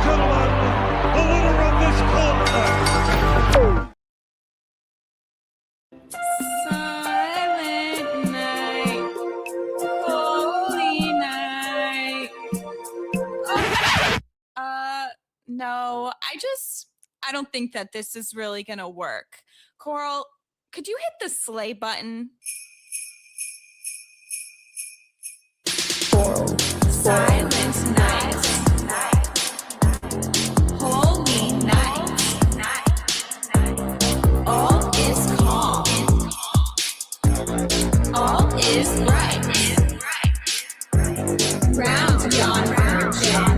gentlemen, the winner of this contest. Silent night, holy night. No, I don't think that this is really gonna work. Coral, could you hit the slay button? Coral. Silent night, holy night. All is calm, all is bright. Round beyond virgin,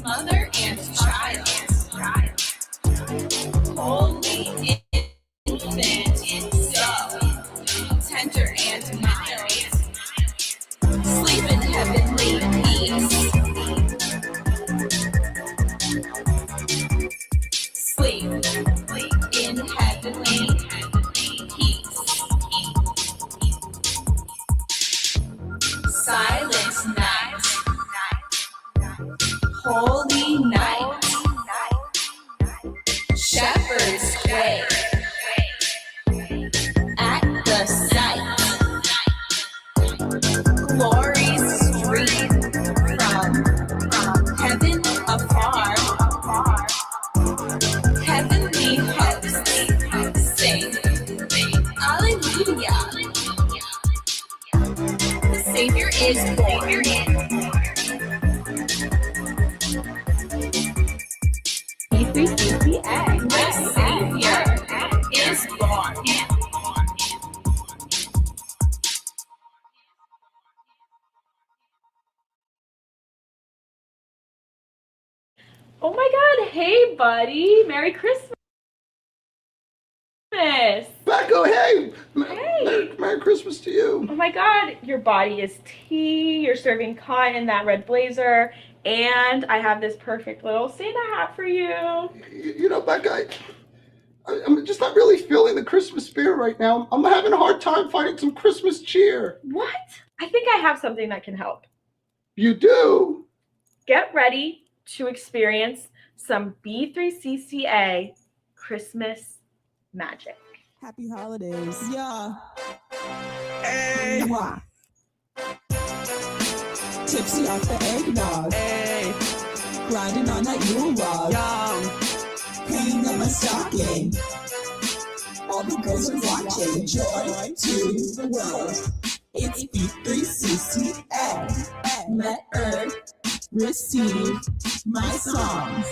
mother and child, holy infant, so tender and mild. Sleep in heavenly peace. Sleep in heavenly peace. Silent night, holy night. Shepherds quake at the sight. Glories stream from heaven afar. Heavenly hosts sing, Alleluia. The Savior is born. P3CCA. The Savior is born. Oh my God! Hey, buddy! Merry Christmas! Becco, hey! Hey! Merry Christmas to you. Oh my God! Your body is tea. You're serving cotton in that red blazer, and I have this perfect little Santa hat for you. You know, Becca, I'm just not really feeling the Christmas spirit right now. I'm having a hard time finding some Christmas cheer. What? I think I have something that can help. You do? Get ready to experience some B3CCA Christmas magic. Happy holidays. Yeah. Hey! Mwah. Tipsy off the eggnog. Hey! Grinding on that Yule log. Yum! Hanging up my stocking. All the girls are watching. Joy to the world. It's B3CCA. Let Earth receive my songs.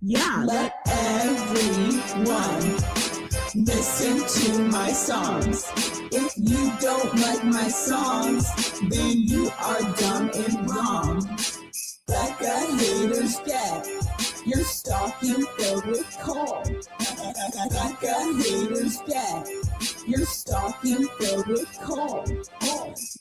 Yeah. Let everyone listen to my songs. If you don't like my songs, then you are dumb and wrong. Becca haters get your stocking filled with coal. Becca haters get your stocking filled with coal.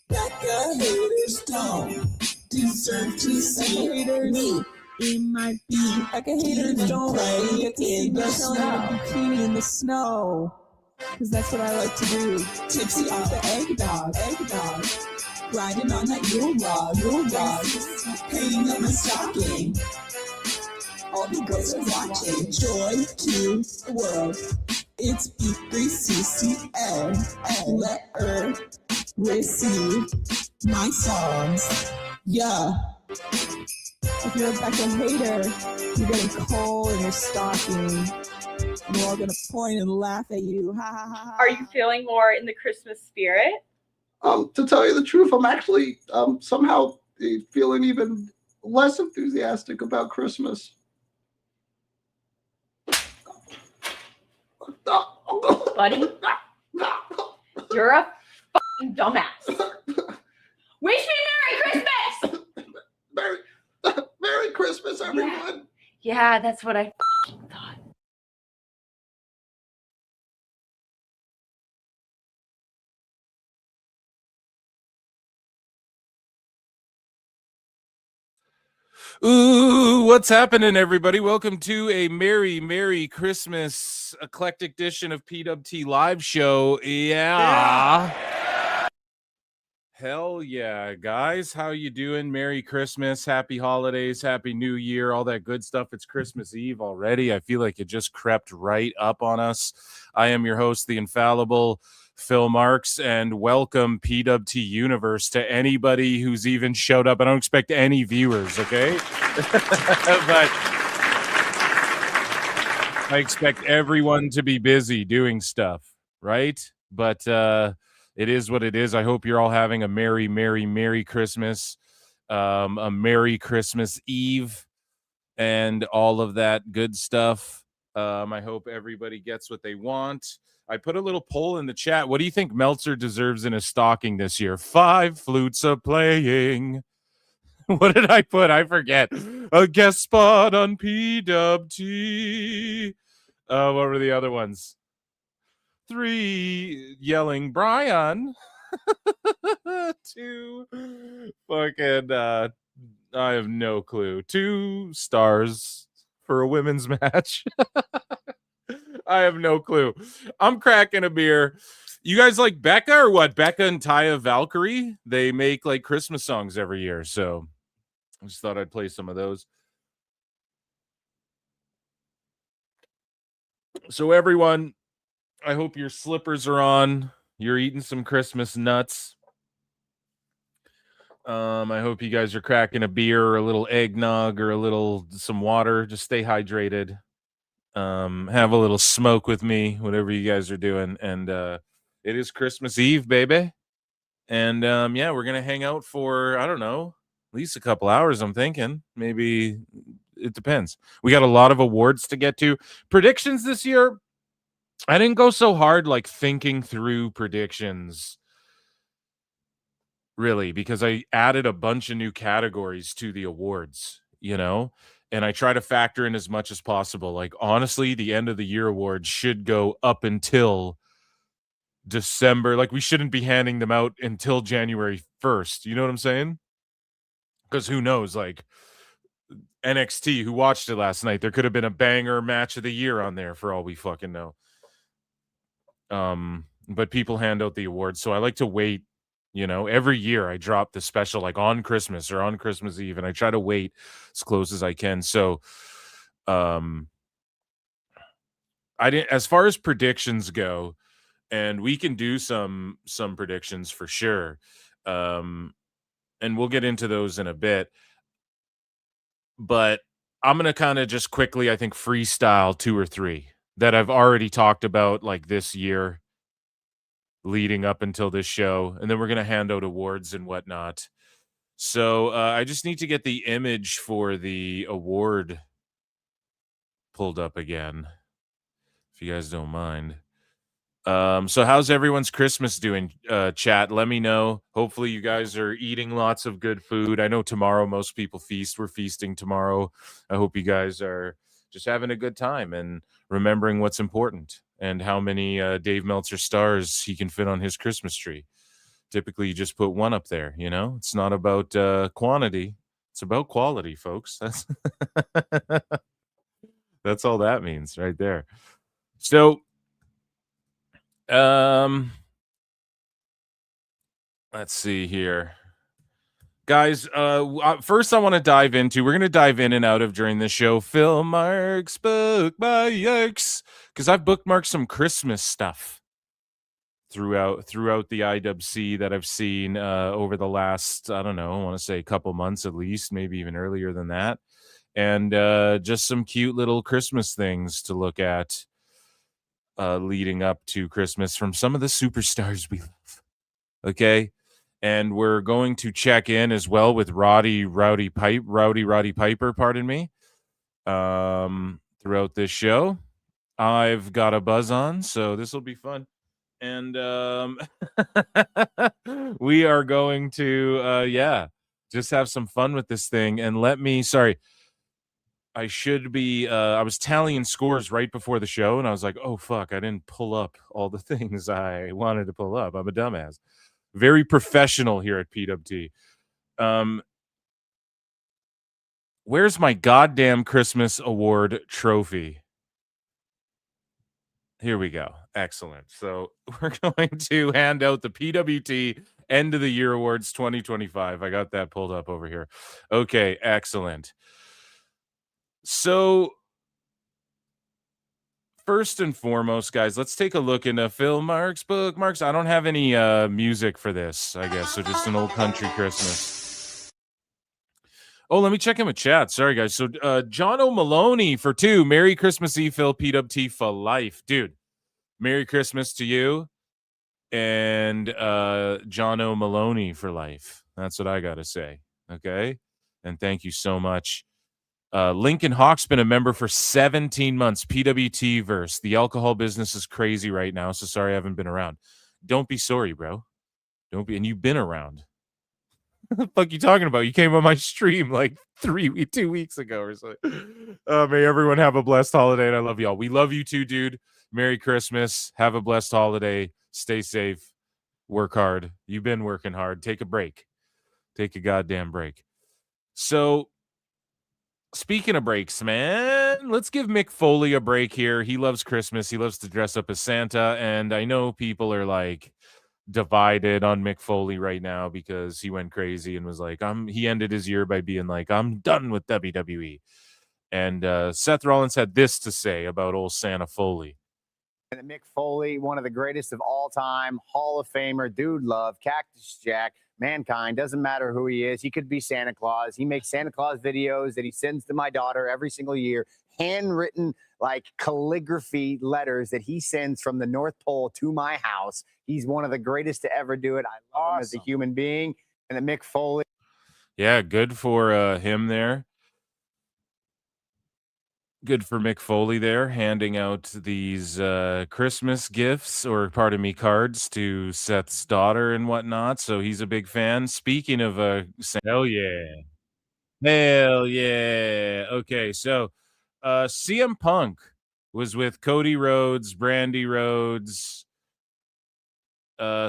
Becca haters don't deserve to see me. It might be Becca haters don't play in the snow. Bikini in the snow, cause that's what I like to do. Tipsy off the eggnog. Grinding on that Yule log. Hanging up my stocking. All the girls are watching. Joy to the world. It's B3CCA. Let Earth receive my songs. Yeah. If you're a Becca hater, you're getting coal in your stocking. And we're all gonna point and laugh at you. Ha ha ha ha. Are you feeling more in the Christmas spirit? To tell you the truth, I'm actually somehow feeling even less enthusiastic about Christmas. Buddy, you're a fucking dumbass. Wish me Merry Christmas! Merry Christmas, everyone. Yeah, that's what I fucking thought. Ooh, what's happening, everybody? Welcome to a Merry Christmas eclectic edition of PWT Live Show. Yeah. Hell yeah, guys. How you doing? Merry Christmas, happy holidays, happy new year, all that good stuff. It's Christmas Eve already. I feel like it just crept right up on us. I am your host, the infallible Phil Marks, and welcome PWT Universe to anybody who's even showed up. I don't expect any viewers, okay? But I expect everyone to be busy doing stuff, right? But it is what it is. I hope you're all having a merry, merry, merry Christmas, a merry Christmas Eve, and all of that good stuff. I hope everybody gets what they want. I put a little poll in the chat. What do you think Meltzer deserves in his stocking this year? 5 flutes are playing. What did I put? I forget. A guest spot on PWT. What were the other ones? 3 yelling Brian. 2 fucking I have no clue. 2 stars for a women's match. I have no clue. I'm cracking a beer. You guys like Becca or what? Becca and Taya Valkyrie? They make like Christmas songs every year, so I just thought I'd play some of those. So everyone, I hope your slippers are on. You're eating some Christmas nuts. I hope you guys are cracking a beer or a little eggnog or some water. Just stay hydrated. Have a little smoke with me, whatever you guys are doing. And it is Christmas Eve, baby. And yeah, we're gonna hang out for, I don't know, at least a couple hours, I'm thinking. Maybe it depends. We got a lot of awards to get to. Predictions this year, I didn't go so hard like thinking through predictions, really, because I added a bunch of new categories to the awards, and I try to factor in as much as possible. Like, honestly, the end of the year awards should go up until December. Like, we shouldn't be handing them out until January 1st. You know what I'm saying? Because who knows, like NXT, who watched it last night, there could have been a banger match of the year on there for all we fucking know. But people hand out the awards, so I like to wait. Every year I drop the special like on Christmas or on Christmas Eve, and I try to wait as close as I can. So, I didn't, as far as predictions go, and we can do some predictions for sure. And we'll get into those in a bit. But I'm going to kind of just quickly, I think, freestyle 2 or 3 that I've already talked about like this year leading up until this show. And then we're going to hand out awards and whatnot. So I just need to get the image for the award pulled up again, if you guys don't mind. So how's everyone's Christmas doing, chat? Let me know. Hopefully you guys are eating lots of good food. I know tomorrow most people feast. We're feasting tomorrow. I hope you guys are just having a good time and remembering what's important and how many Dave Meltzer stars he can fit on his Christmas tree. Typically you just put 1 up there, It's not about quantity. It's about quality, folks. That's all that means right there. So let's see here, guys. First I want to dive into, we're going to dive in and out of during this show, Phil Marks bookmarks, because I've bookmarked some Christmas stuff throughout the IWC that I've seen over the last, I don't know, I want to say a couple months at least, maybe even earlier than that. And just some cute little Christmas things to look at leading up to Christmas from some of the superstars we love. Okay. And we're going to check in as well with Roddy Piper, pardon me, throughout this show. I've got a buzz on, so this will be fun. And we are going to, just have some fun with this thing. And I should be, I was tallying scores right before the show, and I was like, oh, fuck, I didn't pull up all the things I wanted to pull up. I'm a dumbass. Very professional here at PWT. Where's my goddamn Christmas award trophy? Here we go. Excellent. So we're going to hand out the PWT End of the Year Awards 2025. I got that pulled up over here. Okay, excellent. So, first and foremost, guys, let's take a look into Phil Marks' book. Marks, I don't have any music for this, I guess, so just an old country Christmas. Oh, let me check in with chat. Sorry, guys. So, John O'Maloney for 2. Merry Christmas Eve, Phil. PWT for life. Dude, Merry Christmas to you. And John O'Maloney for life. That's what I got to say. Okay? And thank you so much. Lincoln Hawk's been a member for 17 months. PWT verse. The alcohol business is crazy right now, so sorry I haven't been around. Don't be sorry, bro. Don't be. And you've been around. What the fuck you talking about? You came on my stream like 2 weeks ago or something. May everyone have a blessed holiday, and I love y'all. We love you too, dude. Merry Christmas. Have a blessed holiday. Stay safe. Work hard. You've been working hard. Take a break. Take a goddamn break. So, speaking of breaks, man, let's give Mick Foley a break here. He loves Christmas. He loves to dress up as Santa, and I know people are like divided on Mick Foley right now because he went crazy and was like, he ended his year by being like, I'm done with WWE. And Seth Rollins had this to say about old Santa Foley. And Mick Foley, one of the greatest of all time, Hall of Famer, dude love, Cactus Jack, mankind, doesn't matter who he is. He could be Santa Claus. He makes Santa Claus videos that he sends to my daughter every single year, handwritten like calligraphy letters that he sends from the North Pole to my house. He's one of the greatest to ever do it. I love him as a human being. And the Mick Foley. Yeah, good for him there. Good for Mick Foley there, handing out these Christmas gifts, or pardon me, cards to Seth's daughter and whatnot. So he's a big fan. Speaking of hell yeah. Hell yeah. Okay, so CM Punk was with Cody Rhodes, Brandy Rhodes,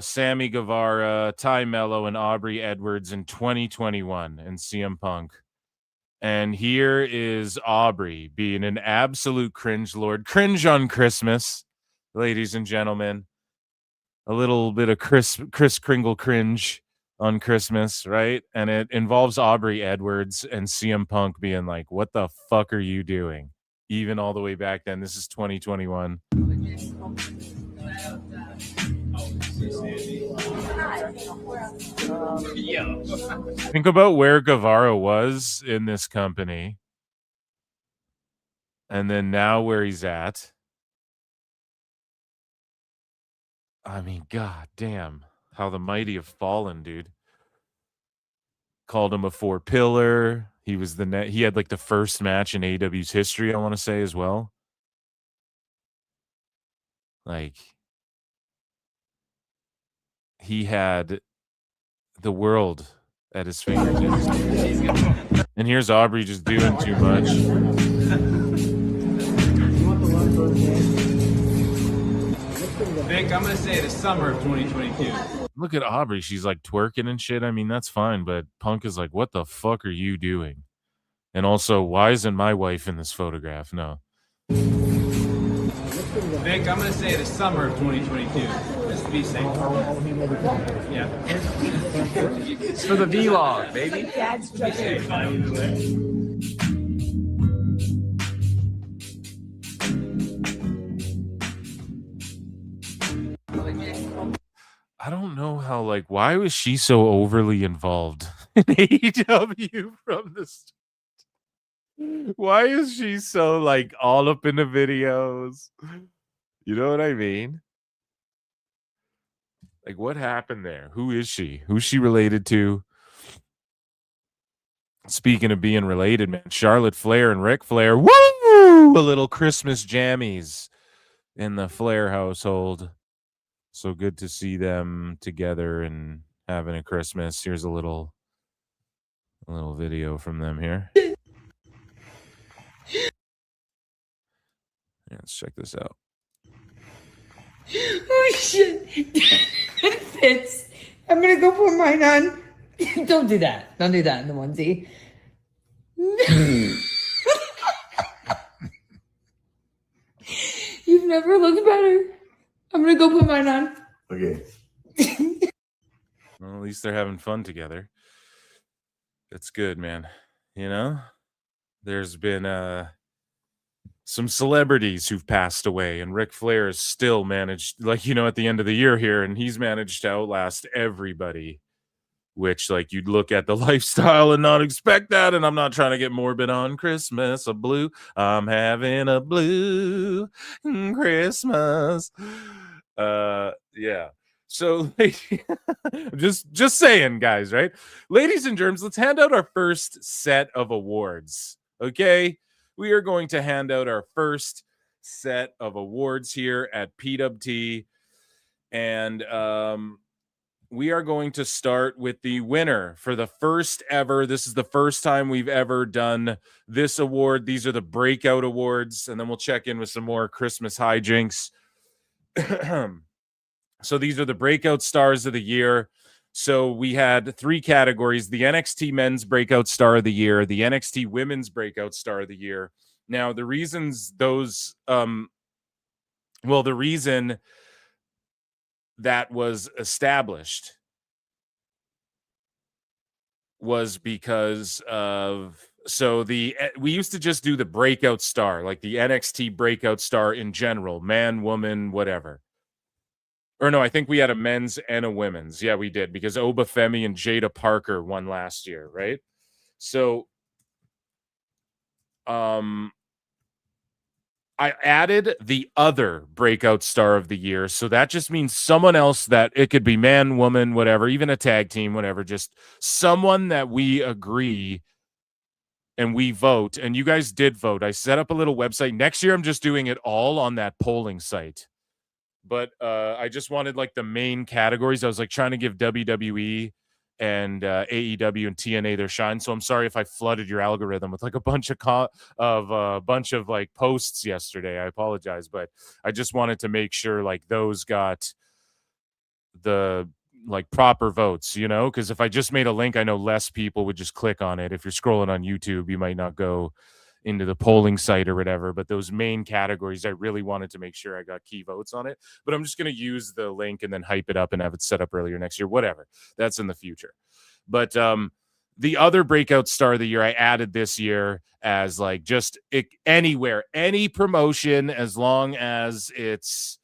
Sammy Guevara, Ty Mello, and Aubrey Edwards in 2021, and CM Punk. And here is Aubrey being an absolute cringe lord. Cringe on Christmas, ladies and gentlemen. A little bit of Kris Kringle cringe on Christmas, right? And it involves Aubrey Edwards and CM Punk being like, what the fuck are you doing? Even all the way back then. This is 2021. Think about where Guevara was in this company, and then now where he's at. I mean, god damn, how the mighty have fallen, dude. Called him a 4-pillar. He was he had like the first match in AEW's history, I want to say, as well. Like, he had the world at his fingertips. And here's Aubrey just doing too much. Vic, I'm going to say the summer of 2022. Look at Aubrey. She's like twerking and shit. I mean, that's fine. But Punk is like, what the fuck are you doing? And also, why isn't my wife in this photograph? No. Vic, I'm going to say the summer of 2022. Just to be safe. Yeah. It's for the vlog, baby. That's just safe. I don't know how, like, why was she so overly involved in AEW from the start? Why is she so, like, all up in the videos? You know what I mean? Like, what happened there? Who is she? Who's she related to? Speaking of being related, man, Charlotte Flair and Ric Flair. Woo! A little Christmas jammies in the Flair household. So good to see them together and having a Christmas. Here's a little video from them here. Yeah, let's check this out. Oh shit! It fits. I'm gonna go put mine on. Don't do that. Don't do that in the onesie. You've never looked better. I'm gonna go put mine on. Okay. Well, at least they're having fun together. That's good, man. You know, there's been some celebrities who've passed away, and Ric Flair has still managed, like, at the end of the year here, and he's managed to outlast everybody, which, like, you'd look at the lifestyle and not expect that. And I'm not trying to get morbid on Christmas, a blue. I'm having a blue Christmas. Yeah. So just saying, guys, right? Ladies and germs, let's hand out our first set of awards. Okay. We are going to hand out our first set of awards here at PWT. And we are going to start with the winner for the first ever. This is the first time we've ever done this award. These are the breakout awards, and then we'll check in with some more Christmas hijinks. So these are the breakout stars of the year. So we had 3 categories: the NXT Men's Breakout Star of the Year, the NXT Women's Breakout Star of the Year. Now, the reasons those, the reason that was established was because of, we used to just do the breakout star, like the NXT breakout star in general, man, woman, whatever. Or no, I think we had a men's and a women's. Yeah, we did, because Obafemi and Jada Parker won last year, right? So I added the other breakout star of the year. So that just means someone else, that it could be man, woman, whatever, even a tag team, whatever, just someone that we agree and we vote. And you guys did vote. I set up a little website. Next year, I'm just doing it all on that polling site. But I just wanted, like, the main categories. I was, like, trying to give WWE and AEW and TNA their shine. So I'm sorry if I flooded your algorithm with, like, a bunch of like posts yesterday. I apologize, but I just wanted to make sure, like, those got the, like, proper votes, because if I just made a link, I know less people would just click on it. If you're scrolling on YouTube, you might not go into the polling site or whatever, but those main categories, I really wanted to make sure I got key votes on it. But I'm just going to use the link and then hype it up and have it set up earlier next year, whatever. That's in the future. But the other breakout star of the year, I added this year as, like, just anywhere, any promotion, as long as it's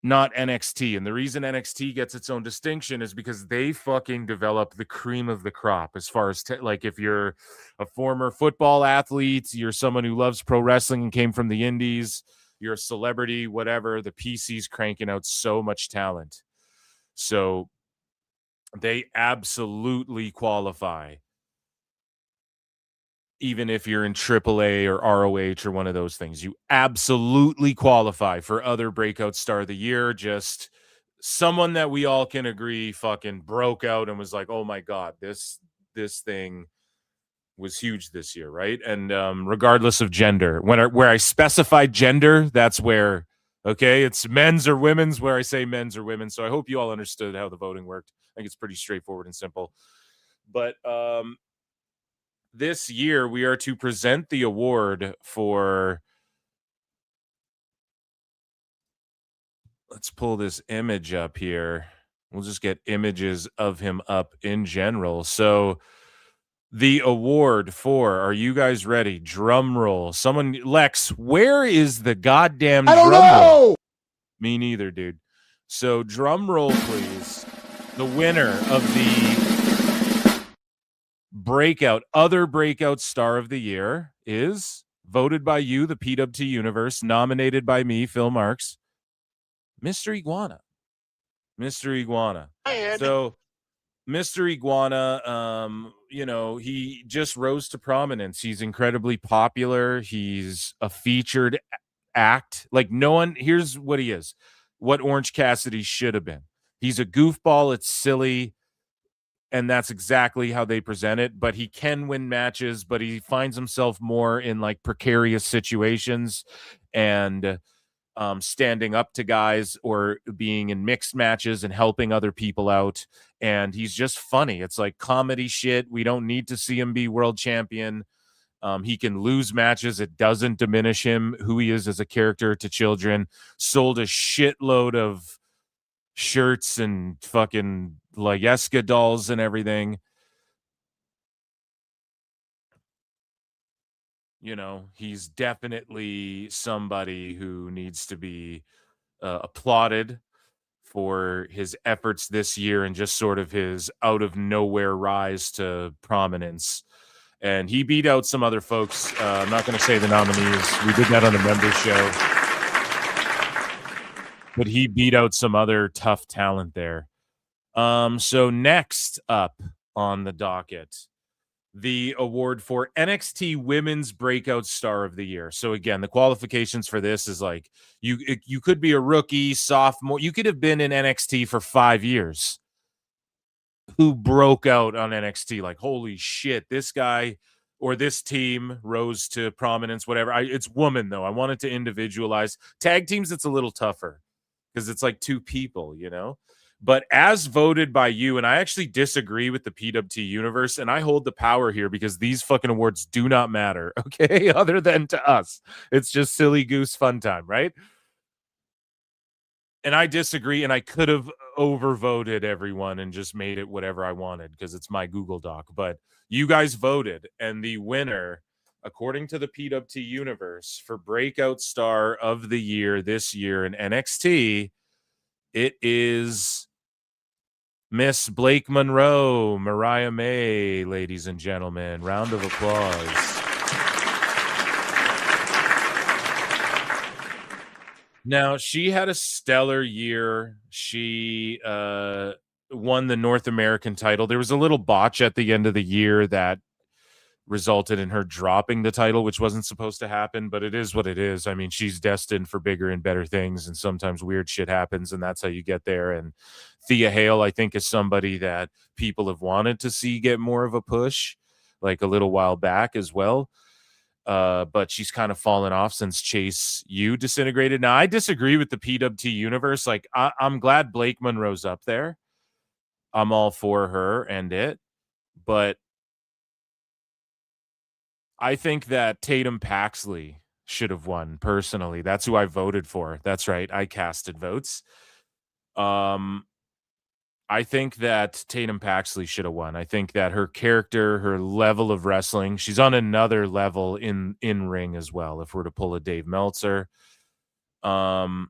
not NXT. And the reason NXT gets its own distinction is because they fucking develop the cream of the crop, as far as like, if you're a former football athlete, you're someone who loves pro wrestling and came from the indies, you're a celebrity, whatever, the PC's cranking out so much talent. So they absolutely qualify, even if you're in AAA or ROH or one of those things. You absolutely qualify for other breakout star of the year. Just someone that we all can agree fucking broke out and was like, oh my God, this thing was huge this year, right? And regardless of gender, where I specified gender, that's where, okay, it's men's or women's, where I say men's or women's. So I hope you all understood how the voting worked. I think it's pretty straightforward and simple. But this year, we are to present the award for, let's pull this image up here. We'll just get images of him up in general. So the award for, are you guys ready? Drum roll. Someone, Lex, where is the goddamn drum roll? Me neither, dude. So drum roll, please. The winner of the other breakout star of the year is, voted by you, the PWT universe, nominated by me, Phil Marks, Mr. Iguana. So Mr. Iguana, he just rose to prominence. He's incredibly popular. He's a featured act. Like, no one, here's what he is, what Orange Cassidy should have been. He's a goofball. It's silly. And that's exactly how they present it. But he can win matches, but he finds himself more in, like, precarious situations and standing up to guys or being in mixed matches and helping other people out. And he's just funny. It's like comedy shit. We don't need to see him be world champion. He can lose matches. It doesn't diminish him, who he is as a character, to children. Sold a shitload of shirts and fucking like Eska dolls and everything. You know, he's definitely somebody who needs to be applauded for his efforts this year and just sort of his out of nowhere rise to prominence. And he beat out some other folks. I'm not going to say the nominees. We did that on the members show. But he beat out some other tough talent there. So next up on the docket, the award for NXT Women's Breakout Star of the Year. So again, the qualifications for this is like you could be a rookie, sophomore. You could have been in NXT for 5 years who broke out on NXT. Like, holy shit, this guy or this team rose to prominence, whatever. It's woman, though. I wanted to individualize. Tag teams, it's a little tougher because it's like 2 people, you know? But as voted by you, and I actually disagree with the PWT universe, and I hold the power here because these fucking awards do not matter, okay? Other than to us. It's just silly goose fun time, right? And I disagree, and I could have overvoted everyone and just made it whatever I wanted because it's my Google Doc. But you guys voted, and the winner, according to the PWT universe, for Breakout Star of the Year this year in NXT, it is Miss Blake Monroe, Mariah May, ladies and gentlemen. Round of applause. Now, she had a stellar year. She won the North American title. There was a little botch at the end of the year that resulted in her dropping the title, which wasn't supposed to happen, but it is what it is. I mean, she's destined for bigger and better things, and sometimes weird shit happens, and that's how you get there. And Thea Hale, I think, is somebody that people have wanted to see get more of a push, like a little while back as well. But she's kind of fallen off since Chase U disintegrated. Now, I disagree with the PWT universe. Like, I'm glad Blake Monroe's up there. I'm all for her and it, but I think that Tatum Paxley should have won personally. That's who I voted for. That's right. I casted votes. I think that Tatum Paxley should have won. I think that her character, her level of wrestling, she's on another level in ring as well. If we're to pull a Dave Meltzer, her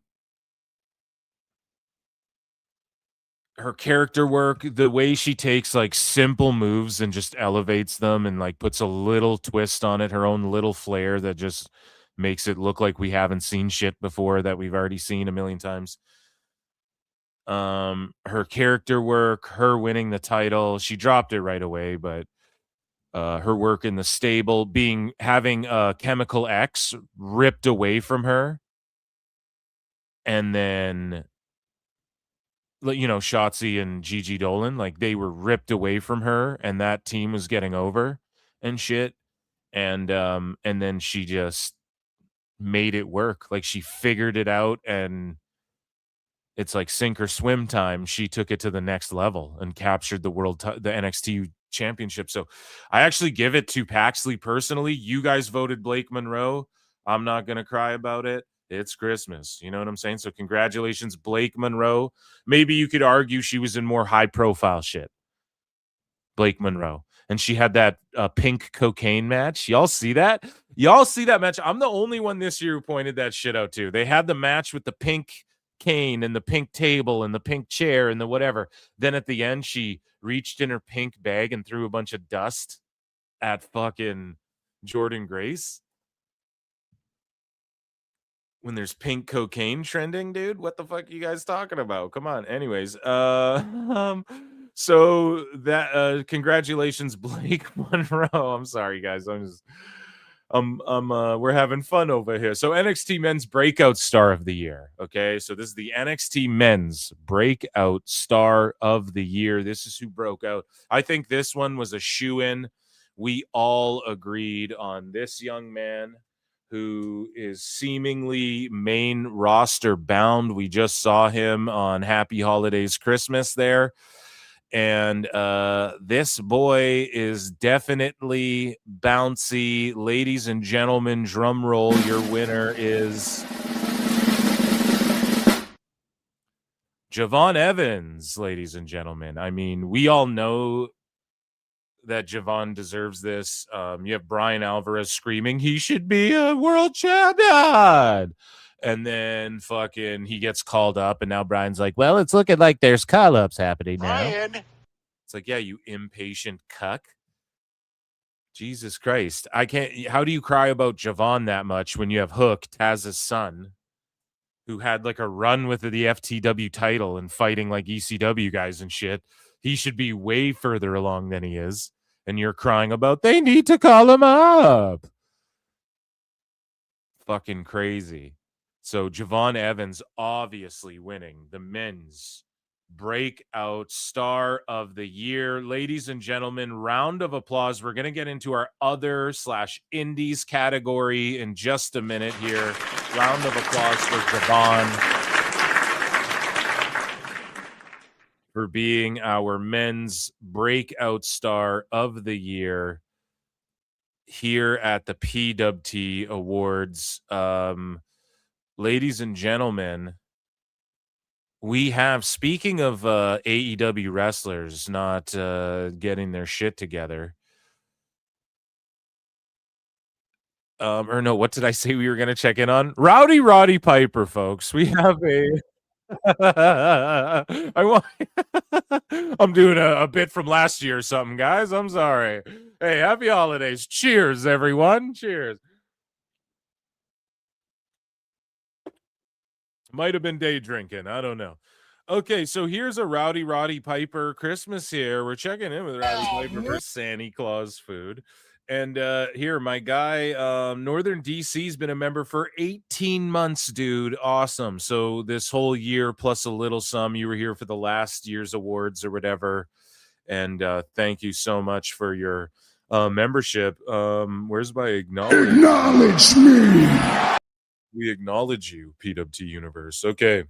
character work, the way she takes like simple moves and just elevates them and like puts a little twist on it, her own little flair that just makes it look like we haven't seen shit before that we've already seen a million times. Her character work, her winning the title, she dropped it right away, but her work in the stable, having Chemical X ripped away from her, and then, you know, Shotzi and Gigi Dolan, like they were ripped away from her, and that team was getting over and shit, and then she just made it work. Like she figured it out, and it's like sink or swim time. She took it to the next level and captured the the NXT championship. So I actually give it to Paxley personally. You guys voted Blake Monroe. I'm not going to cry about it. It's Christmas. You know what I'm saying? So congratulations, Blake Monroe. Maybe you could argue she was in more high profile shit. Blake Monroe. And she had that pink cocaine match. Y'all see that? Y'all see that match? I'm the only one this year who pointed that shit out too. They had the match with the pink cane and the pink table and the pink chair and the whatever. Then at the end, she reached in her pink bag and threw a bunch of dust at fucking Jordan Grace. When there's pink cocaine trending, dude, what the fuck are you guys talking about? Come on. Anyways, so that congratulations, Blake Monroe. I'm sorry, guys. We're having fun over here. So NXT Men's Breakout Star of the Year. Okay, so this is the NXT Men's Breakout Star of the Year. This is who broke out. I think this one was a shoe-in. We all agreed on this young man who is seemingly main roster bound. We just saw him on Happy Holidays Christmas there. And this boy is definitely bouncy. Ladies and gentlemen, drum roll. Your winner is Javon Evans, ladies and gentlemen. I mean, we all know that Javon deserves this. You have Brian Alvarez screaming, he should be a world champion. And then fucking he gets called up, and now Brian's like, well, it's looking like there's call-ups happening now. It's like, yeah, you impatient cuck. Jesus Christ. I can't. How do you cry about Javon that much when you have Hook, Taz's son, who had like a run with the FTW title and fighting like ECW guys and shit? He should be way further along than he is. And you're crying about they need to call him up. Fucking crazy. So Javon Evans obviously winning the men's breakout star of the year. Ladies and gentlemen, round of applause. We're going to get into our other/indies category in just a minute here. Round of applause for Javon for being our men's breakout star of the year here at the PWT Awards. Ladies and gentlemen, we have, speaking of AEW wrestlers not getting their shit together, or no, what did I say we were going to check in on? Roddy Piper, folks. We have a I'm doing a bit from last year or something, guys. I'm sorry. Hey, happy holidays. Cheers, everyone. Cheers. Might have been day drinking. I don't know. Okay, so here's a Roddy Piper Christmas here. We're checking in with Roddy Piper for Santa Claus food. And here, my guy, Northern DC's been a member for 18 months, dude. Awesome. So this whole year plus a little some, you were here for the last year's awards or whatever. And thank you so much for your membership. Where's my acknowledgement? Acknowledge me. We acknowledge you, PWT Universe. Okay.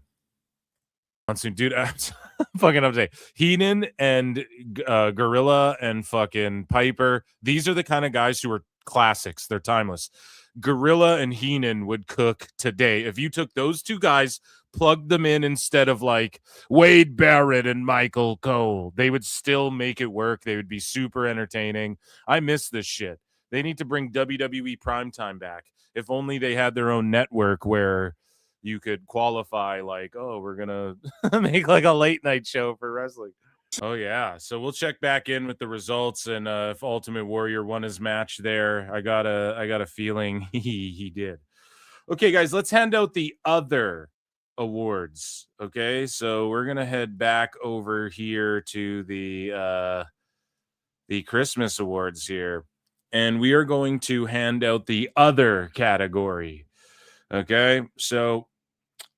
Dude, I'm fucking up today. Heenan and Gorilla and fucking Piper. These are the kind of guys who are classics. They're timeless. Gorilla and Heenan would cook today. If you took those two guys, plugged them in instead of like Wade Barrett and Michael Cole, they would still make it work. They would be super entertaining. I miss this shit. They need to bring WWE Primetime back. If only they had their own network where you could qualify like, oh, we're going to make like a late night show for wrestling. Oh, yeah. So we'll check back in with the results. And if Ultimate Warrior won his match there, I got a feeling he did. Okay, guys, let's hand out the other awards. Okay, so we're going to head back over here to the Christmas awards here. And we are going to hand out the other category. Okay, so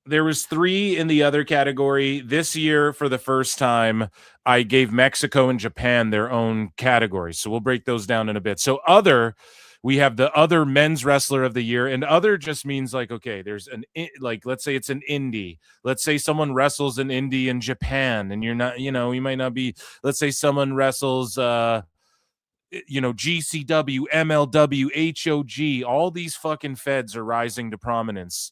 there was 3 in the other category. This year, for the first time, I gave Mexico and Japan their own categories. So we'll break those down in a bit. So other, we have the other men's wrestler of the year. And other just means like, okay, there's like, let's say it's an indie. Let's say someone wrestles an indie in Japan and you're not, you might not be, let's say someone wrestles, GCW, MLW, HOG, all these fucking feds are rising to prominence.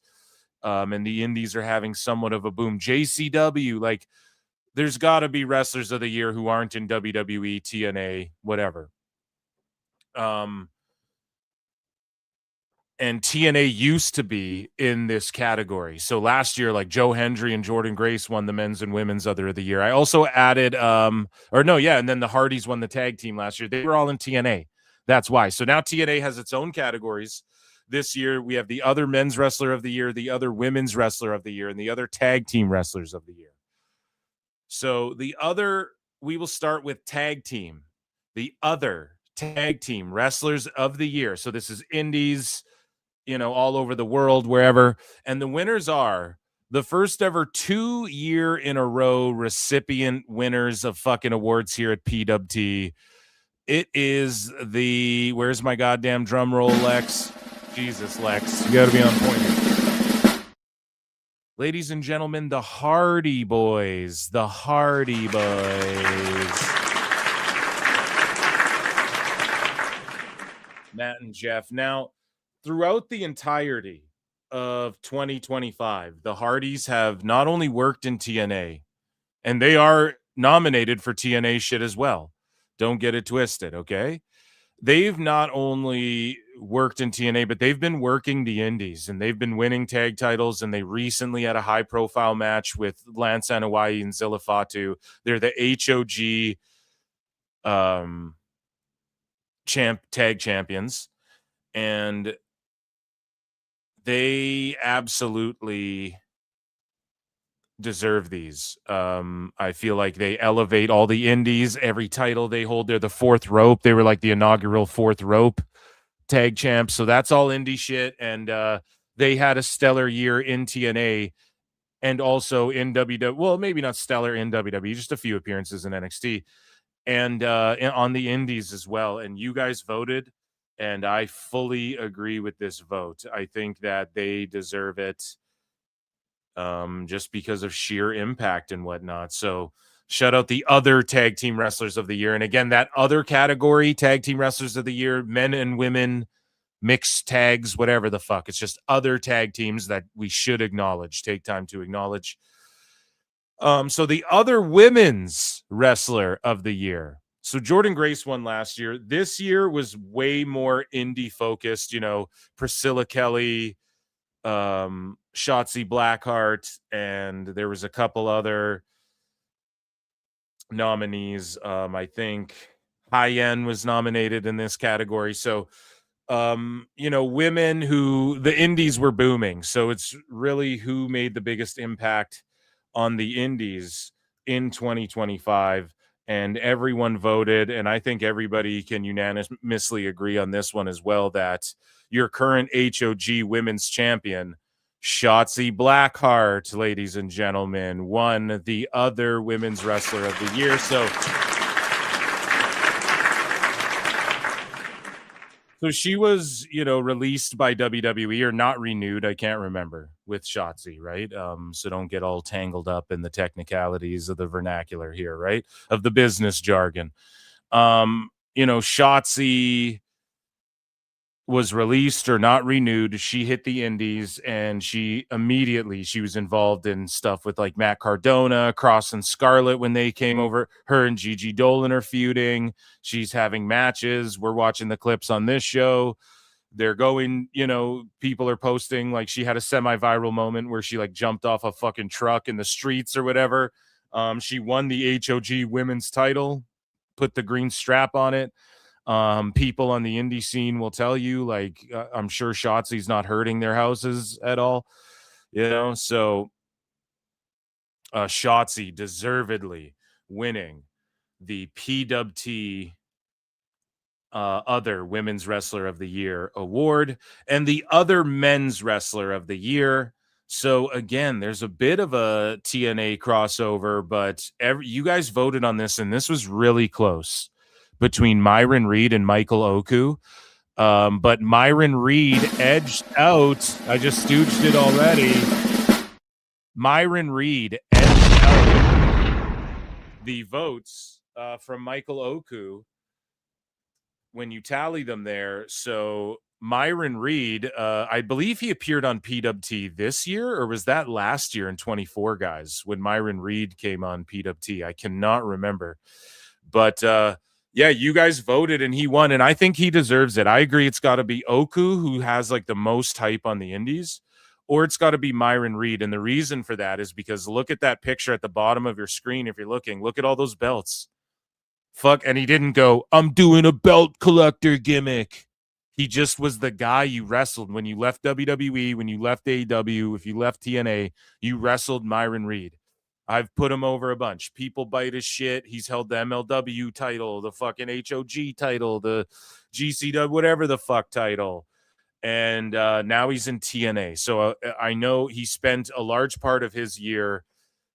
And the indies are having somewhat of a boom. JCW, like, there's got to be wrestlers of the year who aren't in WWE, TNA, whatever. And TNA used to be in this category. So last year, like Joe Hendry and Jordan Grace won the men's and women's other of the year. I also added, and then the Hardys won the tag team last year. They were all in TNA. That's why. So now TNA has its own categories. This year, we have the other men's wrestler of the year, the other women's wrestler of the year, and the other tag team wrestlers of the year. So we will start with tag team. The other tag team wrestlers of the year. So this is indies, all over the world, wherever. And the winners are the first ever 2 year in a row recipient winners of fucking awards here at PWT. It is where's my goddamn drum roll, Lex? Jesus, Lex, you got to be on point here. Ladies and gentlemen, the Hardy Boys. The Hardy Boys. Matt and Jeff. Now, throughout the entirety of 2025, the Hardys have not only worked in TNA, and they are nominated for TNA shit as well. Don't get it twisted, okay? They've not only worked in TNA, but they've been working the indies, and they've been winning tag titles, and they recently had a high-profile match with Lance Anoa'i and Zilla Fatu. They're the HOG tag champions, and they absolutely deserve these. I feel like they elevate all the indies. Every title they hold, they're the fourth rope. They were like the inaugural fourth rope tag champs. So that's all indie shit. And they had a stellar year in TNA and also in WWE. Well, maybe not stellar in WWE, just a few appearances in NXT and on the indies as well. And you guys voted, and I fully agree with this vote. I think that they deserve it. Just because of sheer impact and whatnot. So shout out the other tag team wrestlers of the year. And again, that other category, tag team wrestlers of the year, men and women, mixed tags, whatever the fuck. It's just other tag teams that we should acknowledge, take time to acknowledge. So the other women's wrestler of the year. So Jordan Grace won last year. This year was way more indie focused, Priscilla Kelly, Shotzi Blackheart, and there was a couple other nominees. I think High-End was nominated in this category. So, women who the indies were booming. So it's really who made the biggest impact on the indies in 2025. And everyone voted. And I think everybody can unanimously agree on this one as well, that your current HOG women's champion, Shotzi Blackheart, ladies and gentlemen, won the other women's wrestler of the year. So she was, released by WWE or not renewed. I can't remember with Shotzi, right? So don't get all tangled up in the technicalities of the vernacular here, right? Of the business jargon. Shotzi was released or not renewed. She hit the indies, and she was involved in stuff with like Matt Cardona, Cross and Scarlett when they came over. Her and Gigi Dolan are feuding. She's having matches. We're watching the clips on this show. They're going, people are posting like she had a semi-viral moment where she like jumped off a fucking truck in the streets or whatever. She won the HOG women's title, put the green strap on it. People on the indie scene will tell you, like, I'm sure Shotzi's not hurting their houses at all, so Shotzi deservedly winning the PWT other women's wrestler of the year award and the other men's wrestler of the year. So again, there's a bit of a TNA crossover, but you guys voted on this, and this was really close between Myron Reed and Michael Oku. But Myron Reed edged out. I just stooged it already. Myron Reed edged out the votes from Michael Oku when you tally them there. So Myron Reed, I believe he appeared on PWT this year, or was that last year in 24, guys, when Myron Reed came on PWT? I cannot remember. But yeah, you guys voted and he won, and I think he deserves it. I agree it's got to be Oku, who has like the most hype on the indies, or it's got to be Myron Reed. And the reason for that is because look at that picture at the bottom of your screen. If you're looking, look at all those belts. Fuck. And he didn't go, I'm doing a belt collector gimmick. He just was the guy you wrestled when you left WWE, when you left AEW, if you left TNA, you wrestled Myron Reed. I've put him over a bunch. People bite his shit. He's held the MLW title, the fucking HOG title, the GCW, whatever the fuck title. And now he's in TNA. So I know he spent a large part of his year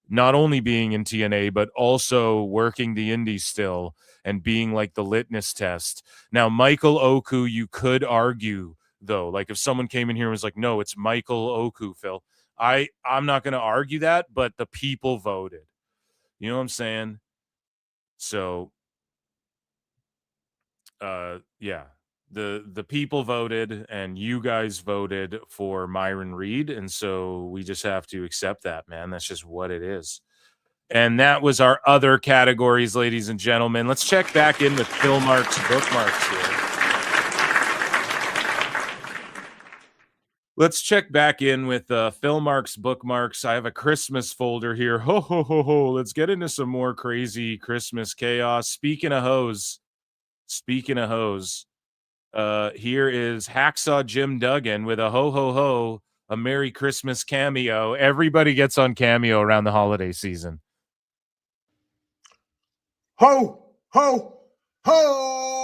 not only being in TNA, but also working the indies still and being like the litmus test. Now, Michael Oku, you could argue, though, like if someone came in here and was like, no, it's Michael Oku, Phil. I'm not going to argue that, but the people voted. You know what I'm saying? So, yeah. the people voted, and you guys voted for Myron Reed, and so we just have to accept that, man. That's just what it is. And that was our other categories, ladies and gentlemen. Let's check back in with Phil Marks bookmarks here. Let's check back in with Phil Marks bookmarks. I have a Christmas folder here. Ho, ho, ho, ho. Let's get into some more crazy Christmas chaos. Speaking of hoes, here is Hacksaw Jim Duggan with a ho, ho, ho, a Merry Christmas cameo. Everybody gets on Cameo around the holiday season. Ho, ho, ho!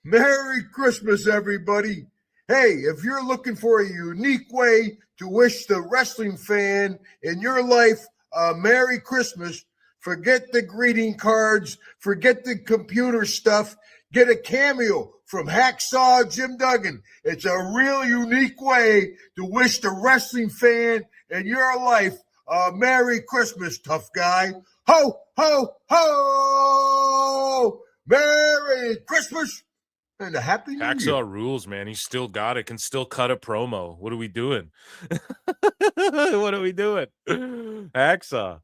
Merry Christmas, everybody. Hey, if you're looking for a unique way to wish the wrestling fan in your life a Merry Christmas, forget the greeting cards, forget the computer stuff, get a cameo from Hacksaw Jim Duggan. It's a real unique way to wish the wrestling fan in your life a Merry Christmas, tough guy. Ho, ho, ho! Merry Christmas and a Happy New Year. Hacksaw rules, man. He's still got it. Can still cut a promo. What are we doing? What are we doing? Hacksaw.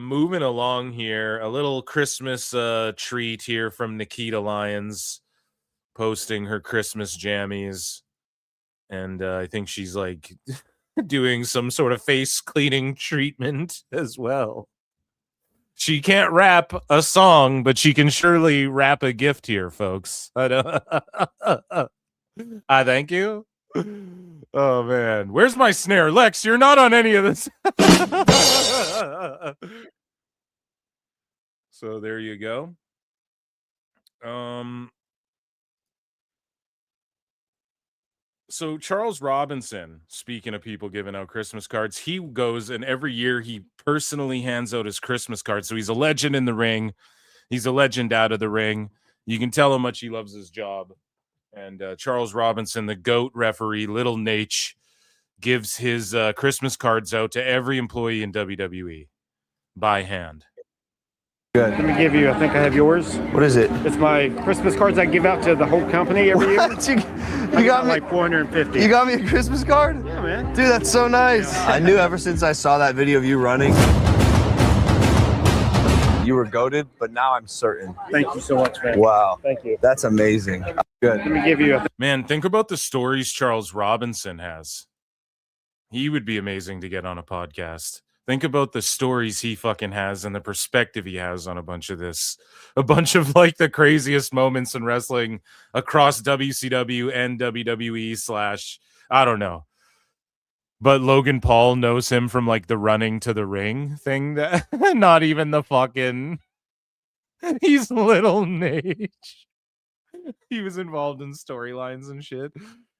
Moving along here. A little Christmas treat here from Nikita Lyons posting her Christmas jammies. And I think she's like doing some sort of face cleaning treatment as well. She can't rap a song, but she can surely rap a gift here, folks. I thank you. Oh, man. Where's my snare? Lex, you're not on any of this. So there you go. So Charles Robinson, speaking of people giving out Christmas cards, he goes and every year he personally hands out his Christmas cards. So he's a legend in the ring. He's a legend out of the ring. You can tell how much he loves his job. And Charles Robinson, the GOAT referee, Little Nate, gives his Christmas cards out to every employee in WWE by hand. Good. Let me give you, I think I have yours. What is it? It's my Christmas cards I give out to the whole company every year. you got me like 450. You got me a Christmas card? Yeah, man. Dude, that's so nice. Yeah. I knew ever since I saw that video of you running, you were goated, but now I'm certain. Thank you so much, man. Wow. Thank you. That's amazing. Good. Let me give you Man, think about the stories Charles Robinson has. He would be amazing to get on a podcast. Think about the stories he fucking has and the perspective he has on a bunch of this. A bunch of like the craziest moments in wrestling across WCW and WWE / I don't know. But Logan Paul knows him from like the running to the ring thing. That not even the fucking. He's Little Nate. He was involved in storylines and shit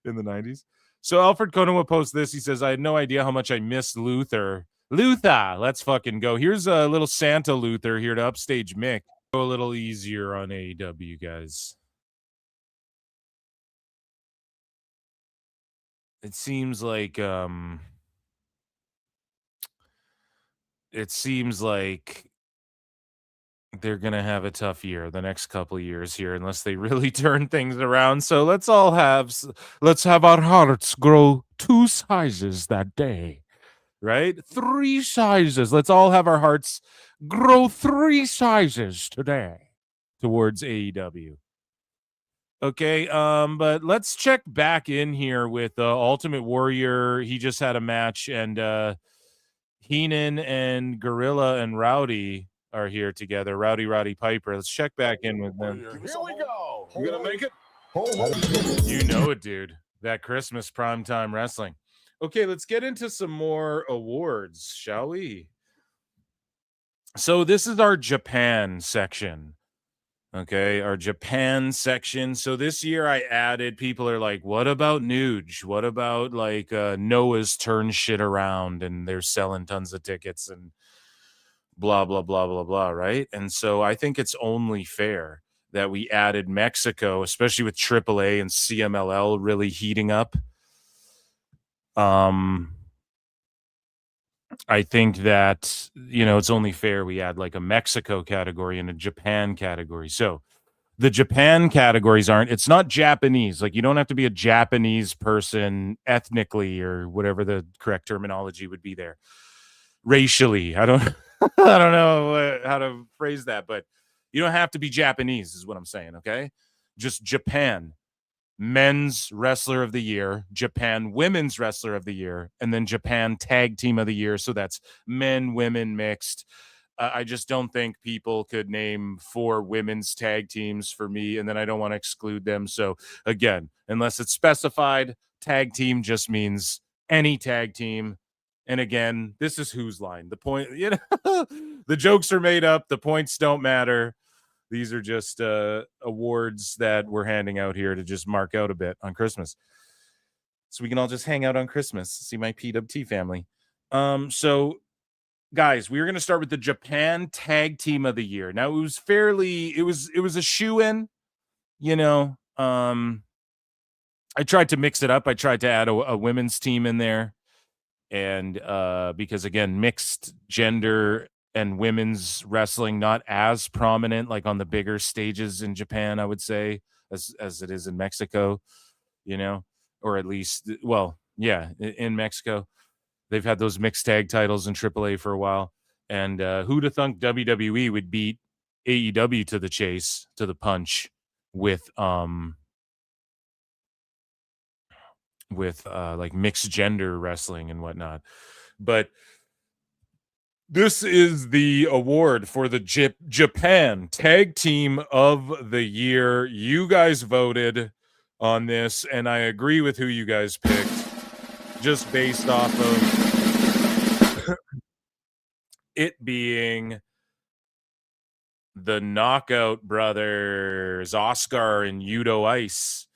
in the 90s. So Alfred Conan will post this. He says, I had no idea how much I missed Luther. Luther, let's fucking go. Here's a little Santa Luther here to upstage Mick. Go a little easier on AEW, guys. It seems like they're gonna have a tough year the next couple of years here unless they really turn things around. So let's have our hearts grow 2 sizes that day. Right? 3 sizes. Let's all have our hearts grow 3 sizes today towards AEW. Okay, but let's check back in here with Ultimate Warrior. He just had a match, and Heenan and Gorilla and Rowdy are here together. Roddy Piper. Let's check back in with them. Here we go. You gonna make it? You know it, dude. That Christmas primetime wrestling. Okay, let's get into some more awards, shall we? So this is our Japan section. Okay, our Japan section. So this year I added, people are like, what about Nuge? What about like Noah's turn shit around and they're selling tons of tickets and blah, blah, blah, blah, blah, right? And so I think it's only fair that we added Mexico, especially with AAA and CMLL really heating up. I think that, it's only fair we add like a Mexico category and a Japan category. So The Japan categories aren't. It's not Japanese. Like, you don't have to be a Japanese person ethnically or whatever the correct terminology would be there. Racially. I don't I don't know how to phrase that, but you don't have to be Japanese is what I'm saying, okay? Just Japan. Men's Wrestler of the Year, Japan Women's Wrestler of the Year, and then Japan Tag Team of the Year. So that's men, women, mixed. I just don't think people could name 4 women's tag teams for me, and then I don't want to exclude them. So again, unless it's specified, tag team just means any tag team. And again, this is whose line. The point, the jokes are made up. The points don't matter. These are just awards that we're handing out here to just mark out a bit on Christmas. So we can all just hang out on Christmas, see my PWT family. So guys, we were going to start with the Japan Tag Team of the Year. Now it was a shoe-in, I tried to mix it up. I tried to add a women's team in there. And because again, mixed gender and women's wrestling not as prominent like on the bigger stages in Japan, I would say, as it is in Mexico, or at least, well, yeah, in Mexico. They've had those mixed tag titles in AAA for a while. And who'd have thunk WWE would beat AEW to the punch with like mixed gender wrestling and whatnot. But this is the award for the Japan Tag Team of the Year. You guys voted on this, and I agree with who you guys picked, just based off of it being the Knockout Brothers, Oscar and Yudo Ice.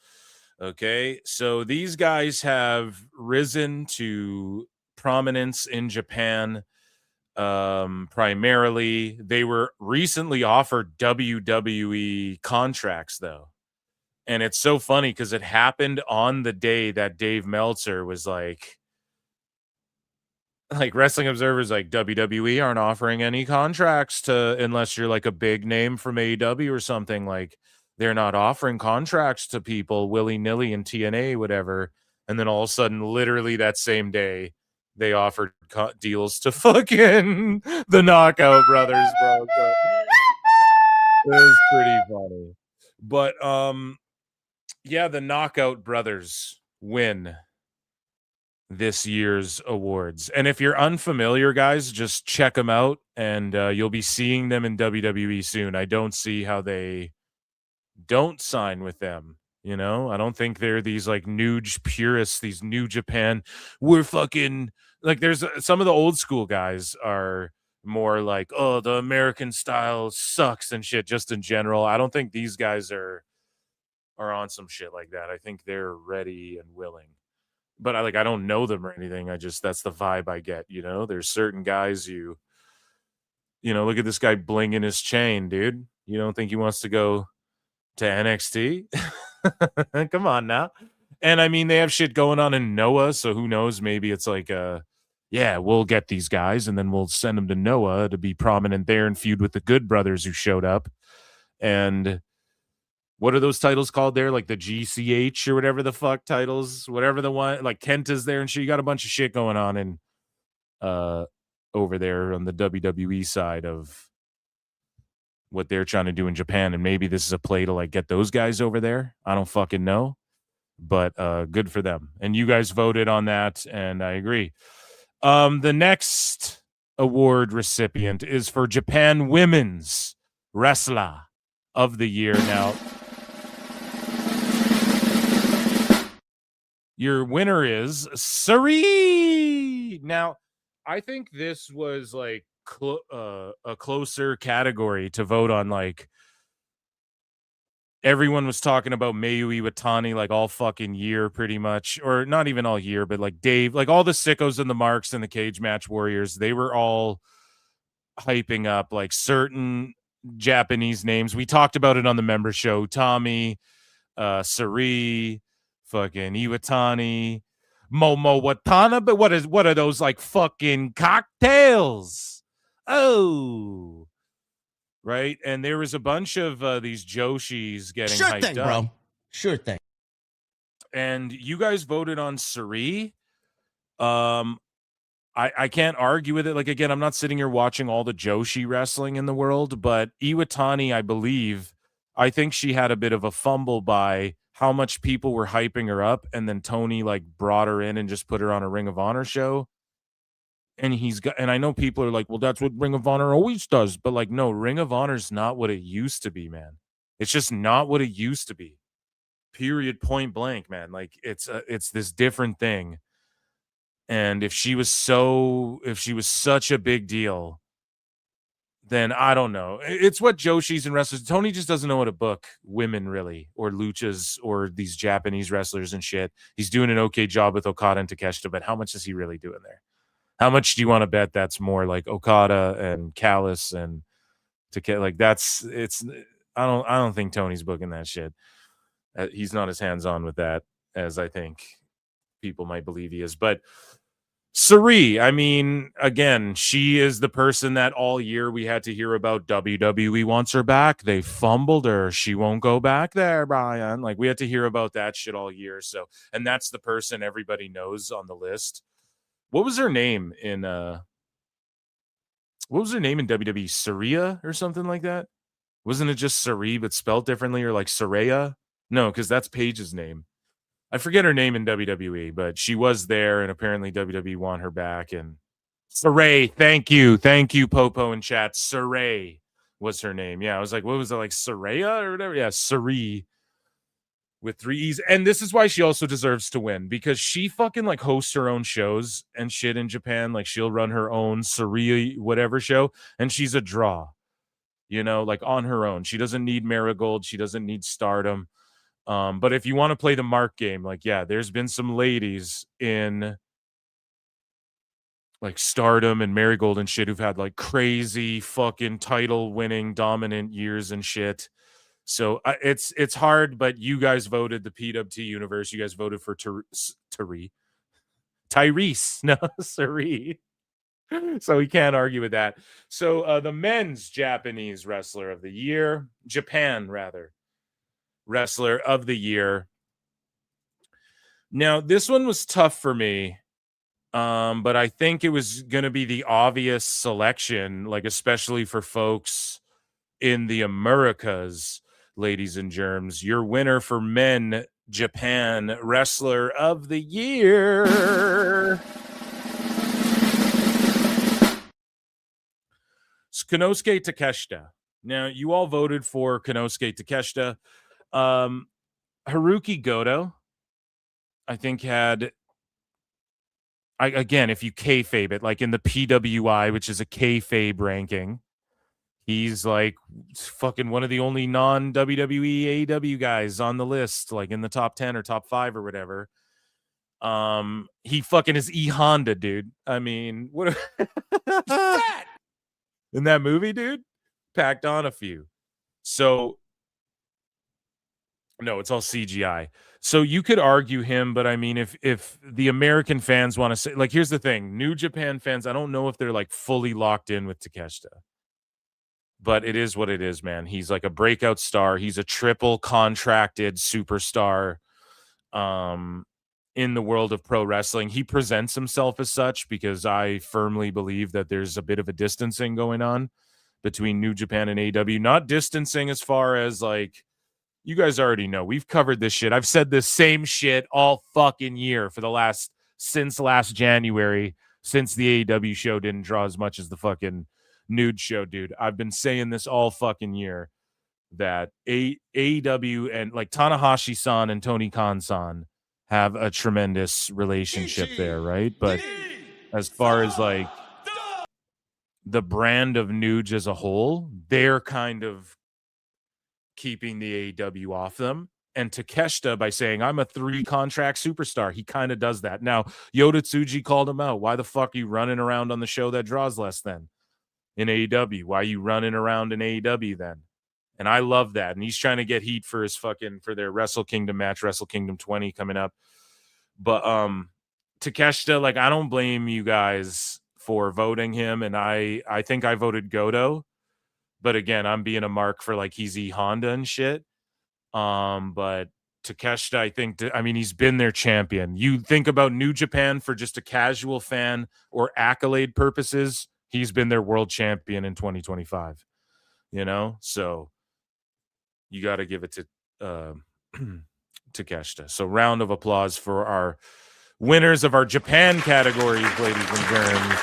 Okay, so these guys have risen to prominence in Japan. Primarily, they were recently offered WWE contracts, though. And it's so funny because it happened on the day that Dave Meltzer was like Wrestling Observer's like, WWE aren't offering any contracts unless you're like a big name from AEW or something. Like, they're not offering contracts to people willy-nilly in TNA, whatever. And then all of a sudden, literally that same day, they offered deals to fucking the Knockout Brothers, bro. So it was pretty funny. But, yeah, the Knockout Brothers win this year's awards. And if you're unfamiliar, guys, just check them out, and you'll be seeing them in WWE soon. I don't see how they don't sign with them. I don't think they're these like Nuge purists, these New Japan. We're fucking like, there's some of the old school guys are more like, oh, the American style sucks and shit, just in general. I don't think these guys are on some shit like that. I think they're ready and willing. But I don't know them or anything. That's the vibe I get, There's certain guys look at this guy blinging his chain, dude. You don't think he wants to go to NXT? Come on now. And I mean, they have shit going on in Noah, so who knows? Maybe it's like, we'll get these guys and then we'll send them to Noah to be prominent there and feud with the Good Brothers who showed up. And what are those titles called there? Like the GCH or whatever the fuck titles, whatever the one, like Kenta's there and shit. You got a bunch of shit going on in over there on the WWE side of what they're trying to do in Japan. And maybe this is a play to like get those guys over there. I don't fucking know, but good for them. And you guys voted on that, and I agree. The next award recipient is for Japan Women's Wrestler of the Year. Now, your winner is Sari. Now, I think this was like a closer category to vote on. Like, everyone was talking about Mayu Iwatani like all fucking year, pretty much, or not even all year, but like Dave, like all the sickos and the Marks and the Cage Match Warriors, they were all hyping up like certain Japanese names. We talked about it on the member show. Tommy, Sari, fucking Iwatani, Momo Watanabe. But what are those like fucking cocktails? Oh, right? And there was a bunch of these Joshis getting Sure hyped thing, up. bro. Sure thing. And you guys voted on Sari. I can't argue with it. Like, again, I'm not sitting here watching all the Joshi wrestling in the world, but Iwatani, I think she had a bit of a fumble by how much people were hyping her up, and then Tony like brought her in and just put her on a Ring of Honor show. And I know people are like, well, that's what Ring of Honor always does, but like, no, Ring of Honor's not what it used to be, man. It's just not what it used to be. Period, point blank, man. Like, it's this different thing. And if she was such a big deal, then I don't know. It's what Joshis and wrestlers. Tony just doesn't know how to book women, really, or luchas, or these Japanese wrestlers and shit. He's doing an okay job with Okada and Takeshita, but how much is he really doing there? How much do you want to bet that's more like Okada and Callis and Takeshita? Like, I don't think Tony's booking that shit. He's not as hands-on with that as I think people might believe he is. But Sari, I mean, again, she is the person that all year we had to hear about. WWE wants her back. They fumbled her. She won't go back there, Brian. Like, we had to hear about that shit all year. So, and that's the person everybody knows on the list. What was her name in WWE? Saria or something like that? Wasn't it just Sari but spelled differently, or like Saraya? No, because that's Paige's name. I forget her name in WWE, but she was there, and apparently WWE want her back. And Saray, thank you, Popo in chat. Saray was her name. Yeah, I was like, what was it, like Saraya or whatever? Yeah, Sari with 3 E's. And this is why she also deserves to win, because she fucking like hosts her own shows and shit in Japan. Like, she'll run her own Sari whatever show, and she's a draw. You know, like on her own. She doesn't need Marigold. She doesn't need Stardom. But if you want to play the mark game, like, yeah, there's been some ladies in like Stardom and Marigold and shit who've had like crazy fucking title winning dominant years and shit. So it's hard, but you guys voted the PWT universe. You guys voted for Tyrese. No, Sari. So we can't argue with that. So the men's Japanese wrestler of the year, Japan rather. Wrestler of the year. Now, this one was tough for me, but I think it was going to be the obvious selection, like especially for folks in the Americas, ladies and germs. Your winner for men Japan Wrestler of the Year. It's Konosuke Takeshita. Now, you all voted for Konosuke Takeshita. Haruki Goto, I think, had, again, if you kayfabe it, like in the PWI, which is a kayfabe ranking, he's like fucking one of the only non-WWE AEW guys on the list, like in the top 10 or top 5 or whatever. He fucking is E Honda, dude. I mean, what in that movie, dude, packed on a few. So no, it's all CGI. So you could argue him, but I mean, if the American fans want to say, like, here's the thing, New Japan fans, I don't know if they're like fully locked in with Takeshita, but it is what it is, man. He's like a breakout star. He's a triple contracted superstar in the world of pro wrestling. He presents himself as such because I firmly believe that there's a bit of a distancing going on between New Japan and AEW. Not distancing as far as like, you guys already know. We've covered this shit. I've said this same shit all fucking year since last January, since the AEW show didn't draw as much as the fucking nude show, dude. I've been saying this all fucking year that AEW and like Tanahashi-san and Tony Khan-san have a tremendous relationship there, right? But as far as like the brand of nudes as a whole, they're kind of keeping the AEW off them. And Takeshita, by saying, I'm a 3-contract superstar, he kind of does that. Now, Yota Tsuji called him out. Why the fuck are you running around on the show that draws less then in AEW? Why are you running around in AEW then? And I love that. And he's trying to get heat for their Wrestle Kingdom match, Wrestle Kingdom 20 coming up. But Takeshita, like, I don't blame you guys for voting him. And I think I voted Goto. But again, I'm being a mark for like he's Honda and shit. But Takeshita, I think, I mean, he's been their champion. You think about New Japan for just a casual fan or accolade purposes, he's been their world champion in 2025. You know, so you got to give it to Takeshita. So round of applause for our winners of our Japan categories, ladies and germs.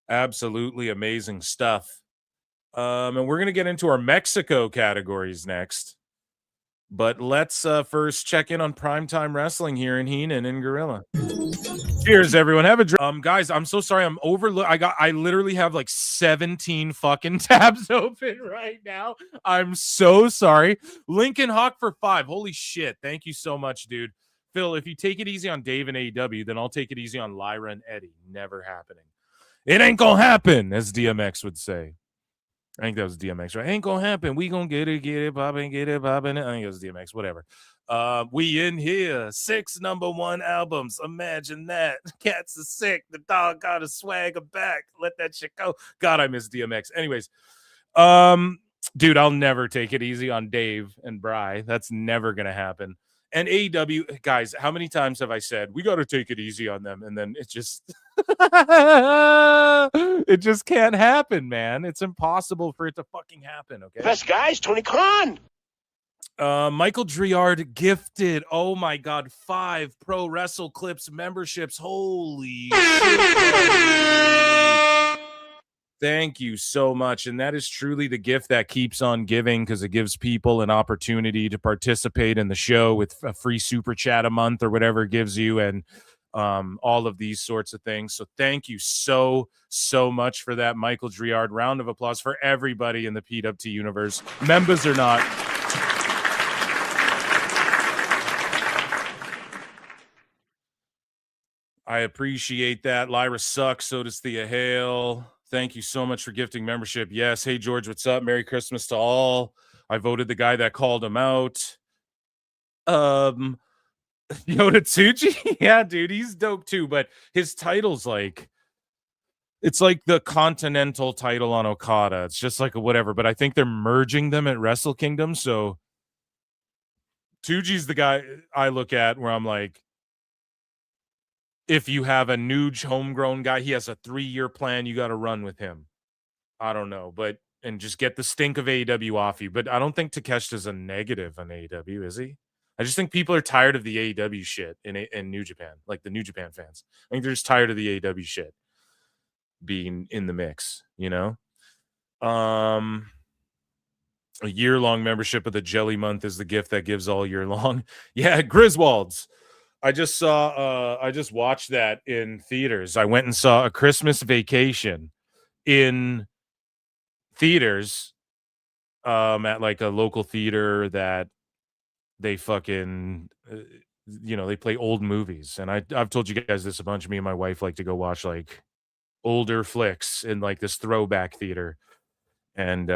Absolutely amazing stuff. And we're going to get into our Mexico categories next. But let's first check in on Primetime Wrestling here in Heenan and Gorilla. Cheers, everyone. Have a drink. Guys, I'm so sorry. I'm I literally have like 17 fucking tabs open right now. I'm so sorry. Lincoln Hawk for 5. Holy shit. Thank you so much, dude. Phil, if you take it easy on Dave and AEW, then I'll take it easy on Lyra and Eddie. Never happening. It ain't gonna happen, as DMX would say. I think that was DMX, right? Ain't gonna happen. We gonna get it poppin', get it poppin'. I think it was DMX, whatever. We in here. 6 #1 albums. Imagine that. Cats are sick. The dog got a swagger back. Let that shit go. God, I miss DMX. Anyways, dude, I'll never take it easy on Dave and Bri. That's never gonna happen. And AEW, guys, how many times have I said we got to take it easy on them, and then it just it just can't happen, man. It's impossible for it to fucking happen. Okay. Best guys, Tony Khan. Michael Driard gifted, oh my god, 5 Pro Wrestle Clips memberships. Holy shit. Thank you so much. And that is truly the gift that keeps on giving, because it gives people an opportunity to participate in the show with a free super chat a month or whatever it gives you, and all of these sorts of things. So thank you so much for that, Michael Driard. Round of applause for everybody in the PWT universe, members or not. I appreciate that. Lyra sucks. So does Thea Hale. Thank you so much for gifting membership. Yes. Hey, George, what's up? Merry Christmas to all. I voted the guy that called him out. Yoda Tsuji? Yeah, dude, he's dope too. But his title's like, it's like the Continental title on Okada. It's just like a whatever. But I think they're merging them at Wrestle Kingdom. So Tsuji's the guy I look at where I'm like, if you have a new homegrown guy, he has a 3-year plan, you got to run with him. I don't know, and just get the stink of AEW off you. But I don't think Takeshita's a negative on AEW, is he? I just think people are tired of the AEW shit in New Japan, like the New Japan fans. I think they're just tired of the AEW shit being in the mix, you know? A year-long membership of the Jelly Month is the gift that gives all year long. Yeah, Griswolds. I just watched that in theaters. I went and saw A Christmas Vacation in theaters at like a local theater that they fucking they play old movies. And I've told you guys this a bunch. Me and my wife like to go watch like older flicks in like this throwback theater and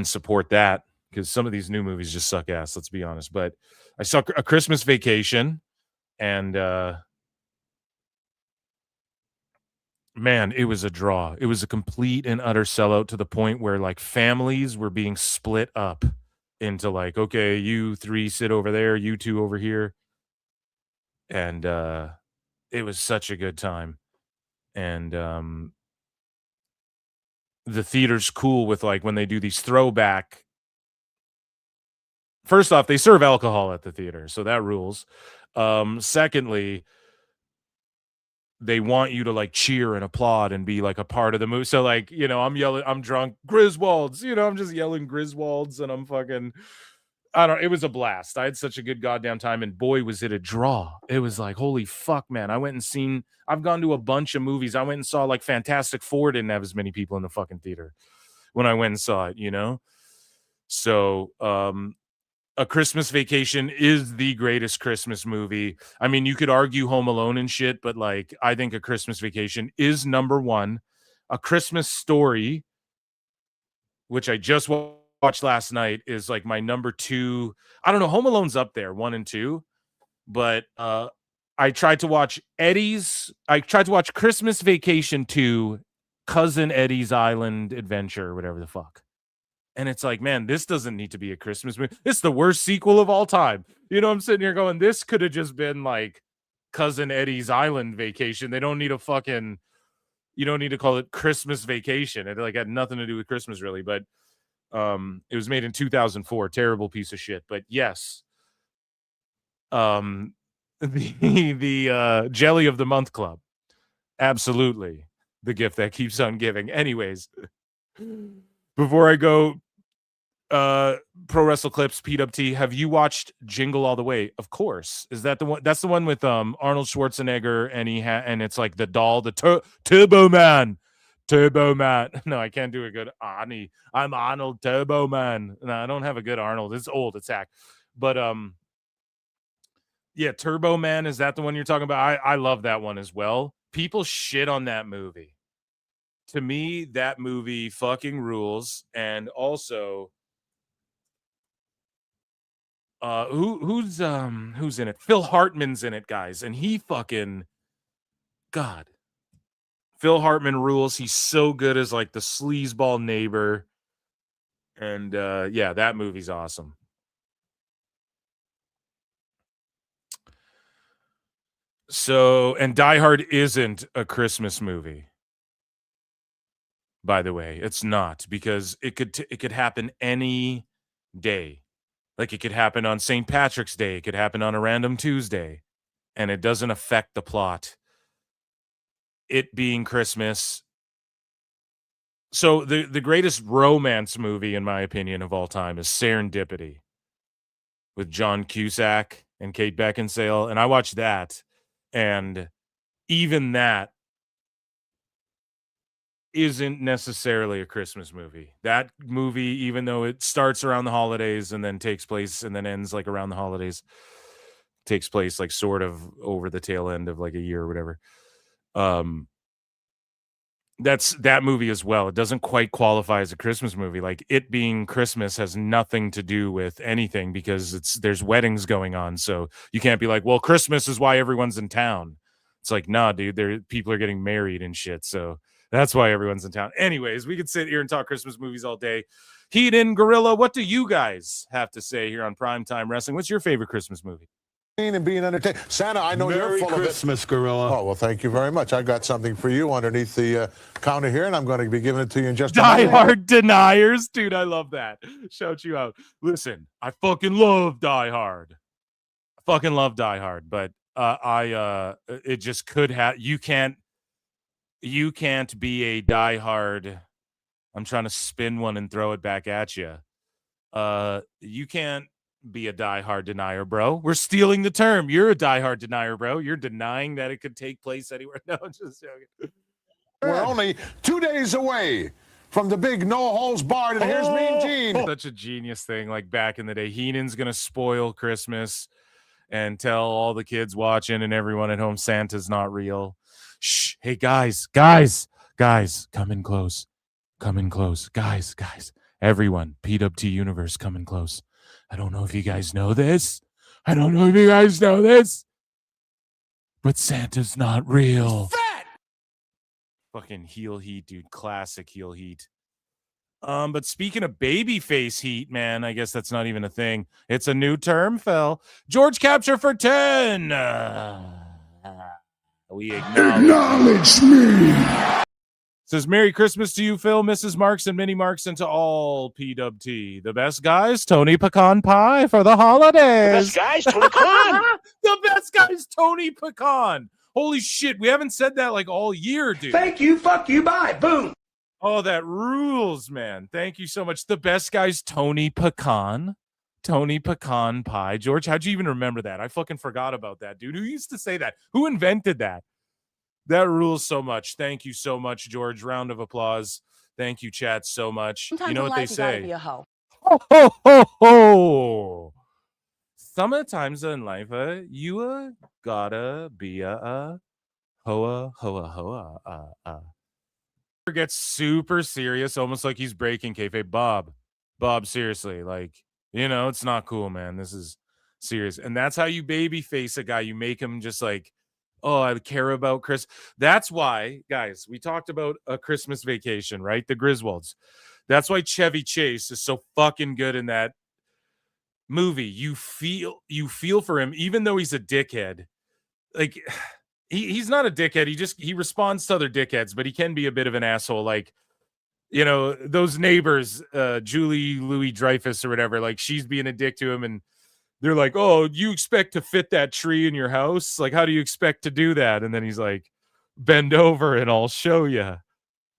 support that, because some of these new movies just suck ass, let's be honest. But I saw A Christmas Vacation, and man, it was a draw. It was a complete and utter sellout, to the point where like families were being split up into like, okay, you 3 sit over there, you 2 over here. And it was such a good time. And the theater's cool with like when they do these throwback. First off, they serve alcohol at the theater, so that rules. Secondly, they want you to like cheer and applaud and be like a part of the movie. So like, I'm yelling, I'm drunk, Griswolds, I'm just yelling Griswolds, and I'm fucking, it was a blast. I had such a good goddamn time, and boy, was it a draw. It was like, holy fuck, man. I've gone to a bunch of movies. I went and saw like Fantastic Four, didn't have as many people in the fucking theater when I went and saw it, So, A Christmas Vacation is the greatest Christmas movie. I mean, you could argue Home Alone and shit, but like, I think A Christmas Vacation is #1. A Christmas Story, which I just watched last night, is like my #2. I don't know. Home Alone's up there, 1 and 2, but I tried to watch Christmas Vacation 2, Cousin Eddie's Island Adventure, whatever the fuck. And it's like, man, this doesn't need to be a Christmas movie. It's the worst sequel of all time. You know, I'm sitting here going, this could have just been like Cousin Eddie's Island Vacation. They don't need a fucking, you don't need to call it Christmas Vacation. It like had nothing to do with Christmas really, but it was made in 2004. Terrible piece of shit. But yes, the Jelly of the Month Club, absolutely the gift that keeps on giving. Anyways, before I go, Pro Wrestle Clips, PWT, have you watched Jingle All the Way? Of course. Is that the one? That's the one with Arnold Schwarzenegger, and and it's like the doll, the Turbo Man. No, I can't do a good Arnie. I'm Arnold Turbo Man. No, I don't have a good Arnold. It's old. It's hack. But yeah, Turbo Man, is that the one you're talking about? I love that one as well. People shit on that movie. To me, that movie fucking rules. And also, who's in it? Phil Hartman's in it, guys, and he fucking, God, Phil Hartman rules. He's so good as like the sleazeball neighbor, and yeah, that movie's awesome. So, and Die Hard isn't a Christmas movie, by the way. It's not, because it could happen any day. Like it could happen on St. Patrick's Day. It could happen on a random Tuesday, and it doesn't affect the plot. It being Christmas. So the greatest romance movie, in my opinion, of all time is Serendipity with John Cusack and Kate Beckinsale. And I watched that, and even that isn't necessarily a Christmas movie. That movie, even though it starts around the holidays and then takes place and then ends like around the holidays, takes place like sort of over the tail end of like a year or whatever. That's that movie as well. It doesn't quite qualify as a Christmas movie. Like, it being Christmas has nothing to do with anything, because there's weddings going on. So you can't be like, well, Christmas is why everyone's in town. It's like, nah, dude, people are getting married and shit. So that's why everyone's in town. Anyways, we could sit here and talk Christmas movies all day. Heat-In, Gorilla, what do you guys have to say here on Primetime Wrestling? What's your favorite Christmas movie? And being entertained. Santa, I know Merry you're full Christmas, of it. Gorilla. Oh, well, thank you very much. I got something for you underneath the counter here, and I'm going to be giving it to you in just a Die moment. Hard deniers. Dude, I love that. Shout you out. Listen, I fucking love Die Hard. I fucking love Die Hard, but it just could have, you can't be a Die Hard. I'm trying to spin one and throw it back at you. You can't be a Die Hard denier, bro. We're stealing the term. You're a Die Hard denier, bro. You're denying that it could take place anywhere. No, I'm just joking. We're only 2 days away from the big no holds barred, and here's Mean Gene. Such a genius thing. Like back in the day, Heenan's gonna spoil Christmas and tell all the kids watching and everyone at home Santa's not real. Shh. Hey guys, come in close. Guys, everyone, PWT Universe, come in close. I don't know if you guys know this, but Santa's not real. Fat! Fucking heel heat, dude. Classic heel heat. But speaking of babyface heat, man, I guess that's not even a thing. It's a new term, Phil. George Capture for 10. We acknowledge me. Says Merry Christmas to you, Phil, Mrs. Marks, and Minnie Marks, and to all PWT. The best guys, Tony Pecan Pie for the holidays. The best guys, Tony Pecan. The best guys, Tony Pecan. Holy shit, we haven't said that like all year, dude. Thank you, fuck you, bye, boom. Oh, that rules, man. Thank you so much. The best guys, Tony Pecan. Tony Pecan Pie. George, how'd you even remember that? I fucking forgot about that, dude. Who used to say that? Who invented that? That rules so much. Thank you so much, George. Round of applause. Thank you, chat, so much. Sometimes you know in what they life, you gotta say? be a hoe. Ho, ho, ho, ho. Sometimes in life, you gotta be a hoa, hoa, hoa. Gets super serious, almost like he's breaking kayfabe. Bob, seriously, like, you know, it's not cool, man. This Serious. And that's how you babyface a guy. You make him just like, oh, I care about Chris. That's why, guys, we talked about A Christmas Vacation, right? The Griswolds. That's why Chevy Chase is so fucking good in that movie. You feel for him, even though he's a dickhead. Like, he's not a dickhead. He responds to other dickheads, but he can be a bit of an asshole. Like, you know, those neighbors, Julie Louis Dreyfus or whatever, like she's being a dick to him, and they're like, oh, you expect to fit that tree in your house? Like, how do you expect to do that? And then he's like, bend over and I'll show you.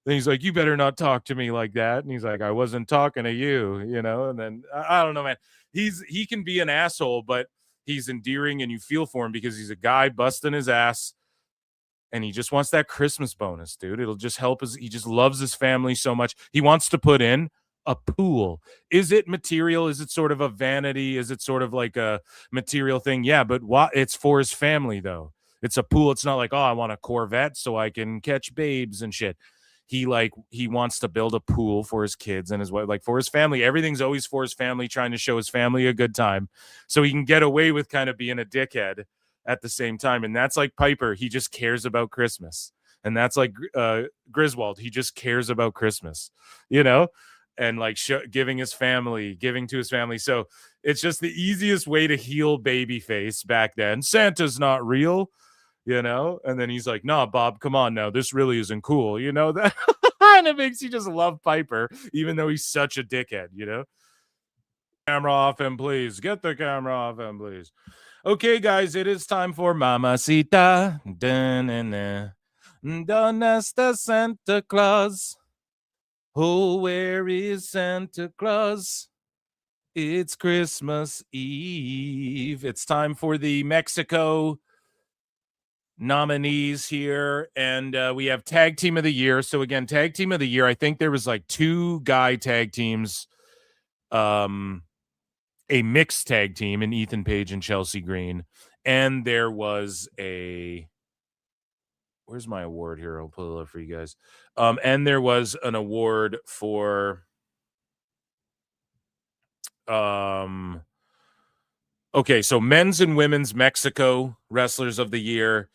Then he's like, you better not talk to me like that. And he's like, I wasn't talking to you, you know? And then I don't know, man. He can be an asshole, but he's endearing and you feel for him because he's a guy busting his ass and he just wants that Christmas bonus, dude. It'll just help he just loves his family so much. He wants to put in a pool. Is it material? Is it sort of a vanity? Is it sort of like a material thing? Yeah, but it's for his family though. It's a pool. It's not like, oh, I want a Corvette so I can catch babes and shit. He wants to build a pool for his kids and his wife, like for his family. Everything's always for his family, trying to show his family a good time so he can get away with kind of being a dickhead at the same time. And that's like Piper. He just cares about Christmas. And that's like Griswold. He just cares about Christmas, you know? And like giving to his family. So it's just the easiest way to heal babyface back then. Santa's not real, you know? And then he's like, nah, Bob, come on now. This really isn't cool, you know? That and it makes you just love Piper, even though he's such a dickhead, you know? Camera off him, please. Get the camera off him, please. Okay, guys, it is time for Mamacita. Donde está Santa Claus? Oh, where is Santa Claus? It's Christmas Eve. It's time for the Mexico nominees here. And we have Tag Team of the Year. So again, Tag Team of the Year, I think there was like 2 guy tag teams, a mixed tag team in Ethan Page and Chelsea Green. And there was where's my award here? I'll pull it up for you guys. And there was an award for okay, so men's and women's Mexico Wrestlers of the Year,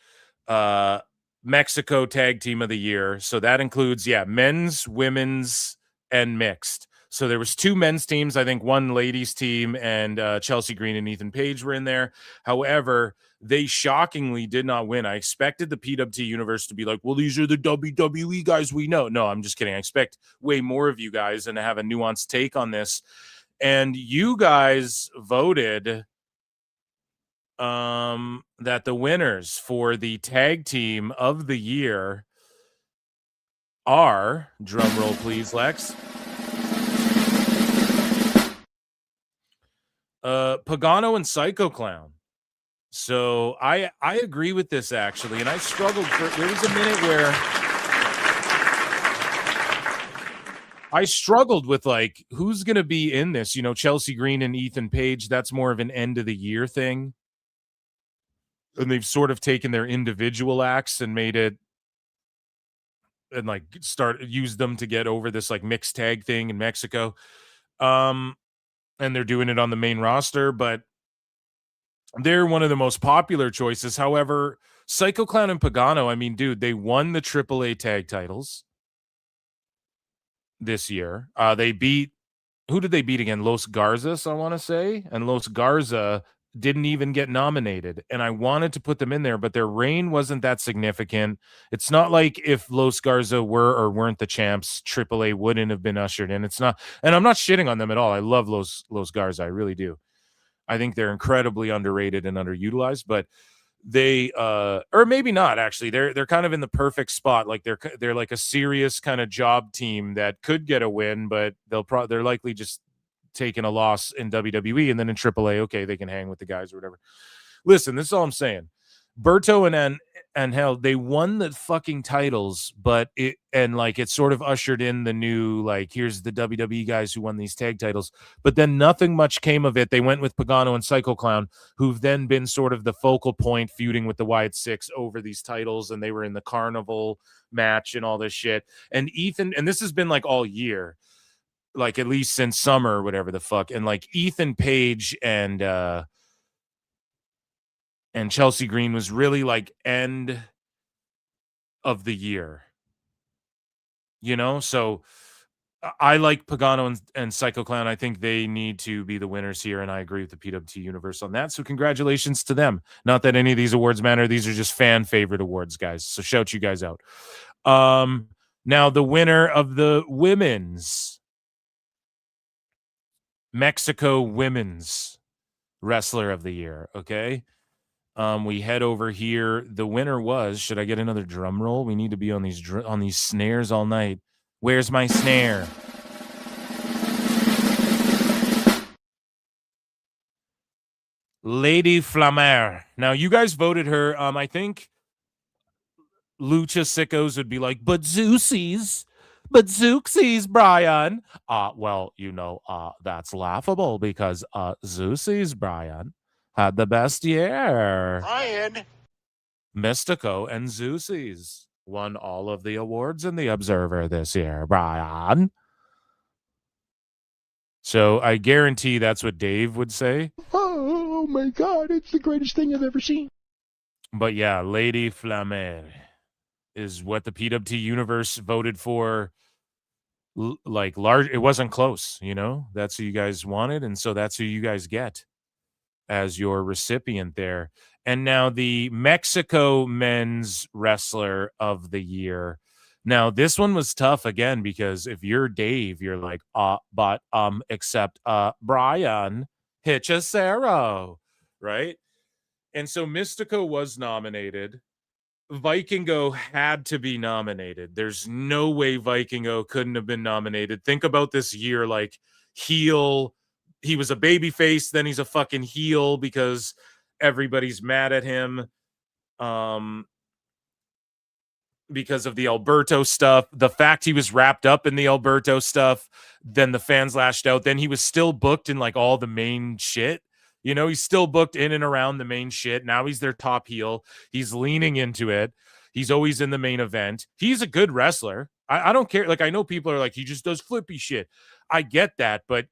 Mexico Tag Team of the Year. So that includes, men's, women's, and mixed. So there was 2 men's teams, I think 1 ladies team, and Chelsea Green and Ethan Page were in there. However, they shockingly did not win. I expected the PWT universe to be like, well, these are the WWE guys we know. No, I'm just kidding. I expect way more of you guys and to have a nuanced take on this. And you guys voted that the winners for the Tag Team of the Year are, drum roll please, Lex, Pagano and Psycho Clown. So I agree with this actually, and I struggled there was a minute where I struggled with like who's gonna be in this, you know, Chelsea Green and Ethan Page. That's more of an end of the year thing, and they've sort of taken their individual acts and made it and like use them to get over this like mixed tag thing in Mexico. And they're doing it on the main roster, but they're one of the most popular choices. However, Psycho Clown and Pagano, I mean, dude, they won the AAA tag titles this year. They beat, who did they beat again? Los Garzas, I want to say. And Los Garza didn't even get nominated. And I wanted to put them in there, but their reign wasn't that significant. It's not like if Los Garza were or weren't the champs, AAA wouldn't have been ushered in. It's not, and I'm not shitting on them at all. I love Los Garza. I really do. I think they're incredibly underrated and underutilized, but they or maybe not actually. They're kind of in the perfect spot. Like they're like a serious kind of job team that could get a win, but they're likely just taking a loss in WWE, and then in AAA, okay, they can hang with the guys or whatever. Listen, this is all I'm saying. Berto and Angel, they won the fucking titles, but it sort of ushered in the new, like, here's the WWE guys who won these tag titles, but then nothing much came of it. They went with Pagano and Psycho Clown, who've then been sort of the focal point, feuding with the Wyatt Six over these titles, and they were in the Carnival match and all this shit. And Ethan, and this has been like all year, like at least since summer or whatever the fuck, and like Ethan Page and And Chelsea Green was really like end of the year. You know, so I like Pagano and Psycho Clown. I think they need to be the winners here, and I agree with the PWT universe on that. So congratulations to them. Not that any of these awards matter. These are just fan favorite awards, guys. So shout you guys out. Now the winner of the women's Mexico Women's Wrestler of the Year. Okay. We head over here. The winner was, should I get another drum roll? We need to be on these snares all night. Where's my snare? Lady Flamer. Now, you guys voted her. I think Lucha Sickos would be like, but Zeuxies, Brian. Well, that's laughable because Zeuxies, Brian, had the best year. Brian. Mystico and Zeuxies won all of the awards in the Observer this year, Brian. So I guarantee that's what Dave would say. Oh my God, it's the greatest thing I've ever seen. But yeah, Lady Flamer is what the PWT universe voted for. Like large, it wasn't close, that's who you guys wanted. And so that's who you guys get as your recipient there. And now the Mexico Men's Wrestler of the Year. Now, this one was tough again, because if you're Dave, you're like, except Brian Hechicero, right? And so Mystico was nominated. Vikingo had to be nominated. There's no way Vikingo couldn't have been nominated. Think about this year, like heel. He was a baby face, then he's a fucking heel because everybody's mad at him. Because of the Alberto stuff, the fact he was wrapped up in the Alberto stuff, then the fans lashed out. Then he was still booked in like all the main shit. He's still booked in and around the main shit. Now he's their top heel. He's leaning into it. He's always in the main event. He's a good wrestler. I don't care. Like, I know people are like, he just does flippy shit. I get that. But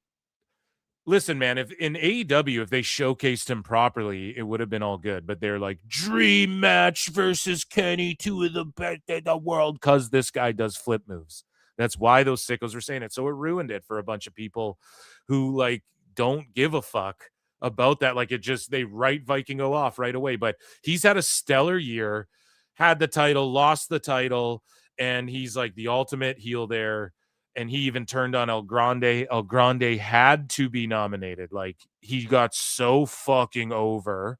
listen, man, if in AEW, if they showcased him properly, it would have been all good. But they're like, dream match versus Kenny, two of the best in the world, because this guy does flip moves. That's why those sickos were saying it. So it ruined it for a bunch of people who like don't give a fuck about that. Like, they write Vikingo off right away. But he's had a stellar year, had the title, lost the title, and he's like the ultimate heel there. And he even turned on El Grande. El Grande had to be nominated. Like, he got so fucking over.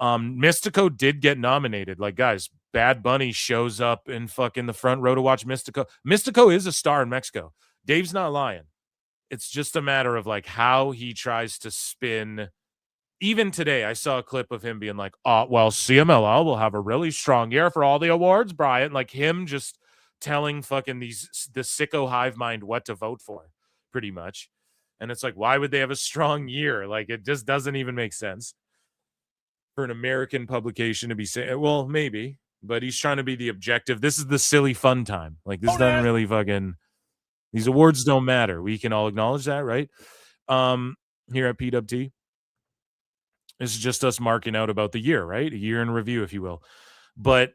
Mystico did get nominated. Like, guys, Bad Bunny shows up in fucking the front row to watch Mystico. Mystico is a star in Mexico. Dave's not lying. It's just a matter of like how he tries to spin. Even today, I saw a clip of him being like, well, CMLL will have a really strong year for all the awards, Brian. Like, him just telling fucking the sicko hive mind what to vote for, pretty much. And it's like, why would they have a strong year? Like, it just doesn't even make sense for an American publication to be saying, well, maybe, but he's trying to be the objective. This is the silly fun time. Like, this doesn't really fucking, these awards don't matter. We can all acknowledge that, right? Here at PWT, this is just us marking out about the year, right? A year in review, if you will. But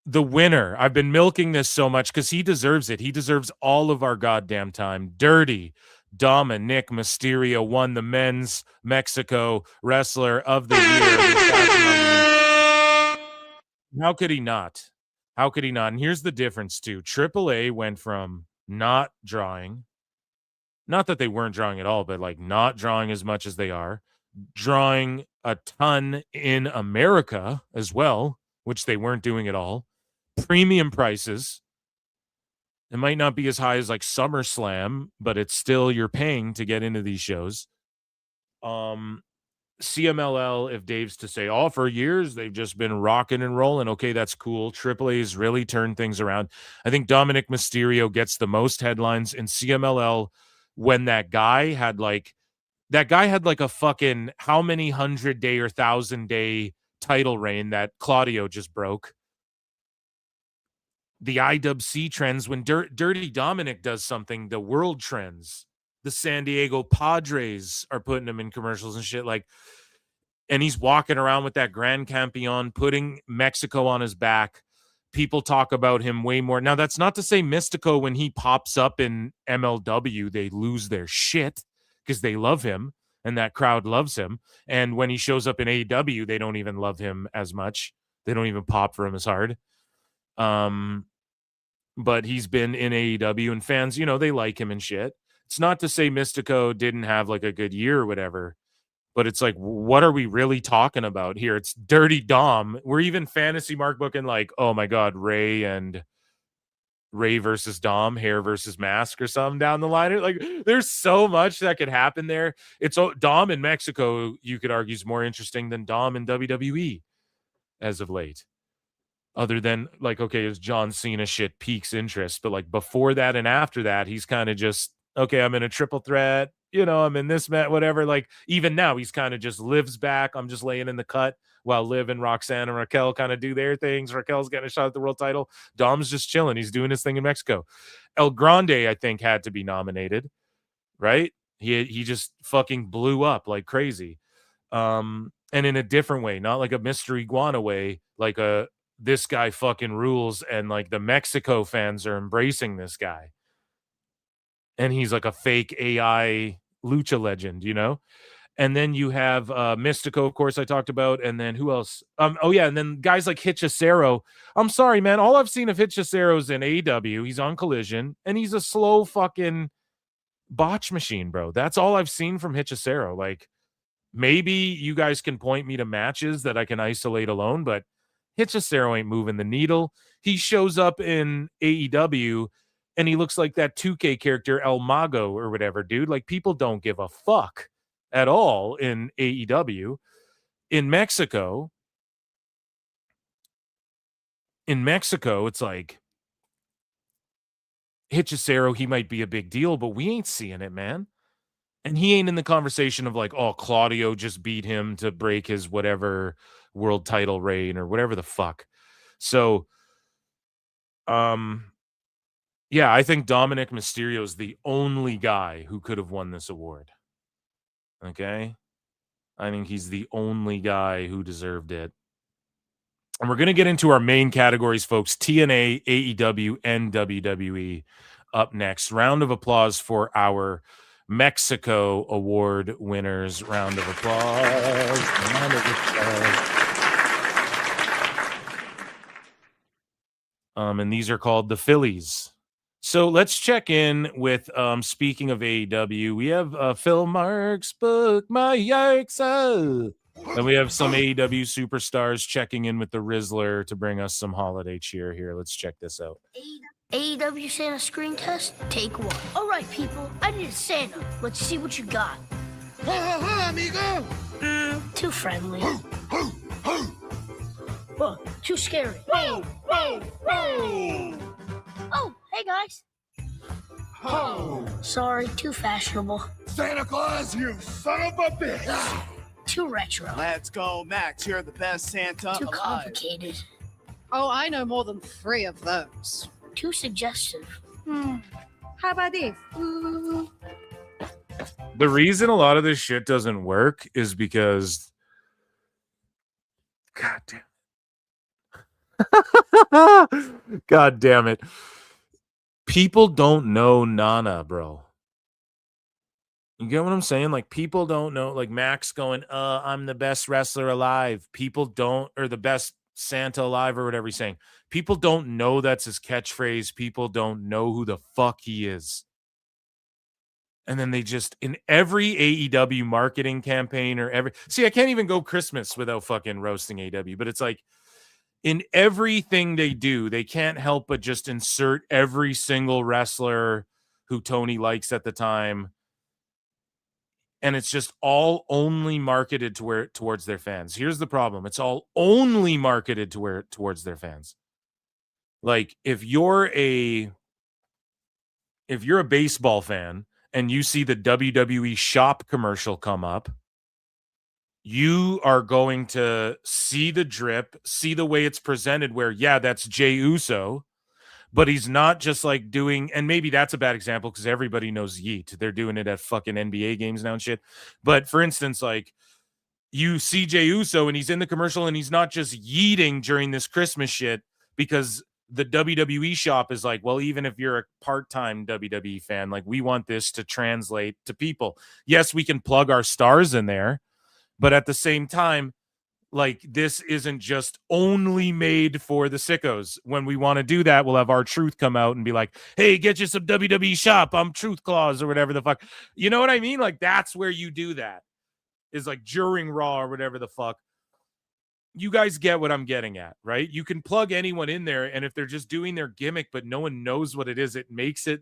the winner, I've been milking this so much because he deserves it. He deserves all of our goddamn time. Dirty Dominic Mysterio won the Men's Mexico Wrestler of the Year. How could he not? How could he not? And here's the difference, too. AAA went from not drawing, not that they weren't drawing at all, but like not drawing as much as they are, drawing a ton in America as well, which they weren't doing at all. Premium prices. It might not be as high as like SummerSlam, but it's still, you're paying to get into these shows. CMLL, if Dave's to say, for years, they've just been rocking and rolling. Okay, that's cool. AAA's really turned things around. I think Dominic Mysterio gets the most headlines in CMLL when that guy had like a fucking how many 100-day or 1,000-day title reign that Claudio just broke. The IWC trends, when Dirty Dominic does something, the world trends. The San Diego Padres are putting him in commercials and shit. Like, And he's walking around with that Grand Campeon, putting Mexico on his back. People talk about him way more. Now, that's not to say Mystico, when he pops up in MLW, they lose their shit because they love him and that crowd loves him. And when he shows up in AEW, they don't even love him as much. They don't even pop for him as hard. But he's been in AEW and fans, you know, they like him and shit. It's not to say Mystico didn't have like a good year or whatever, but it's like, what are we really talking about here? It's Dirty Dom. We're even fantasy mark booking like, oh my God, Ray versus Dom, hair versus mask or something down the line. Like, there's so much that could happen there. It's Dom in Mexico, you could argue, is more interesting than Dom in WWE as of late. Other than like, okay, is John Cena shit piques interest, but like before that and after that, he's kind of just, okay, I'm in a triple threat, you know, I'm in this match, whatever. Like even now, he's kind of just lives back. I'm just laying in the cut while Liv and Roxanne and Raquel kind of do their things. Raquel's getting a shot at the world title. Dom's just chilling. He's doing his thing in Mexico. El Grande, I think, had to be nominated, right? He just fucking blew up like crazy. And in a different way, not like a Mr. Iguana way, like this guy fucking rules, and like the Mexico fans are embracing this guy. And he's like a fake AI lucha legend, you know? And then you have Mystico, of course, I talked about. And then who else? And then guys like Hechicero. I'm sorry, man. All I've seen of Hechicero is in AEW. He's on Collision, and he's a slow fucking botch machine, bro. That's all I've seen from Hechicero. Like, maybe you guys can point me to matches that I can isolate alone, but Hechicero ain't moving the needle. He shows up in AEW, and he looks like that 2K character El Mago or whatever, dude. Like, people don't give a fuck at all in AEW. In Mexico, it's like Hechicero, he might be a big deal, but we ain't seeing it, man. And he ain't in the conversation of like, oh, Claudio just beat him to break his whatever world title reign or whatever the fuck. So, yeah, I think Dominic Mysterio is the only guy who could have won this award. Okay? I think he's the only guy who deserved it. And we're going to get into our main categories, folks. TNA, AEW, and WWE up next. Round of applause for our Mexico award winners. Round of applause. Round of applause. And these are called the Phillies. So let's check in with, speaking of AEW, we have Phil Marks, book my yikes. And we have some AEW superstars checking in with the Rizzler to bring us some holiday cheer here. Let's check this out. AEW Santa screen test, take one. All right, people, I need a Santa. Let's see what you got. Ha ha ha, amigo! Too friendly. Whoa, too scary. Ho, ho, ho! Oh, hey guys. Ho! Sorry, too fashionable. Santa Claus, you son of a bitch! Too retro. Let's go, Max. You're the best Santa Too alive. complicated. Oh, I know more than 3 of those. Too suggestive. How about this? The reason a lot of this shit doesn't work is because, God damn. God damn it. People don't know Nana, bro. You get what I'm saying? Like, people don't know, like Max going, I'm the best wrestler alive. People don't, or the best Santa alive, or whatever he's saying. People don't know that's his catchphrase. People don't know who the fuck he is. And then they just, in every AEW marketing campaign or see, I can't even go Christmas without fucking roasting AEW, but it's like, in everything they do, they can't help but just insert every single wrestler who Tony likes at the time. And it's just all only marketed towards their fans. Here's the problem. It's all only marketed towards their fans. Like, if you're a baseball fan and you see the WWE shop commercial come up, you are going to see the drip, see the way it's presented where, yeah, that's Jey Uso, but he's not just like doing, and maybe that's a bad example because everybody knows Yeet. They're doing it at fucking NBA games now and shit. But for instance, like, you see Jey Uso and he's in the commercial and he's not just yeeting during this Christmas shit because the WWE shop is like, well, even if you're a part-time WWE fan, like we want this to translate to people. Yes, we can plug our stars in there, but at the same time, like this isn't just only made for the sickos. When we want to do that, we'll have our truth come out and be like, hey, get you some WWE shop. I'm Truth Claws or whatever the fuck. You know what I mean? Like that's where you do that. Is like during Raw or whatever the fuck. You guys get what I'm getting at, right? You can plug anyone in there, and if they're just doing their gimmick, but no one knows what it is, it makes it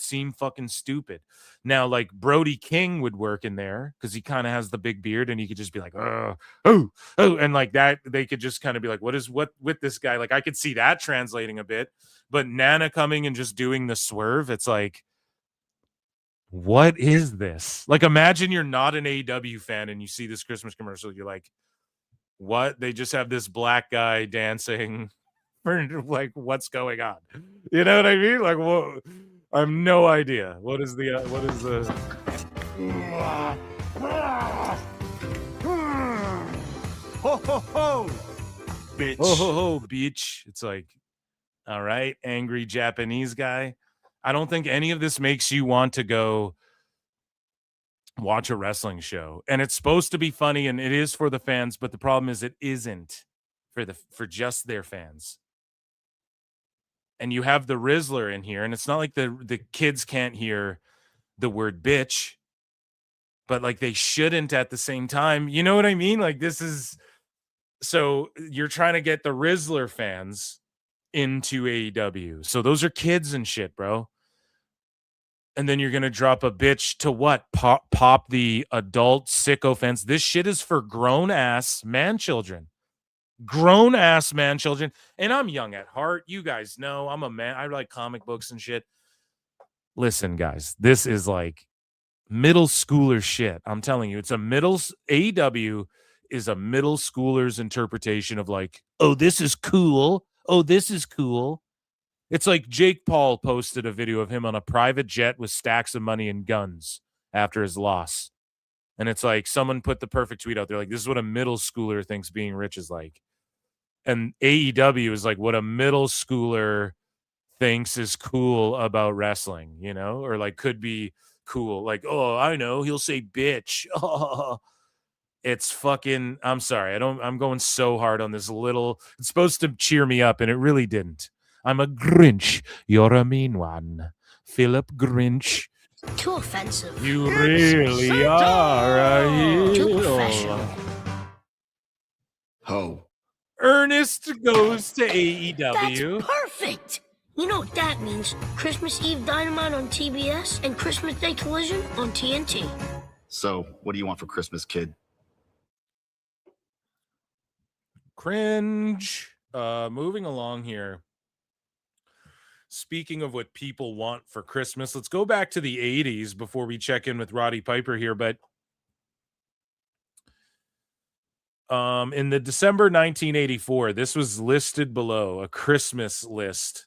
seem fucking stupid. Now, like Brody King would work in there because he kind of has the big beard, and he could just be like, oh, and like that, they could just kind of be like, what with this guy? Like I could see that translating a bit, but Nana coming and just doing the swerve, it's like, what is this? Like, imagine you're not an AEW fan and you see this Christmas commercial. You're like, what? They just have this black guy dancing. Like, what's going on? You know what I mean? Like, whoa, I have no idea. What is the Ho, ho, ho, bitch. Ho, ho, ho, bitch. It's like, all right, angry Japanese guy. I don't think any of this makes you want to go watch a wrestling show. And it's supposed to be funny and it is for the fans, but the problem is it isn't for just their fans. And you have the Rizzler in here, and it's not like the kids can't hear the word bitch, but like they shouldn't at the same time. You know what I mean? Like this is, so you're trying to get the Rizzler fans into AEW. So those are kids and shit, bro. And then you're going to drop a bitch to what? Pop the adult sicko fans. This shit is for grown-ass man-children. Grown-ass man-children. And I'm young at heart. You guys know I'm a man. I like comic books and shit. Listen, guys. This is like middle schooler shit. I'm telling you. It's AEW is a middle schooler's interpretation of like, oh, this is cool. Oh, this is cool. It's like Jake Paul posted a video of him on a private jet with stacks of money and guns after his loss. And it's like someone put the perfect tweet out there. Like, this is what a middle schooler thinks being rich is like. And AEW is like what a middle schooler thinks is cool about wrestling, you know, or like could be cool. Like, oh, I know. He'll say bitch. Oh, it's fucking, I'm sorry. I'm going so hard on this little, it's supposed to cheer me up and it really didn't. I'm a Grinch. You're a mean one. Philip Grinch. Too offensive. You really are a Too hero. professional. Ho. Ernest goes to AEW. That's perfect. You know what that means? Christmas Eve Dynamite on TBS and Christmas Day Collision on TNT. So, what do you want for Christmas, kid? Cringe. Moving along here. Speaking of what people want for Christmas, let's go back to the 80s before we check in with Roddy Piper here. But in the December 1984, this was listed below, a Christmas list.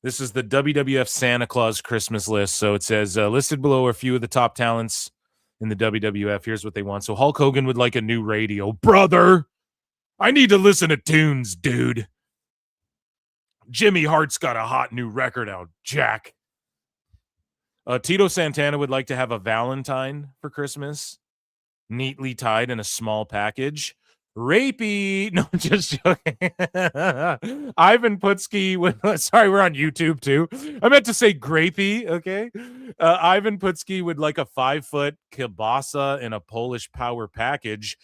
This is the WWF Santa Claus Christmas list. So it says listed below are a few of the top talents in the WWF. Here's what they want. So Hulk Hogan would like a new radio. Brother, I need to listen to tunes, dude. Jimmy Hart's got a hot new record out, Jack. Tito Santana would like to have a Valentine for Christmas, neatly tied in a small package. Rapey. No, just joking. Ivan Putski would, sorry, we're on YouTube too. I meant to say grapey, okay? Ivan Putski would like a 5-foot kielbasa in a Polish power package.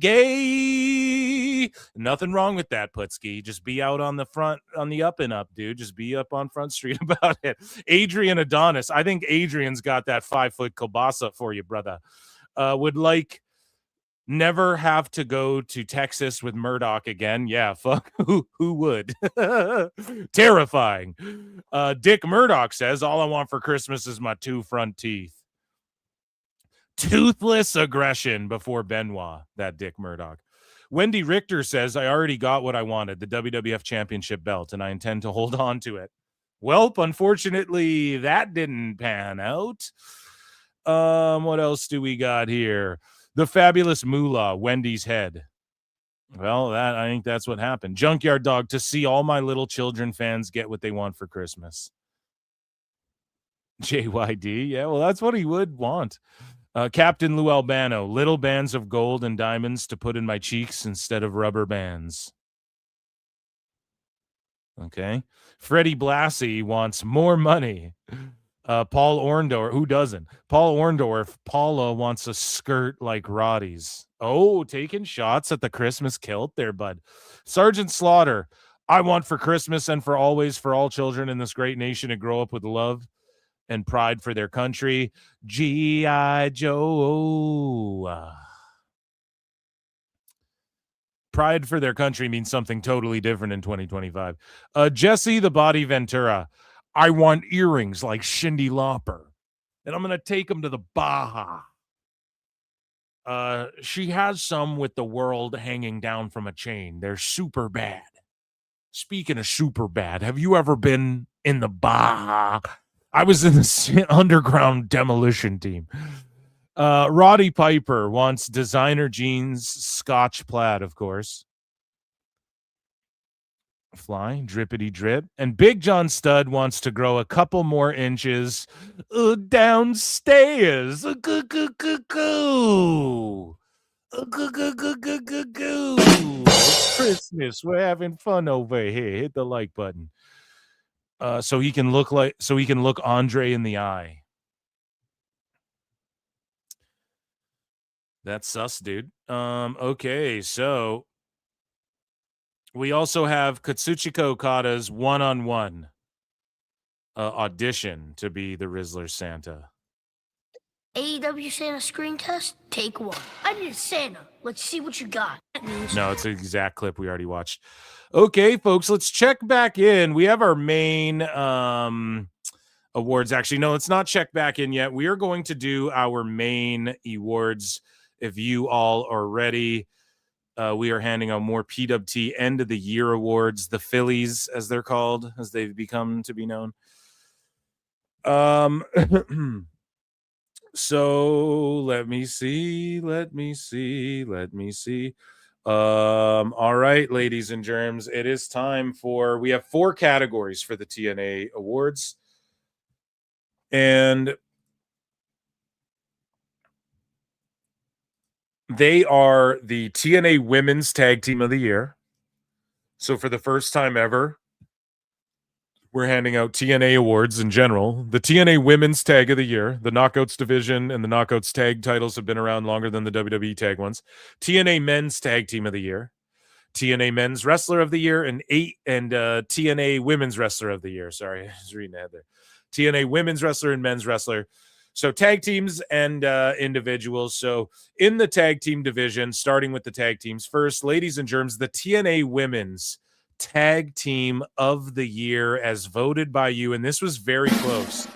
Gay. Nothing wrong with that, Putski. Just be out on the front, on the up and up, dude. Just be up on Front Street about it. Adrian Adonis. I think Adrian's got that 5-foot kielbasa for you, brother. Would like never have to go to Texas with Murdoch again. Yeah, fuck. Who would? Terrifying. Dick Murdoch says, all I want for Christmas is my 2 front teeth. Toothless aggression before Benoit, that Dick Murdoch. Wendy Richter says, I already got what I wanted, the WWF Championship belt, and I intend to hold on to it. Welp, unfortunately, that didn't pan out. What else do we got here? The Fabulous Moolah, Wendy's head. Well, I think that's what happened. Junkyard Dog, to see all my little children fans get what they want for Christmas. JYD, yeah, well, that's what he would want. Captain Lou Albano, little bands of gold and diamonds to put in my cheeks instead of rubber bands. Okay. Freddie Blassie wants more money. Paul Orndorff, who doesn't? Paul Orndorff, Paula wants a skirt like Roddy's. Oh, taking shots at the Christmas kilt there, bud. Sergeant Slaughter, I want for Christmas and for always for all children in this great nation to grow up with love and pride for their country. G.I. Joe. Pride for their country means something totally different in 2025. Jesse the Body Ventura. I want earrings like Cyndi Lauper. And I'm going to take them to the Baja. She has some with the world hanging down from a chain. They're super bad. Speaking of super bad, have you ever been in the Baja? I was in the underground demolition team. Roddy Piper wants designer jeans, Scotch plaid, of course. Fly, drippity drip. And Big John Studd wants to grow a couple more inches downstairs. It's Christmas. We're having fun over here. Hit the like button. So he can look Andre in the eye. That's sus, dude. Okay, so we also have Katsuchika Okada's one-on-one audition to be the Rizzler Santa. AEW Santa screen test, take one. I need a Santa. Let's see what you got. No, it's an exact clip we already watched. Okay, folks, let's check back in. We have our main awards. Actually, no, let's not check back in yet. We are going to do our main awards. If you all are ready, we are handing out more PWT end of the year awards, the Phillies, as they're called, as they've become to be known. So let me see. All right, ladies and germs, it is time for, we have 4 categories for the TNA awards. And they are the TNA Women's Tag Team of the Year. So for the first time ever, we're handing out TNA awards in general. The TNA Women's Tag of the Year, the Knockouts division and the Knockouts tag titles have been around longer than the WWE tag ones. TNA Men's Tag Team of the Year, TNA Men's Wrestler of the Year, and TNA Women's Wrestler of the Year. Sorry, I was reading that there. TNA Women's Wrestler and Men's Wrestler. So tag teams and individuals. So in the tag team division, starting with the tag teams first, ladies and germs, the TNA Women's Tag Team of the Year as voted by you, and this was very close.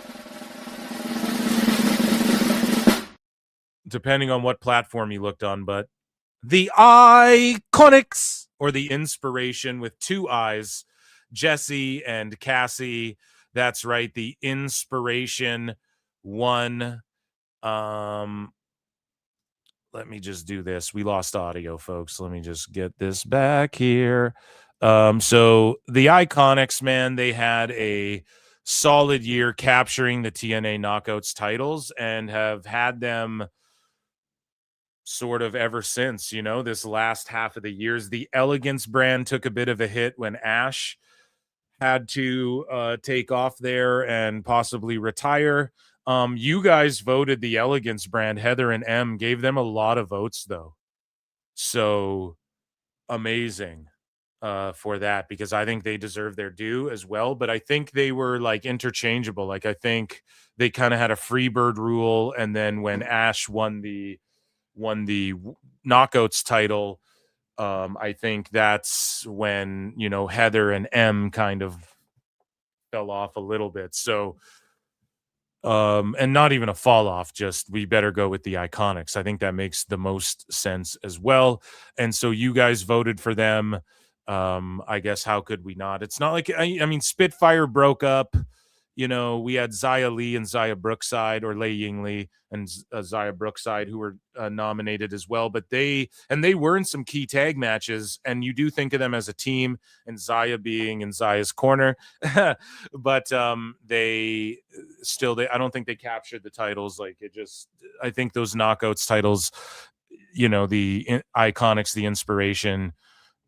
Depending on what platform you looked on, but the Iconics, or the Inspiration with 2 I's, Jesse and Cassie. That's right, the Inspiration won. Let me just do this. We lost audio, folks. Let me just get this back here. So the Iconics, man, they had a solid year capturing the TNA Knockouts titles and have had them sort of ever since, you know, this last half of the years. The Elegance brand took a bit of a hit when Ash had to take off there and possibly retire. You guys voted the Elegance brand. Heather and M gave them a lot of votes, though. So amazing for that, because I think they deserve their due as well. But I think they were like interchangeable. Like, I think they kind of had a free bird rule. And then when Ash won the Knockouts title, I think that's when, you know, Heather and M kind of fell off a little bit. So and not even a fall off, just we better go with the Iconics. I think that makes the most sense as well. And so you guys voted for them. I guess how could we not? It's not like, I mean, Spitfire broke up, You know, we had Xia Li and Xia Brookside, or Lei Ying Li and Xia Brookside, who were nominated as well. But they were in some key tag matches, and you do think of them as a team, and Xia being in Xia's corner. But I don't think they captured the titles. Like, I think those knockouts titles, you know, the Iconics, the Inspiration,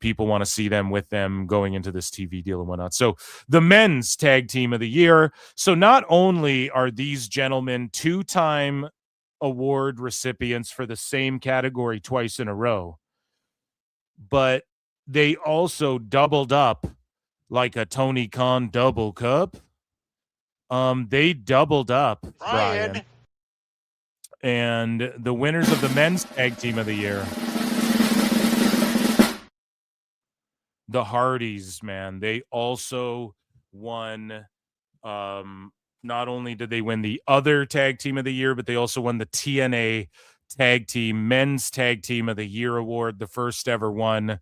people want to see them with them going into this TV deal and whatnot. So the men's tag team of the year. So not only are these gentlemen 2-time award recipients for the same category twice in a row, but they also doubled up like a Tony Khan double cup. They doubled up, Brian. And the winners of the men's tag team of the year, the Hardys, man, they also won. Not only did they win the other tag team of the year, but they also won the TNA tag team men's tag team of the year award, the first ever one.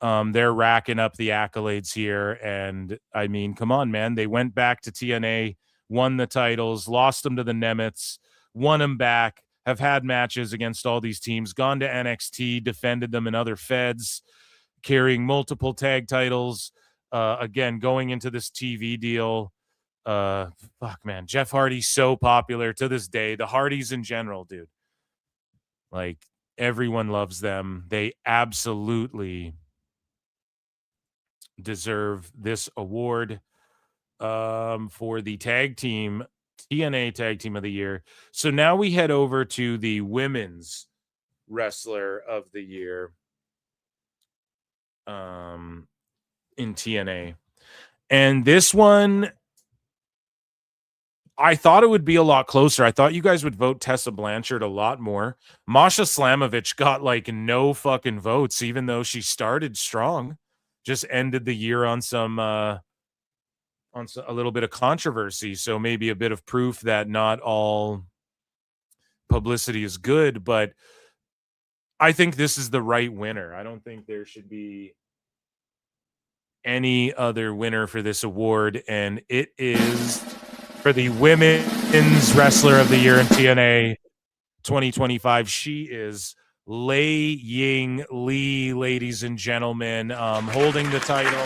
They're racking up the accolades here, and I mean, come on, man, they went back to TNA, won the titles, lost them to the Nemets, won them back, have had matches against all these teams, gone to NXT, defended them in other feds, carrying multiple tag titles. Again, going into this TV deal. Fuck, man. Jeff Hardy's so popular to this day. The Hardys in general, dude. Like, everyone loves them. They absolutely deserve this award for the tag team, TNA tag team of the year. So now we head over to the women's wrestler of the year. In TNA, and this one, I thought it would be a lot closer. I thought you guys would vote Tessa Blanchard a lot more. Masha Slamovich got like no fucking votes, even though she started strong. Just ended the year on a little bit of controversy, so maybe a bit of proof that not all publicity is good. But I think this is the right winner. I don't think there should be any other winner for this award, and it is for the Women's Wrestler of the Year in TNA 2025. She is Lei Ying Li, ladies and gentlemen, holding the title.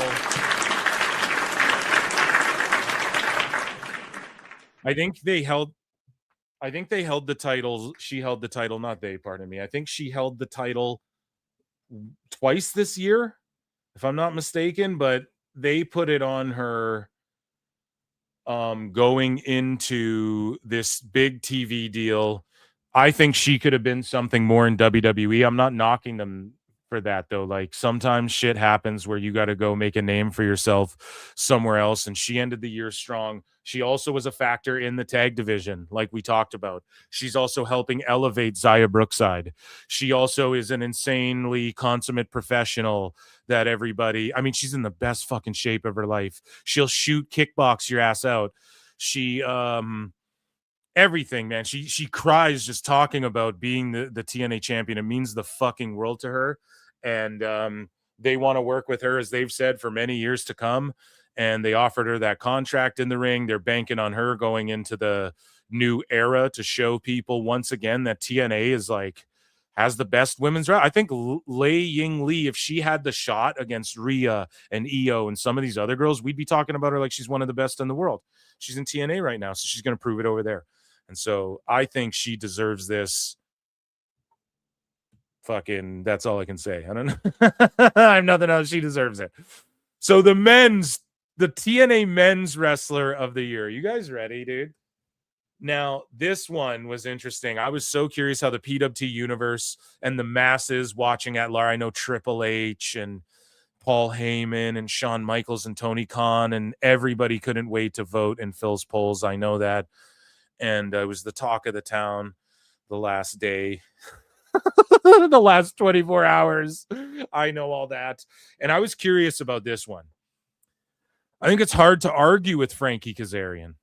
I think they held the title. She held the title, not they, pardon me. I think she held the title twice this year, if I'm not mistaken, but they put it on her going into this big TV deal. I think she could have been something more in WWE. I'm not knocking them for that, though. Like, sometimes shit happens where you got to go make a name for yourself somewhere else, and she ended the year strong. She also was a factor in the tag division, like we talked about. She's also helping elevate Xia Brookside. She also is an insanely consummate professional that everybody, I mean, she's in the best fucking shape of her life. She'll shoot kickbox your ass out. She everything, man. She cries just talking about being the TNA champion. It means the fucking world to her. And they want to work with her, as they've said, for many years to come. And they offered her that contract in the ring. They're banking on her going into the new era to show people once again that TNA is like, has the best women's wrestling. I think Lei Ying Li, if she had the shot against Rhea and Io and some of these other girls, we'd be talking about her like she's one of the best in the world. She's in TNA right now, so she's going to prove it over there. And so I think she deserves this. Fucking, that's all I can say. I don't know. I have nothing else. She deserves it. So the TNA men's wrestler of the year. You guys ready, dude? Now, this one was interesting. I was so curious how the PWT universe and the masses watching at Lar, I know Triple H and Paul Heyman and Shawn Michaels and Tony Khan and everybody couldn't wait to vote in Phil's polls. I know that. And it was the talk of the town the last day, the last 24 hours. I know all that. And I was curious about this one. I think it's hard to argue with Frankie Kazarian.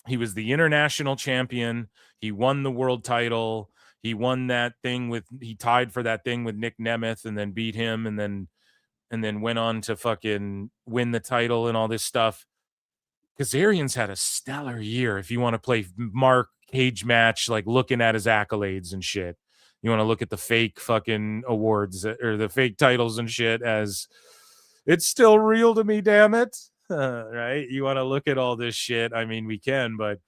He was the international champion. He won the world title. He won that thing he tied for that thing with Nick Nemeth and then beat him and then went on to fucking win the title and all this stuff. Kazarian's had a stellar year. If you want to play Mark Cage match, like looking at his accolades and shit, you want to look at the fake fucking awards or the fake titles and shit as it's still real to me, damn it. Right? You want to look at all this shit. I mean, we can, but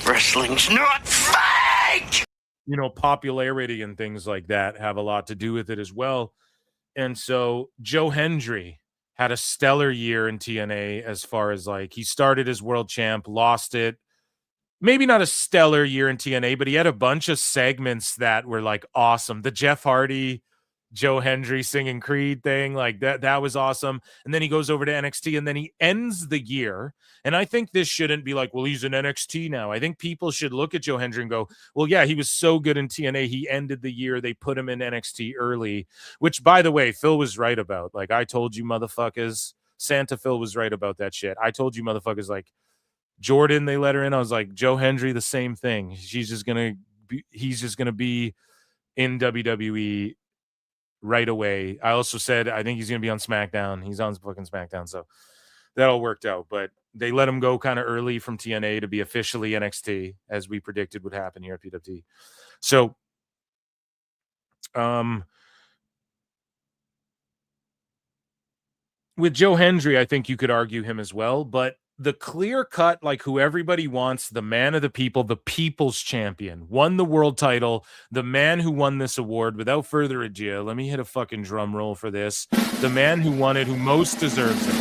Wrestling's not fake! You know, popularity and things like that have a lot to do with it as well. And so Joe Hendry had a stellar year in TNA as far as like he started as world champ, lost it. Maybe not a stellar year in TNA, but he had a bunch of segments that were like awesome. The Jeff Hardy, Joe Hendry singing Creed thing, like that was awesome. And then he goes over to NXT and then he ends the year. And I think this shouldn't be like, well, he's in NXT now. I think people should look at Joe Hendry and go, well, yeah, he was so good in TNA. He ended the year. They put him in NXT early, which, by the way, Phil was right about. Like, I told you motherfuckers, Santa Phil was right about that shit. I told you motherfuckers, like, Jordan, they let her in. I was like, Joe Hendry, the same thing. He's just going to be in WWE right away. I also said, I think he's going to be on SmackDown. He's on fucking SmackDown. So that all worked out, but they let him go kind of early from TNA to be officially NXT, as we predicted would happen here at PWT. So, with Joe Hendry, I think you could argue him as well, but the clear cut, like who everybody wants, the man of the people, the people's champion, won the world title, the man who won this award, without further ado, let me hit a fucking drum roll for this. The man who won it, who most deserves it.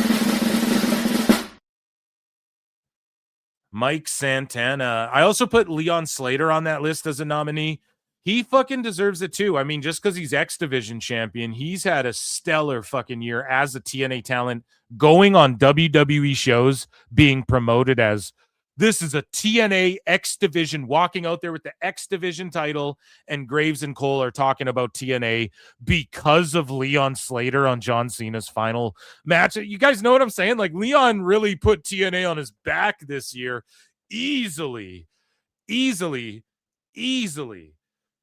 Mike Santana. I also put Leon Slater on that list as a nominee. He fucking deserves it too. I mean, just because he's X Division champion, he's had a stellar fucking year as a TNA talent, going on WWE shows, being promoted as this is a TNA X Division, walking out there with the X Division title, and Graves and Cole are talking about TNA because of Leon Slater on John Cena's final match. You guys know what I'm saying? Like, Leon really put TNA on his back this year. Easily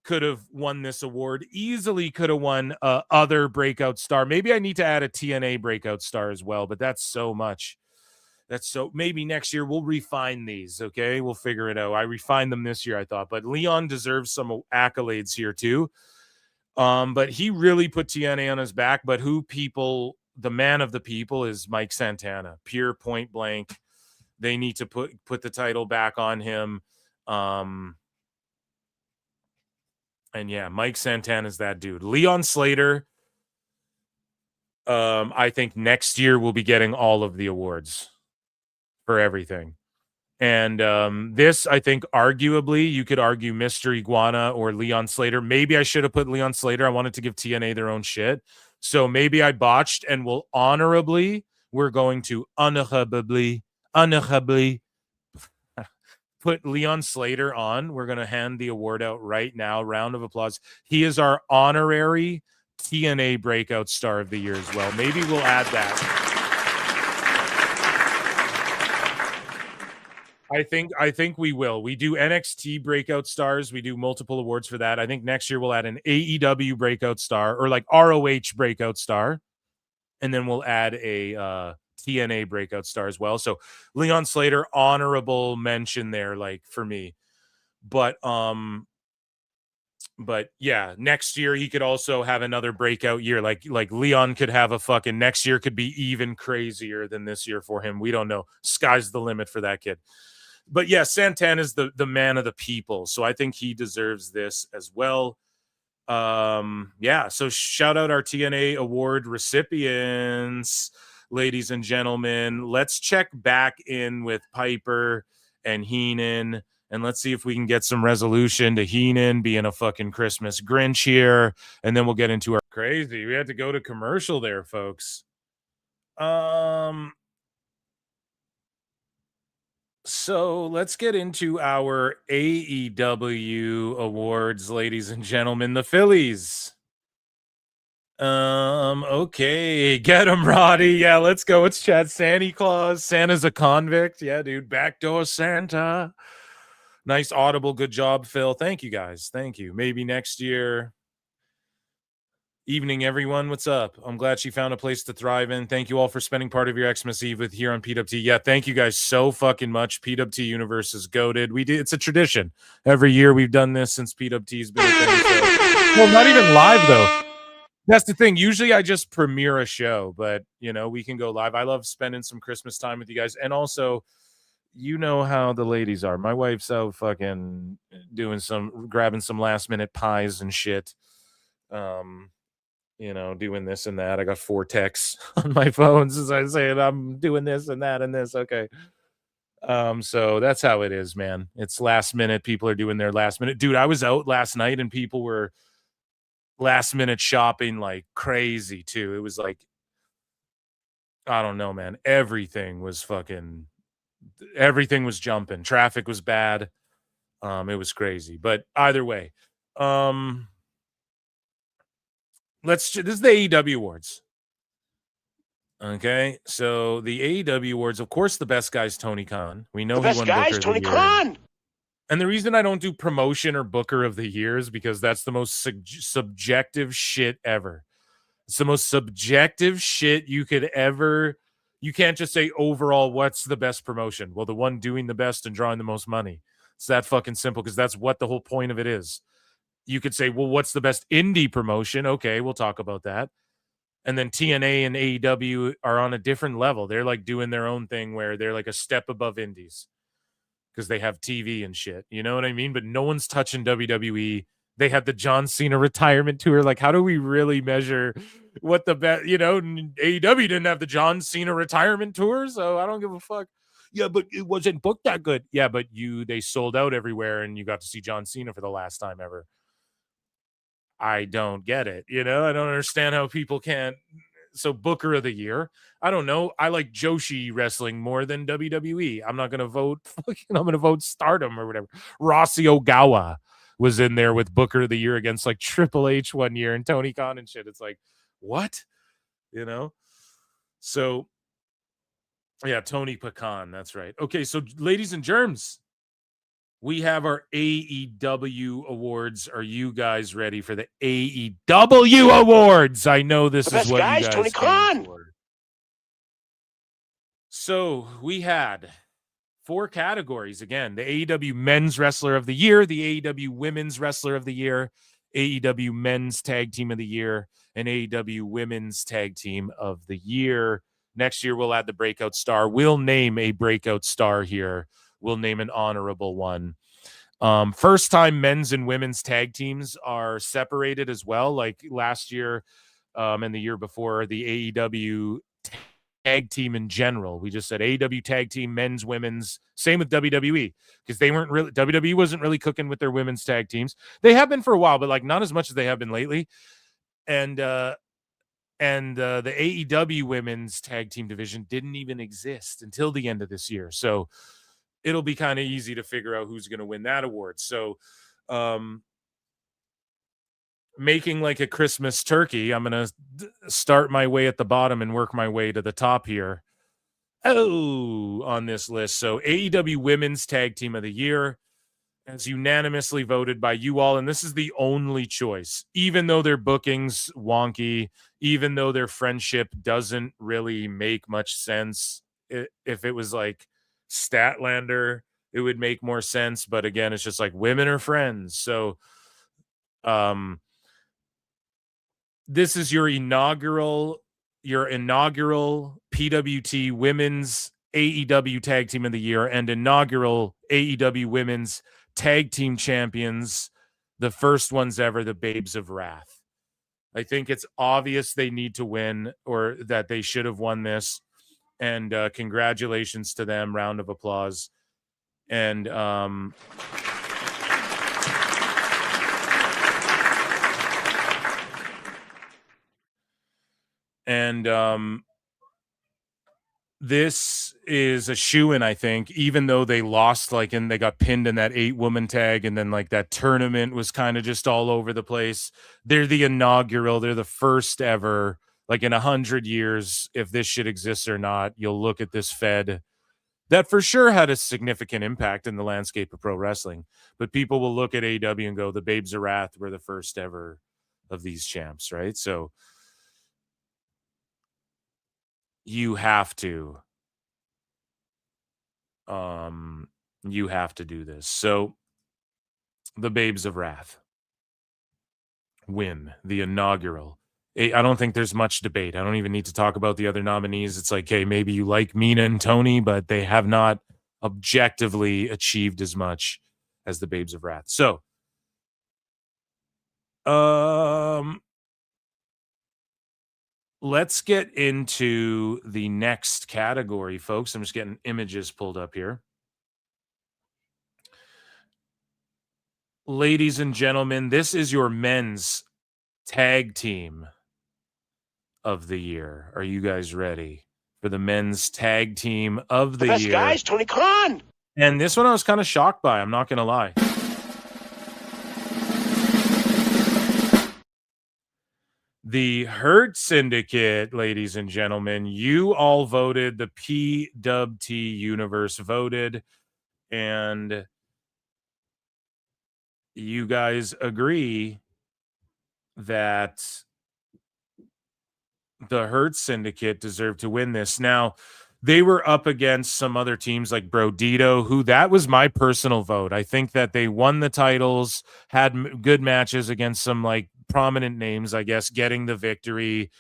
could have won this award, easily could have won other breakout star. Maybe I need to add a TNA breakout star as well, but that's so much. Maybe next year we'll refine these. Okay. We'll figure it out. I refined them this year, I thought, but Leon deserves some accolades here too. But he really put TNA on his back, but the man of the people is Mike Santana, pure point blank. They need to put the title back on him. And yeah, Mike Santana is that dude. Leon Slater, I think next year we'll be getting all of the awards for everything. And this, I think, arguably, you could argue Mr. Iguana or Leon Slater. Maybe I should have put Leon Slater. I wanted to give TNA their own shit. So maybe I botched, and we're going to honorably put Leon Slater on. We're going to hand the award out right now. Round of applause. He is our honorary TNA breakout star of the year as well. Maybe we'll add that. I think we will. We do NXT breakout stars. We do multiple awards for that. I think next year we'll add an AEW breakout star, or like ROH breakout star. And then we'll add a TNA breakout star as well. So Leon Slater, honorable mention there, like, for me. But yeah, next year he could also have another breakout year. Like Leon could have a fucking next year could be even crazier than this year for him. We don't know. Sky's the limit for that kid. But yeah, Santana's the man of the people. So I think he deserves this as well. Yeah, so shout out our TNA award recipients, ladies and gentlemen. Let's check back in with Piper and Heenan, and let's see if we can get some resolution to Heenan being a fucking Christmas Grinch here, and then we'll get into our crazy. We had to go to commercial there, folks. So let's get into our AEW awards, ladies and gentlemen. The Phillies. Okay, get him, Roddy. Yeah, let's go. It's Chad Santa Claus. Santa's a convict. Yeah, dude. Backdoor Santa. Nice audible. Good job, Phil. Thank you, guys. Thank you. Maybe next year. Evening, everyone. What's up? I'm glad she found a place to thrive in. Thank you all for spending part of your Xmas Eve with here on PWT. Yeah, thank you guys so fucking much. PWT Universe is goated. It's a tradition. Every year we've done this since PWT's been a thing. So. Well, not even live though. That's the thing. Usually I just premiere a show, but we can go live. I love spending some Christmas time with you guys. And also, you know how the ladies are. My wife's out fucking grabbing some last minute pies and shit. Doing this and that. I got 4 texts on my phone as I say I'm doing this and that and this. Okay. So that's how it is, man. It's last minute. People are doing their last minute. Dude, I was out last night and people were last minute shopping like crazy too. It was like, I don't know, man. Everything was jumping. Traffic was bad. It was crazy. But either way, this is the AEW Awards. Okay, so the AEW Awards, of course, the best guy's Tony Khan. We know The best guy's Tony Khan. And the reason I don't do promotion or Booker of the Year is because that's the most subjective shit ever. It's the most subjective shit you could ever. You can't just say overall what's the best promotion. Well, the one doing the best and drawing the most money. It's that fucking simple because that's what the whole point of it is. You could say, well, what's the best indie promotion? Okay, we'll talk about that. And then TNA and AEW are on a different level. They're like doing their own thing where they're like a step above indies because they have TV and shit. You know what I mean? But no one's touching WWE. They had the John Cena retirement tour. Like, how do we really measure what the best, AEW didn't have the John Cena retirement tour, so I don't give a fuck. Yeah, but it wasn't booked that good. Yeah, but they sold out everywhere and you got to see John Cena for the last time ever. I don't get it. I don't understand how people can't. So Booker of the Year, I don't know. I like Joshi wrestling more than WWE. I'm not going to vote. I'm going to vote Stardom or whatever. Rossi Ogawa was in there with Booker of the Year against like Triple H one year and Tony Khan and shit. It's like, what? So yeah, Tony Pecan. That's right. Okay, so ladies and germs, we have our AEW awards. Are you guys ready for the AEW awards? I know this is what you guys Tony Khan. For. So we had 4 categories. Again, the AEW Men's Wrestler of the Year, the AEW Women's Wrestler of the Year, AEW Men's Tag Team of the Year, and AEW Women's Tag Team of the Year. Next year, we'll add the Breakout Star. We'll name a Breakout Star here. We'll name an honorable one. First time men's and women's tag teams are separated as well. Like last year and the year before, the AEW tag team in general. We just said AEW tag team, men's, women's. Same with WWE because WWE wasn't really cooking with their women's tag teams. They have been for a while, but like not as much as they have been lately. And the AEW women's tag team division didn't even exist until the end of this year. So it'll be kind of easy to figure out who's going to win that award. So making like a Christmas turkey, I'm going to start my way at the bottom and work my way to the top here. On this list. So AEW Women's Tag Team of the Year as unanimously voted by you all. And this is the only choice, even though their booking's wonky, even though their friendship doesn't really make much sense. If it was like Statlander, it would make more sense. But again, it's just like women are friends. So this is your inaugural PWT Women's AEW Tag Team of the Year and inaugural AEW Women's Tag Team Champions, the first ones ever, the Babes of Wrath. I think it's obvious they need to win, or that they should have won this. And congratulations to them. Round of applause. And this is a shoo-in, I think, even though they lost, like, and they got pinned in that 8-woman tag, and then like that tournament was kind of just all over the place. They're the inaugural, they're the first ever. Like in 100 years, if this shit exists or not, you'll look at this Fed that for sure had a significant impact in the landscape of pro wrestling. But people will look at AEW and go, the Babes of Wrath were the first ever of these champs, right? So you have to do this. So the Babes of Wrath win the inaugural. I don't think there's much debate. I don't even need to talk about the other nominees. It's like, hey, maybe you like Mina and Tony, but they have not objectively achieved as much as the Babes of Wrath. So, let's get into the next category, folks. I'm just getting images pulled up here. Ladies and gentlemen, this is your men's tag team of the year. Are you guys ready for the men's tag team of the best year? guys, Tony Khan. And this one I was kind of shocked by. I'm not going to lie. The Hurt Syndicate, ladies and gentlemen, you all voted. The PWT universe voted, and you guys agree that the Hurt Syndicate deserved to win this. Now, they were up against some other teams like Brodito, who that was my personal vote. I think that they won the titles, had good matches against some like prominent names, I guess, getting the victory.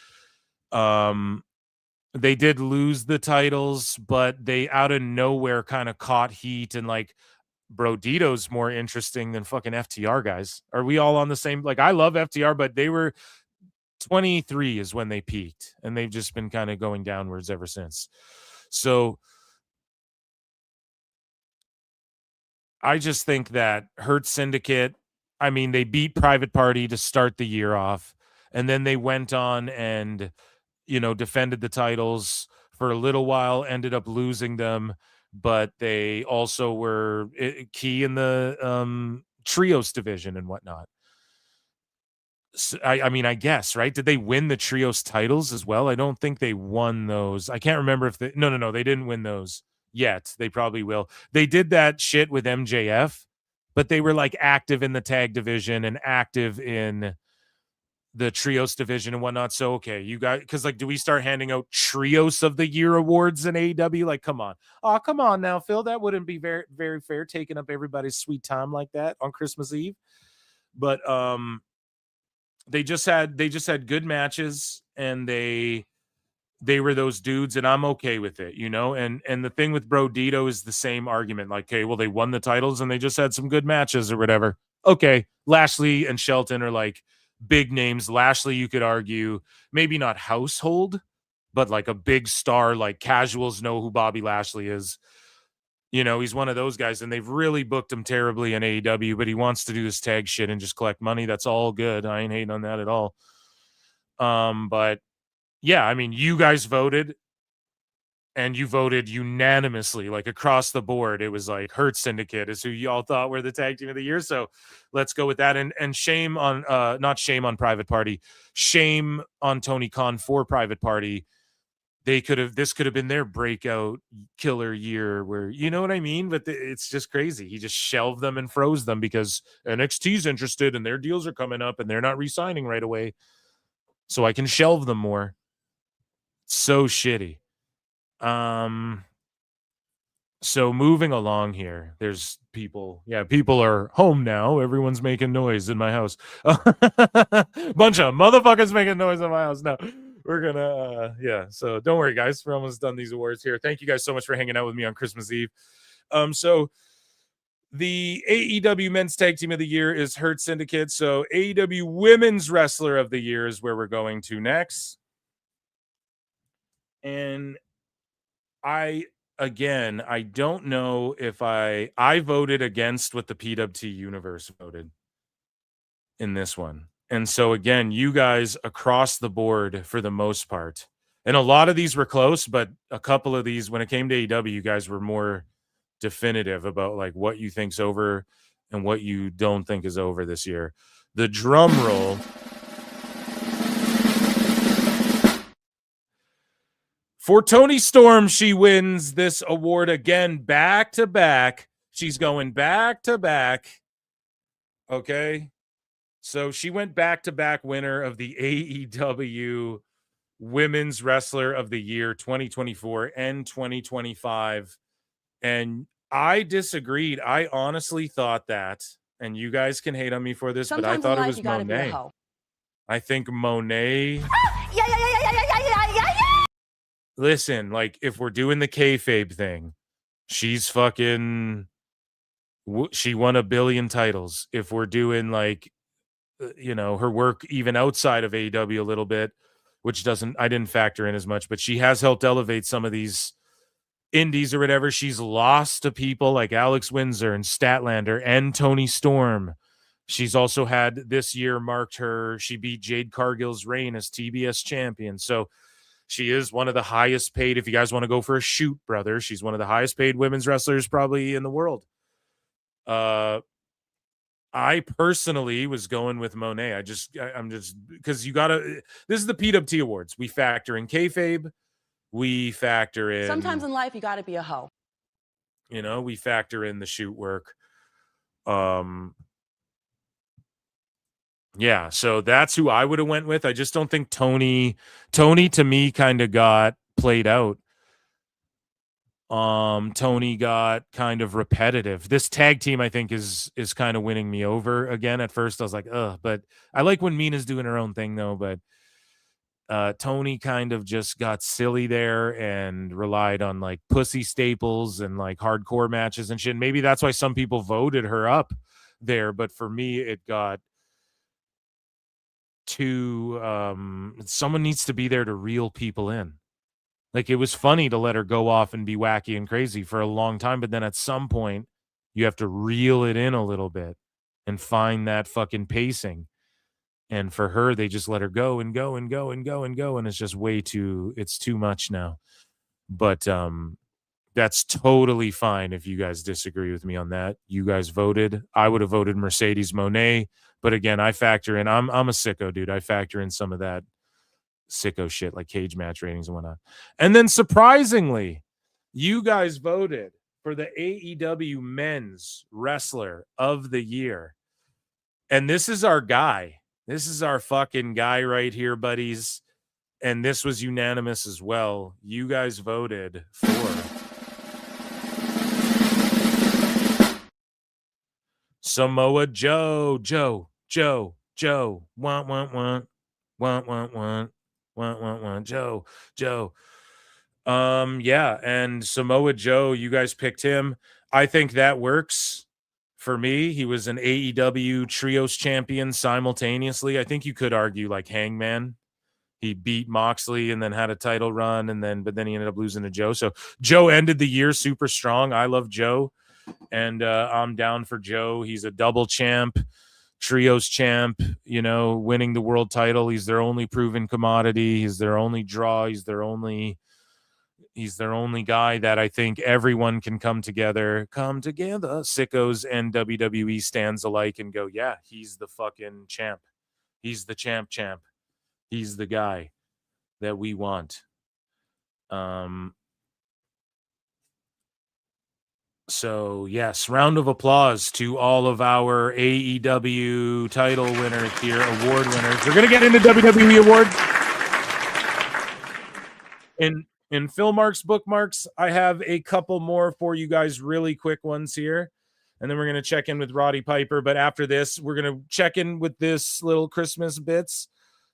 They did lose the titles, but they out of nowhere kind of caught heat, and like Brodito's more interesting than fucking FTR, guys. Are we all on the same? Like, I love FTR, but they were 23 is when they peaked, and they've just been kind of going downwards ever since. So I just think that Hurt Syndicate, I mean, they beat Private Party to start the year off, and then they went on and, defended the titles for a little while, ended up losing them, but they also were key in the trios division and whatnot. So, I mean, I guess, right? Did they win the trios titles as well? I don't think they won those. I can't remember if they... No, they didn't win those yet. They probably will. They did that shit with MJF, but they were like active in the tag division and active in the trios division and whatnot. So, okay, you guys, because like, do we start handing out trios of the year awards in AEW? Like, come on. Oh, come on now, Phil. That wouldn't be very, very fair, taking up everybody's sweet time like that on Christmas Eve. But, they just had good matches, and they were those dudes, and I'm okay with it, and the thing with Brodito is the same argument. Like, okay, well, they won the titles and they just had some good matches or whatever. Okay, Lashley and Shelton are like big names. Lashley, you could argue, maybe not household, but like a big star, like casuals know who Bobby Lashley is. He's one of those guys, and they've really booked him terribly in AEW, but he wants to do this tag shit and just collect money. That's all good. I ain't hating on that at all. But yeah, I mean, you guys voted, and you voted unanimously, like across the board. It was like Hurt Syndicate is who y'all thought were the tag team of the year. So let's go with that. And shame on, not shame on Private Party, shame on Tony Khan for Private Party. This could have been their breakout killer year, where, you know what I mean? But it's just crazy. He just shelved them and froze them because NXT's interested and their deals are coming up and they're not re-signing right away. So I can shelve them more. So shitty. So moving along here, there's people. Yeah, people are home now. Everyone's making noise in my house. Bunch of motherfuckers making noise in my house now. We're gonna so don't worry, guys, we're almost done these awards here. Thank you guys so much for hanging out with me on Christmas Eve. So the AEW men's tag team of the year is Hurt Syndicate. So AEW women's wrestler of the year is where we're going to next. And I don't know if I voted against what the PWT universe voted in this one. And so, again, you guys across the board for the most part. And a lot of these were close, but a couple of these, when it came to AEW, you guys were more definitive about like what you think's over and what you don't think is over this year. The drum roll. For Toni Storm, she wins this award again, back to back. She's going back to back. Okay. So she went back-to-back winner of the AEW Women's Wrestler of the Year 2024 and 2025. And I disagreed. I honestly thought that, and you guys can hate on me for this, but I thought it was Monet. I think Monet. Listen, like, if we're doing the kayfabe thing, she's fucking. She won 1 billion titles. If we're doing, like, her work even outside of AEW a little bit, which I didn't factor in as much, but she has helped elevate some of these indies or whatever. She's lost to people like Alex Windsor and Statlander and Tony Storm. She's also had this year she beat Jade Cargill's reign as TBS champion. So she is one of the highest paid, if you guys want to go for a shoot, brother, she's one of the highest paid women's wrestlers probably in the world. I personally was going with Monet. I'm just because this is the PWT Awards. We factor in kayfabe. We factor in. Sometimes in life, you got to be a hoe. We factor in the shoot work. Yeah, so that's who I would have went with. I just don't think Tony to me kind of got played out. Tony got kind of repetitive. This tag team, I think, is kind of winning me over again. At first, I was like, ugh, but I like when Mina's doing her own thing, though. But Tony kind of just got silly there and relied on, like, pussy staples and, like, hardcore matches and shit. Maybe that's why some people voted her up there. But for me, it got too. Someone needs to be there to reel people in. Like, it was funny to let her go off and be wacky and crazy for a long time, but then at some point, you have to reel it in a little bit and find that fucking pacing. And for her, they just let her go and go and go and go and go, and it's just it's too much now. But that's totally fine if you guys disagree with me on that. You guys voted. I would have voted Mercedes Moné, but again, I factor in. I'm a sicko, dude. I factor in some of that sicko shit like cage match ratings and whatnot. And then surprisingly, you guys voted for the AEW Men's Wrestler of the Year. And this is our guy. This is our fucking guy right here, buddies. And this was unanimous as well. You guys voted for Samoa Joe. Joe. Want. Joe. Yeah, and Samoa Joe, you guys picked him. I think that works for me. He was an AEW Trios champion simultaneously. I think you could argue like Hangman. He beat Moxley and then had a title run, but then he ended up losing to Joe. So Joe ended the year super strong. I love Joe, and I'm down for Joe. He's a double champ. Trios champ, winning the world title. He's their only proven commodity. He's their only draw. He's their only guy that I think everyone can come together, sickos and WWE stands alike, and go, yeah, he's the fucking champ. He's the champ. He's the guy that we want. So, yes, round of applause to all of our AEW title winners here, award winners. We're going to get into WWE awards. In Phil Mark's bookmarks, I have a couple more for you guys, really quick ones here. And then we're going to check in with Roddy Piper. But after this, we're going to check in with this little Christmas bits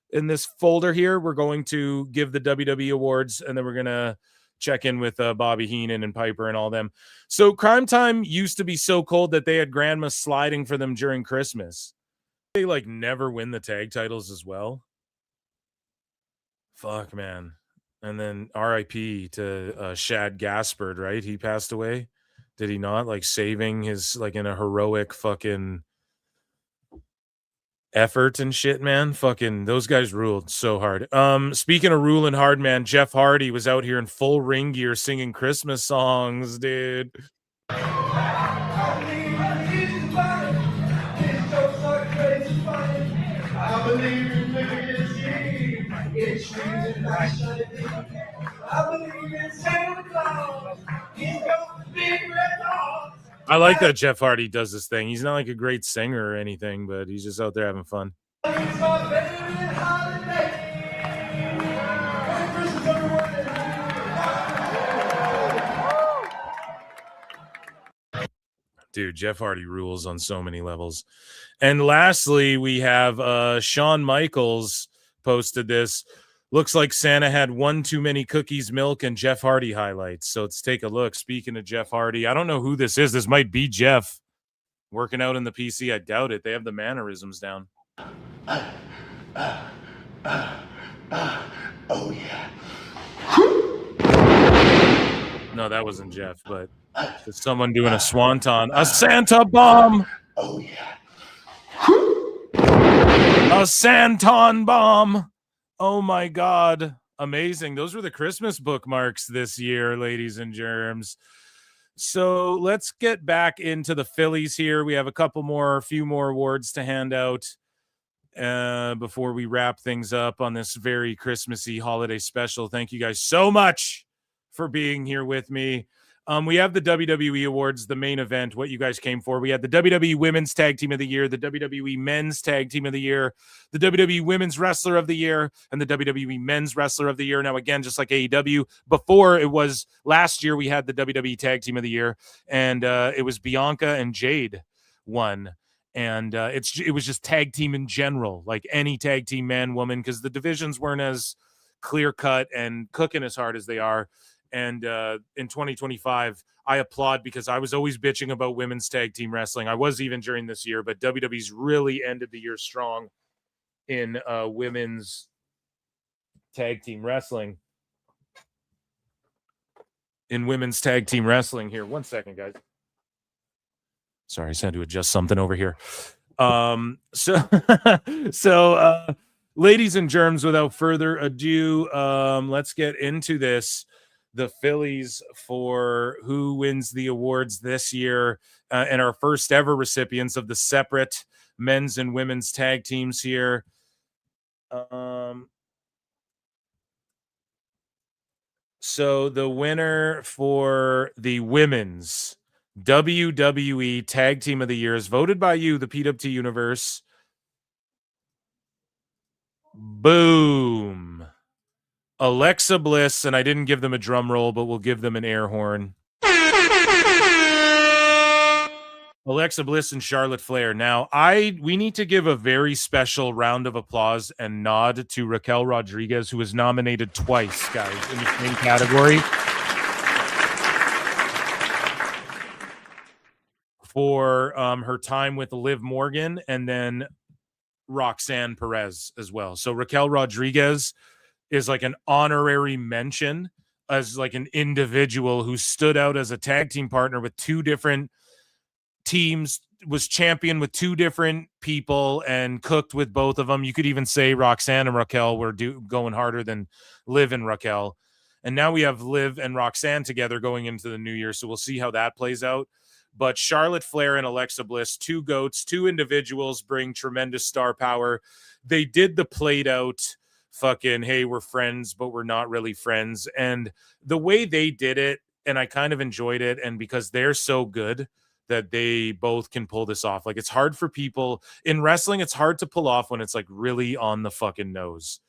in this folder here. We're going to give the WWE awards, and then we're going to check in with Bobby Heenan and Piper and all them. So Crime Time used to be so cold that they had grandma sliding for them during Christmas. They like never win the tag titles as well. Fuck, man. And then RIP to Shad Gaspard, right? He passed away. Did he not? Like saving his, like in a heroic fucking effort and shit, man. Fucking those guys ruled so hard. Speaking of ruling hard, man, Jeff Hardy was out here in full ring gear singing Christmas songs, dude. I believe in Santa Claus. He's got big red dogs I like that Jeff Hardy does this thing. He's not like a great singer or anything, but he's just out there having fun. Dude, Jeff Hardy rules on so many levels. And lastly, we have Shawn Michaels posted this. Looks like Santa had one too many cookies, milk, and Jeff Hardy highlights. So let's take a look. Speaking of Jeff Hardy, I don't know who this is. This might be Jeff working out in the PC. I doubt it. They have the mannerisms down. Oh, yeah. No, that wasn't Jeff, but it's someone doing a swanton. A Santa bomb. Oh, yeah. A Santon bomb. Oh, my God. Amazing. Those were the Christmas bookmarks this year, ladies and germs. So let's get back into the Phillies here. We have a few more awards to hand out before we wrap things up on this very Christmassy holiday special. Thank you guys so much for being here with me. We have the WWE Awards, the main event, what you guys came for. We had the WWE Women's Tag Team of the Year, the WWE Men's Tag Team of the Year, the WWE Women's Wrestler of the Year, and the WWE Men's Wrestler of the Year. Now, again, just like AEW, before it was last year, we had the WWE Tag Team of the Year, and it was Bianca and Jade won. And it was just tag team in general, like any tag team, man, woman, because the divisions weren't as clear-cut and cooking as hard as they are. And in 2025, I applaud because I was always bitching about women's tag team wrestling. I was even during this year, but WWE's really ended the year strong in women's tag team wrestling. In women's tag team wrestling here. 1 second, guys. Sorry, I just had to adjust something over here. So ladies and germs, without further ado, let's get into this. The Phillies for who wins the awards this year, and our first ever recipients of the separate men's and women's tag teams here. So the winner for the women's WWE Tag Team of the Year is voted by you, the PWT Universe. Boom. Alexa Bliss, and I didn't give them a drum roll, but we'll give them an air horn. Alexa Bliss and Charlotte Flair. Now, we need to give a very special round of applause and nod to Raquel Rodriguez, who was nominated twice, guys, in the same category for her time with Liv Morgan and then Roxanne Perez as well. So Raquel Rodriguez is like an honorary mention as like an individual who stood out as a tag team partner with two different teams, was champion with two different people and cooked with both of them. You could even say Roxanne and Raquel were going harder than Liv and Raquel. And now we have Liv and Roxanne together going into the new year. So we'll see how that plays out. But Charlotte Flair and Alexa Bliss, two goats, two individuals, bring tremendous star power. They did the played out fucking, hey, we're friends, but we're not really friends. And the way they did it, and I kind of enjoyed it, and because they're so good that they both can pull this off. Like, it's hard for people in wrestling, it's hard to pull off when it's like really on the fucking nose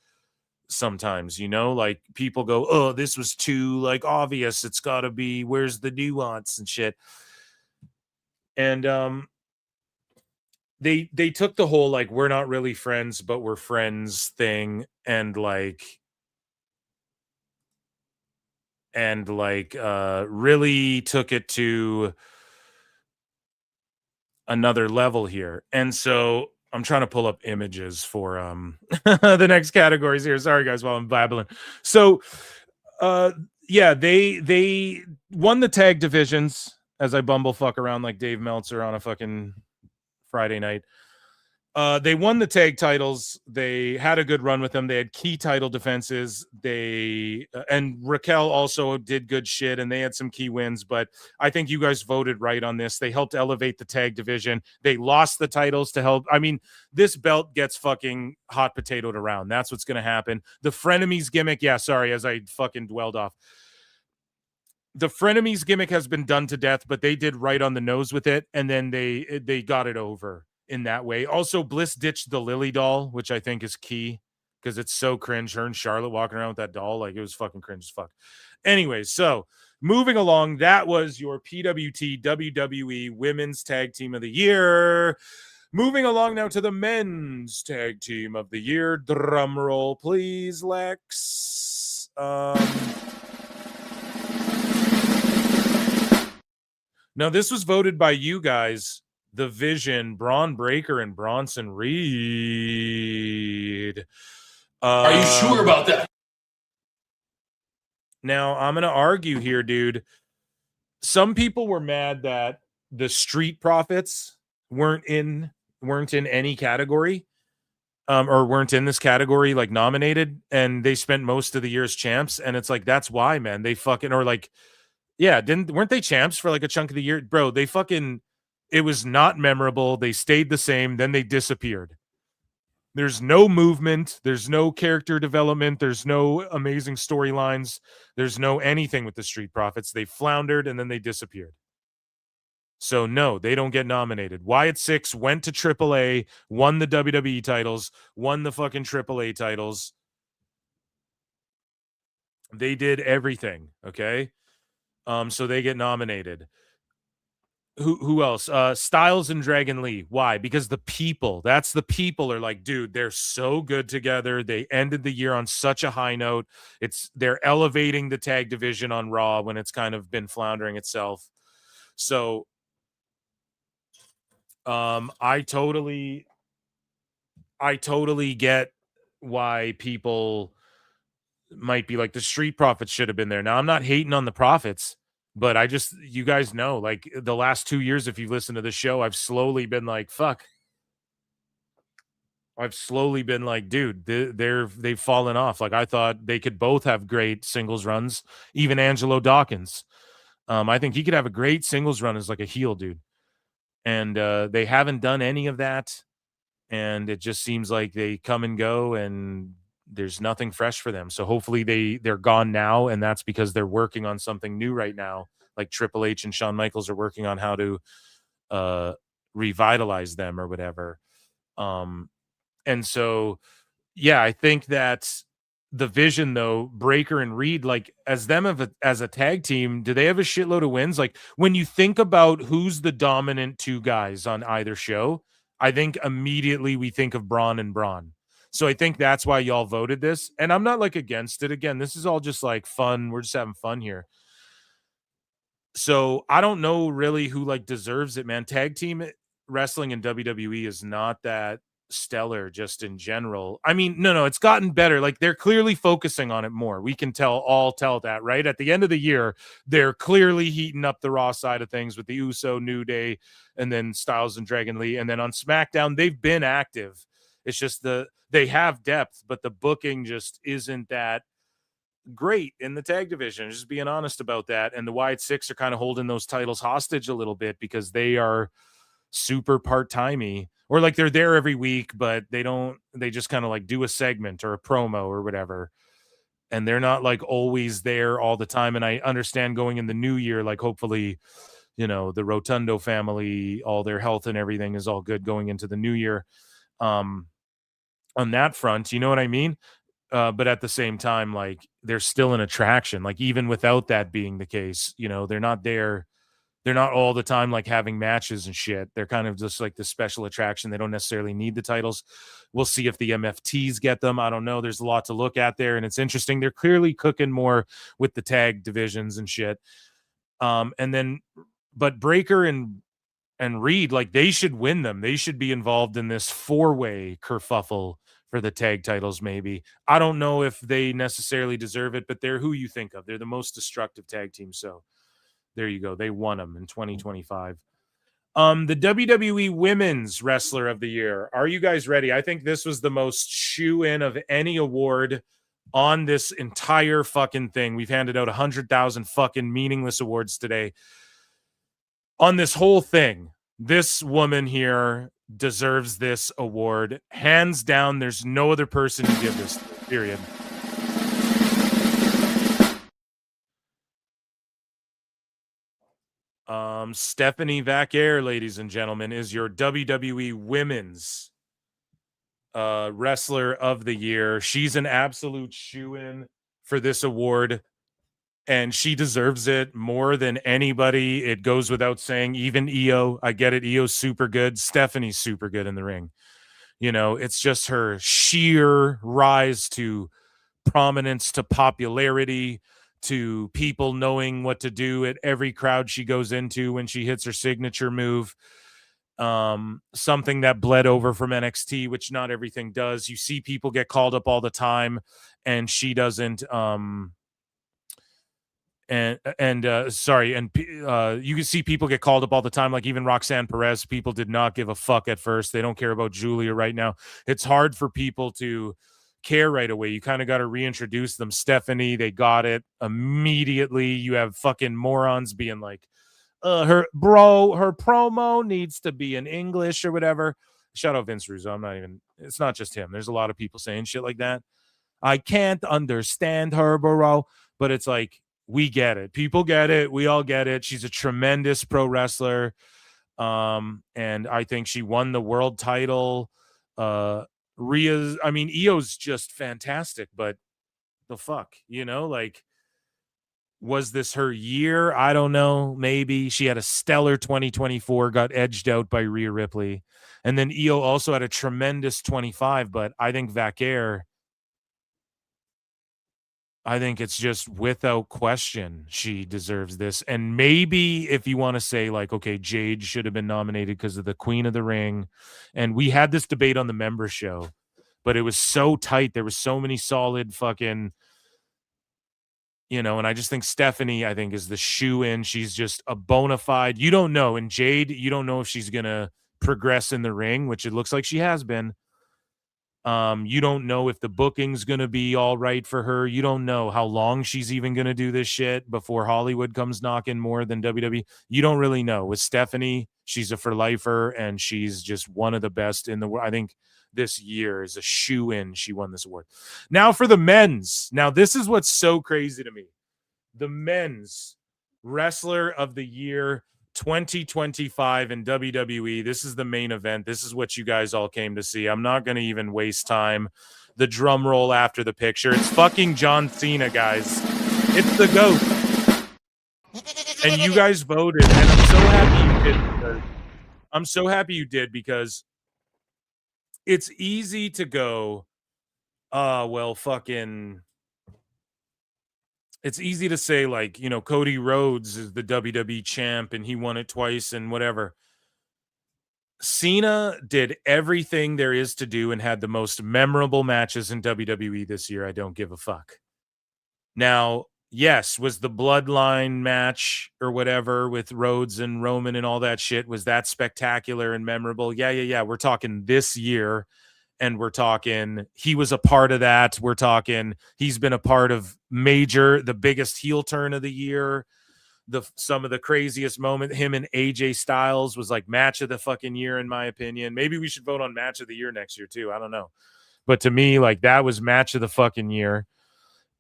sometimes, you know, like people go, oh, this was too like obvious, it's got to be, where's the nuance and shit. And they took the whole like we're not really friends but we're friends thing and really took it to another level here. And so I'm trying to pull up images for the next categories here. Sorry guys while I'm babbling. So yeah, they won the tag divisions as I bumblefuck around like Dave Meltzer on a fucking Friday night. They won the tag titles. They had a good run with them. They had key title defenses. And Raquel also did good shit, and they had some key wins. But I think you guys voted right on this. They helped elevate the tag division. They lost the titles to help. I mean, this belt gets fucking hot potatoed around. That's what's going to happen. The frenemies gimmick. Yeah, sorry, as I fucking dwelled off. the frenemies gimmick has been done to death, but they did right on the nose with it, and then they got it over in that way. Also, Bliss ditched the Lily doll, which I think is key because it's so cringe. Her and Charlotte walking around with that doll, like it was fucking cringe as fuck. Anyways, so moving along, that was your PWT WWE Women's Tag Team of the Year. Moving along now to the Men's Tag Team of the Year. Drum roll, please, Lex. Now, this was voted by you guys. The Vision, Braun Breaker, and Bronson Reed. Are you sure about that? Now, I'm going to argue here, dude. Some people were mad that the Street Profits weren't in any category, or weren't in this category, like nominated, and they spent most of the year as champs. And it's like, that's why, man. They fucking, or like, yeah, weren't they champs for like a chunk of the year? Bro, they fucking, it was not memorable. They stayed the same. Then they disappeared. There's no movement. There's no character development. There's no amazing storylines. There's no anything with the Street Profits. They floundered and then they disappeared. So no, they don't get nominated. Wyatt Six went to AAA, won the WWE titles, won the fucking AAA titles. They did everything, okay? So they get nominated. Who else? Styles and Dragon Lee. Why? Because the people are like, dude, they're so good together. They ended the year on such a high note. They're elevating the tag division on Raw when it's kind of been floundering itself. So I totally get why people might be like, the Street Profits should have been there. Now, I'm not hating on the Profits, but you guys know, like the last 2 years, if you listen to the show, I've slowly been like, fuck. I've slowly been like, dude, they've fallen off. Like I thought they could both have great singles runs. Even Angelo Dawkins. I think he could have a great singles run as like a heel, dude. And they haven't done any of that. And it just seems like they come and go and there's nothing fresh for them. So hopefully they're gone now, and that's because they're working on something new right now. Like Triple H and Shawn Michaels are working on how to revitalize them or whatever. And so, yeah, I think that the Vision, though, Breaker and Reed, like as a tag team, do they have a shitload of wins? Like when you think about who's the dominant two guys on either show, I think immediately we think of Braun and Braun. So I think that's why y'all voted this. And I'm not like against it. Again, this is all just like fun. We're just having fun here. So I don't know really who like deserves it, man. Tag team wrestling in WWE is not that stellar just in general. I mean, no, it's gotten better. Like they're clearly focusing on it more. We can tell that, right? At the end of the year, they're clearly heating up the Raw side of things with the Uso, New Day, and then Styles and Dragon Lee. And then on SmackDown, they've been active. It's just they have depth, but the booking just isn't that great in the tag division. Just being honest about that. And the Wyatt Six are kind of holding those titles hostage a little bit because they are super part-timey, or like they're there every week, but they just kind of like do a segment or a promo or whatever. And they're not like always there all the time. And I understand going in the new year, like hopefully, the Rotundo family, all their health and everything is all good going into the new year. On that front, you know what I mean? But at the same time, like they're still an attraction. Like even without that being the case, they're not there. They're not all the time like having matches and shit. They're kind of just like the special attraction. They don't necessarily need the titles. We'll see if the MFTs get them. I don't know. There's a lot to look at there, and it's interesting. They're clearly cooking more with the tag divisions and shit. But Breaker and Reed, like they should win them. They should be involved in this 4-way kerfuffle for the tag titles, maybe. I don't know if they necessarily deserve it, but they're who you think of. They're the most destructive tag team. So there you go. They won them in 2025. The WWE Women's Wrestler of the Year. Are you guys ready? I think this was the most shoe-in of any award on this entire fucking thing. We've handed out 100,000 fucking meaningless awards today. On this whole thing, this woman here deserves this award. Hands down, there's no other person to give this to, period. Stephanie Vaquer, ladies and gentlemen, is your WWE Women's Wrestler of the Year. She's an absolute shoo-in for this award, and she deserves it more than anybody. It goes without saying. Even Io, I get it. Io's super good. Stephanie's super good in the ring. You know, it's just her sheer rise to prominence, to popularity, to people knowing what to do at every crowd she goes into when she hits her signature move. Something that bled over from NXT, which not everything does. You see people get called up all the time, and she doesn't. You can see people get called up all the time, like even Roxanne Perez. People did not give a fuck at first. They don't care about Julia right now. It's hard for people to care right away. You kind of got to reintroduce them. Stephanie, they got it immediately. You have fucking morons being like, her promo needs to be in English or whatever. Shout out Vince Russo. It's not just him. There's a lot of people saying shit like that. I can't understand her, bro. But it's like, we get it. People get it. We all get it. She's a tremendous pro wrestler. And I think she won the world title. Io's just fantastic, but the fuck, like, was this her year? I don't know. Maybe she had a stellar 2024, got edged out by Rhea Ripley. And then Io also had a tremendous 25, but I think Vaquer, I think it's just without question she deserves this. And maybe if you want to say like, okay, Jade should have been nominated because of the Queen of the Ring. And we had this debate on the member show, but it was so tight. There was so many solid fucking, and I just think Stephanie, I think, is the shoe-in. She's just a bona fide. You don't know. And Jade, you don't know if she's going to progress in the ring, which it looks like she has been. You don't know if the booking's going to be all right for her. You don't know how long she's even going to do this shit before Hollywood comes knocking more than WWE. You don't really know. With Stephanie, she's a for-lifer, and she's just one of the best in the world. I think this year is a shoe-in. She won this award. Now for the men's. Now, this is what's so crazy to me. The men's Wrestler of the Year 2025 in WWE. This is the main event. This is what you guys all came to see. I'm not going to even waste time. The drum roll after the picture. It's fucking John Cena, guys. It's the GOAT. And you guys voted, and I'm so happy you did because it's easy to go, it's easy to say, like, Cody Rhodes is the WWE champ and he won it twice and whatever. Cena did everything there is to do and had the most memorable matches in WWE this year. I don't give a fuck. Now, yes, was the Bloodline match or whatever with Rhodes and Roman and all that shit, was that spectacular and memorable? Yeah. We're talking this year. And we're talking, he was a part of that. We're talking, he's been a part of the biggest heel turn of the year. Some of the craziest moment, him and AJ Styles was like match of the fucking year, in my opinion. Maybe we should vote on match of the year next year too. I don't know. But to me, like, that was match of the fucking year.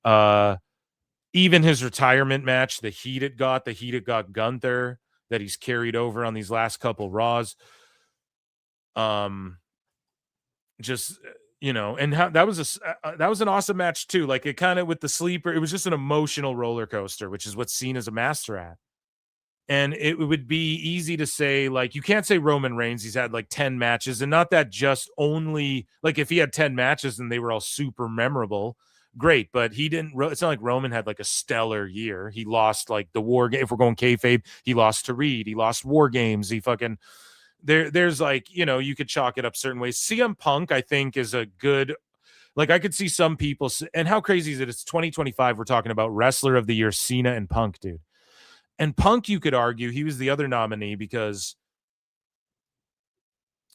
Even his retirement match, the heat it got Gunther, that he's carried over on these last couple Raws. And that was an awesome match too. Like, it kind of, with the sleeper, it was just an emotional roller coaster, which is what Cena's a master at. And it would be easy to say, like, you can't say Roman Reigns, he's had like 10 matches, and not that just only, like, if he had 10 matches and they were all super memorable, great, but he didn't. It's not like Roman had like a stellar year. He lost like the War Game. If we're going kayfabe, he lost to Reed. He lost War Games. He fucking. There's like, you could chalk it up certain ways. CM Punk, I think, is a good, like, I could see some people, and how crazy is it? It's 2025. We're talking about Wrestler of the Year, Cena and Punk, dude. And Punk, you could argue, he was the other nominee because,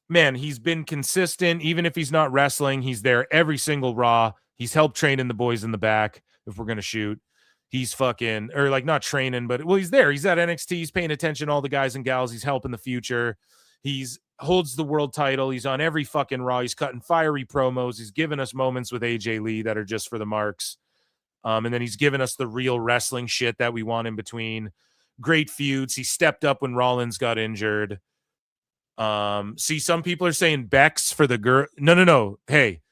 man, he's been consistent. Even if he's not wrestling, he's there every single Raw. He's helped training the boys in the back, if we're going to shoot. He's fucking, or like, not training, but, well, he's there. He's at NXT. He's paying attention to all the guys and gals. He's helping the future. He's holds the world title. He's on every fucking Raw. He's cutting fiery promos. He's given us moments with AJ Lee that are just for the marks. And then he's given us the real wrestling shit that we want in between. Great feuds. He stepped up when Rollins got injured. See, some people are saying Bex for the girl. No. Hey,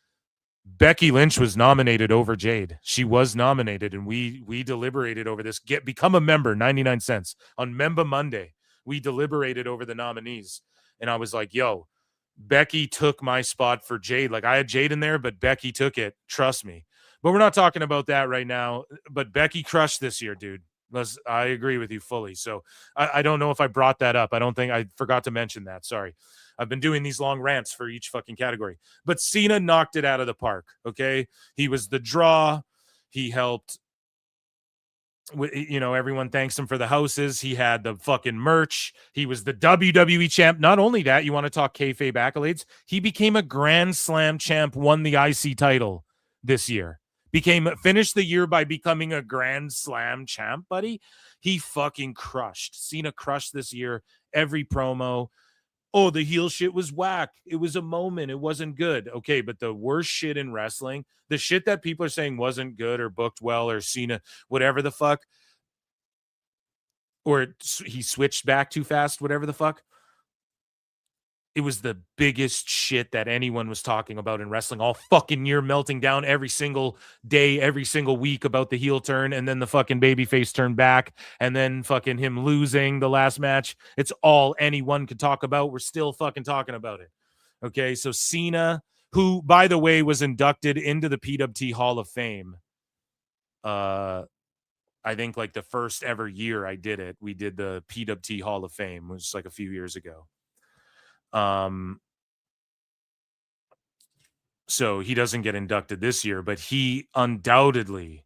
Becky Lynch was nominated over Jade. She was nominated, and we deliberated over this. Become a member, 99 cents. On Member Monday, we deliberated over the nominees. And I was like, yo, Becky took my spot for Jade. Like, I had Jade in there, but Becky took it. Trust me. But we're not talking about that right now. But Becky crushed this year, dude. I agree with you fully. So I don't know if I brought that up. I don't think I forgot to mention that. Sorry. I've been doing these long rants for each fucking category. But Cena knocked it out of the park, okay? He was the draw. He helped, everyone thanks him for the houses. He had the fucking merch. He was the WWE champ. Not only that, you want to talk kayfabe accolades? He became a Grand Slam champ, won the IC title this year. Finished the year by becoming a Grand Slam champ, buddy. He fucking crushed. Cena crushed this year. Every promo. Oh, the heel shit was whack. It was a moment. It wasn't good. Okay, but the worst shit in wrestling, the shit that people are saying wasn't good or booked well or Cena, whatever the fuck, or he switched back too fast, whatever the fuck. It was the biggest shit that anyone was talking about in wrestling all fucking year, melting down every single day, every single week about the heel turn, and then the fucking babyface turn back, and then fucking him losing the last match. It's all anyone could talk about. We're still fucking talking about it. Okay, so Cena, who, by the way, was inducted into the PWT Hall of Fame. I think like the first ever year I did it, we did the PWT Hall of Fame, which was like a few years ago. So he doesn't get inducted this year, but he undoubtedly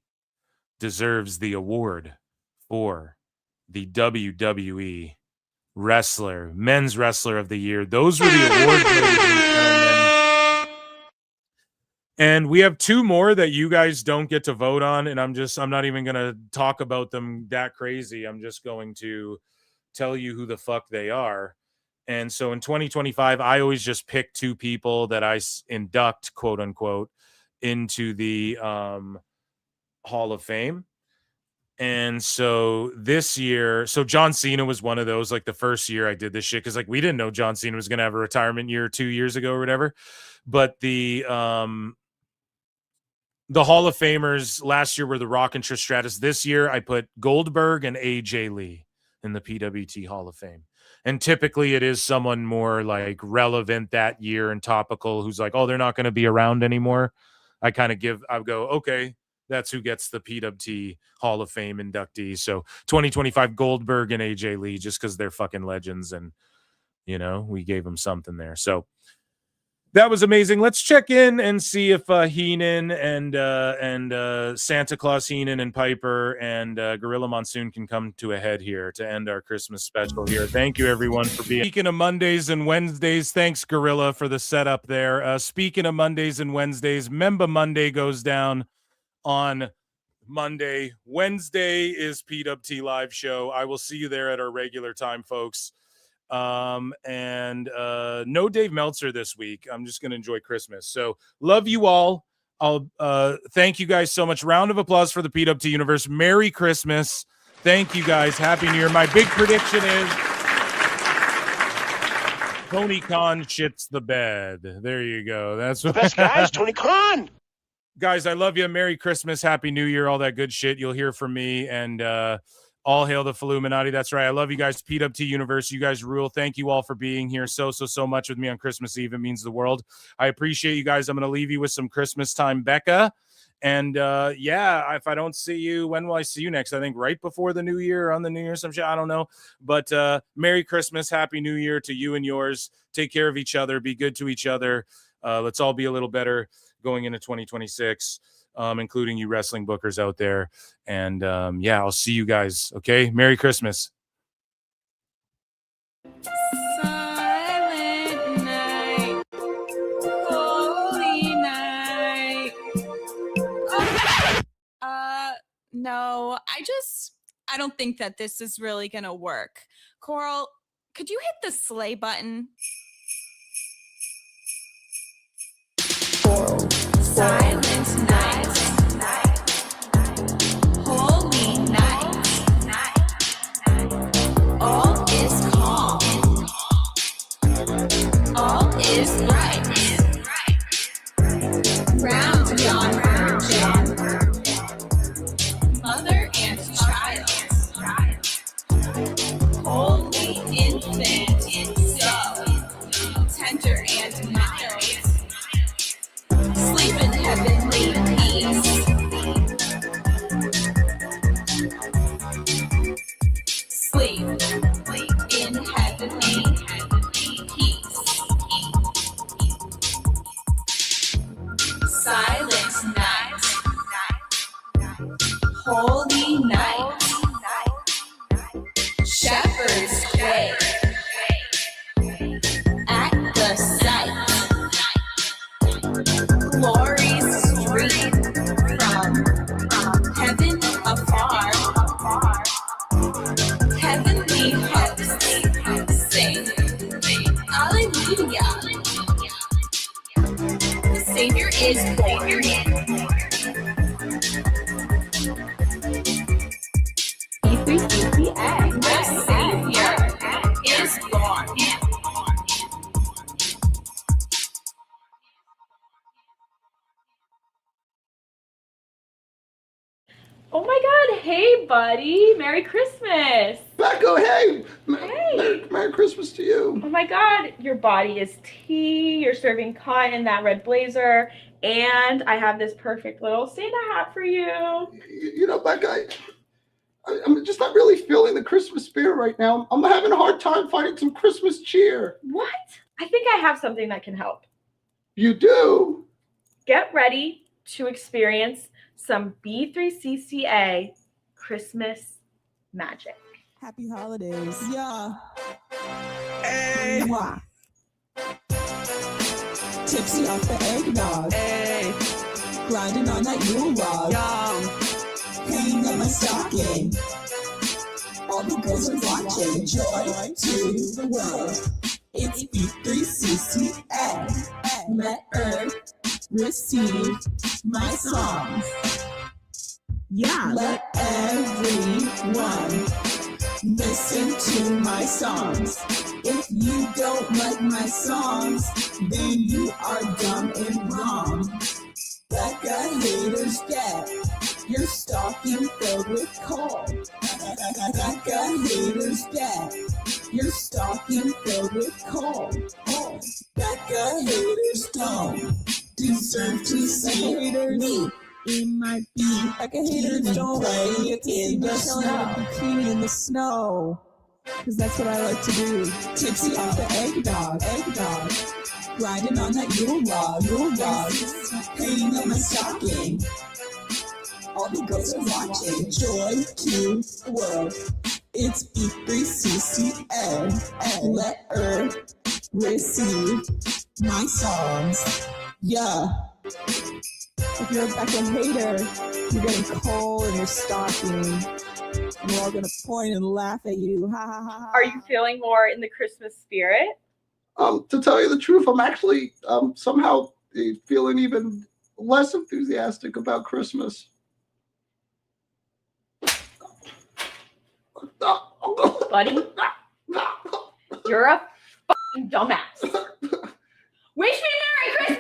deserves the award for the WWE Men's Wrestler of the Year. Those were the awards, ladies and gentlemen. And we have two more that you guys don't get to vote on, and I'm not even going to talk about them that crazy. I'm just going to tell you who the fuck they are. And so in 2025, I always just pick two people that I induct, quote unquote, into the Hall of Fame. And so this year, so John Cena was one of those, like the first year I did this shit, because like we didn't know John Cena was going to have a retirement year 2 years ago or whatever. But the Hall of Famers last year were The Rock and Trish Stratus. This year I put Goldberg and AJ Lee in the PWT Hall of Fame. And typically it is someone more like relevant that year and topical who's like, oh, they're not going to be around anymore. I go, okay, that's who gets the PWT Hall of Fame inductee. So 2025 Goldberg and AJ Lee, just because they're fucking legends. And, we gave them something there. So that was amazing. Let's check in and see if Heenan and Santa Claus Heenan and Piper and Gorilla Monsoon can come to a head here to end our Christmas special here. Thank you, everyone, for being. Speaking of Mondays and Wednesdays, thanks, Gorilla, for the setup there. Speaking of Mondays and Wednesdays, Memba Monday goes down on Monday. Wednesday is PWT Live Show. I will see you there at our regular time, folks. No Dave Meltzer this week. I'm just going to enjoy Christmas. So love you all. I'll thank you guys so much. Round of applause for the PWT universe. Merry Christmas. Thank you guys. Happy New Year. My big prediction is Tony Khan shits the bed. There you go. That's The best guys, Tony Khan. Guys, I love you. Merry Christmas. Happy New Year. All that good shit. You'll hear from me. And all hail the Illuminati. That's right. I love you guys. PWT Universe. You guys rule. Thank you all for being here so much with me on Christmas Eve. It means the world. I appreciate you guys. I'm going to leave you with some Christmas time, Becca. And if I don't see you, when will I see you next? I think right before the New Year, on the New Year, some shit. I don't know. But Merry Christmas. Happy New Year to you and yours. Take care of each other. Be good to each other. Let's all be a little better going into 2026. Including you wrestling bookers out there. And I'll see you guys. Okay. Merry Christmas. Silent night, holy night. No, I don't think that this is really gonna work. Coral, could you hit the slay button? Coral. Silent night, holy night. right. Round beyond virgin. Mother and child. Holy infant. So tender and mild. Sleep in heavenly peace. Sleep in heavenly peace. Silent night. Holy night. Shepherds wake at the sight. Glories stream from heaven afar. Heavenly hosts sing Alleluia. The Savior is born. The Savior is born. Oh my God! Hey, buddy! Merry Christmas! Becco, hey! Hey! Merry Christmas to you. Oh my God! Your body is tea. You're serving cotton in that red blazer, and I have this perfect little Santa hat for you. You know, Becca, I'm just not really feeling the Christmas spirit right now. I'm having a hard time finding some Christmas cheer. What? I think I have something that can help. You do? Get ready to experience some B3CCA Christmas magic. Happy holidays. Yeah. Hey. Mwah. Tipsy off the eggnog. Hey. Grinding on that Yule log. Yum. Hanging up my stocking. All the girls are watching. Joy to the world. It's B3CCA. Let earth receive my songs. Yeah. Let everyone listen to my songs. If you don't like my songs, then you are dumb and wrong. Becca haters get your stocking filled with coal. Becca haters get your stocking filled with coal. Becca haters don't deserve to see me. It might be Becca haters don't play in the snow. Bikini in the snow, cause that's what I like to do. Tipsy off the eggnog. Grinding on that Yule log. Hanging up my stocking. All the girls are watching. Joy to the world. It's B3CCA. Let earth receive my songs. Yeah. If you're a Becca hater, you're getting coal in your stocking. And we're all gonna point and laugh at you. Ha ha ha. Are you feeling more in the Christmas spirit? To tell you the truth, I'm actually somehow feeling even less enthusiastic about Christmas. Buddy, you're a fucking dumbass. Wish me Merry Christmas!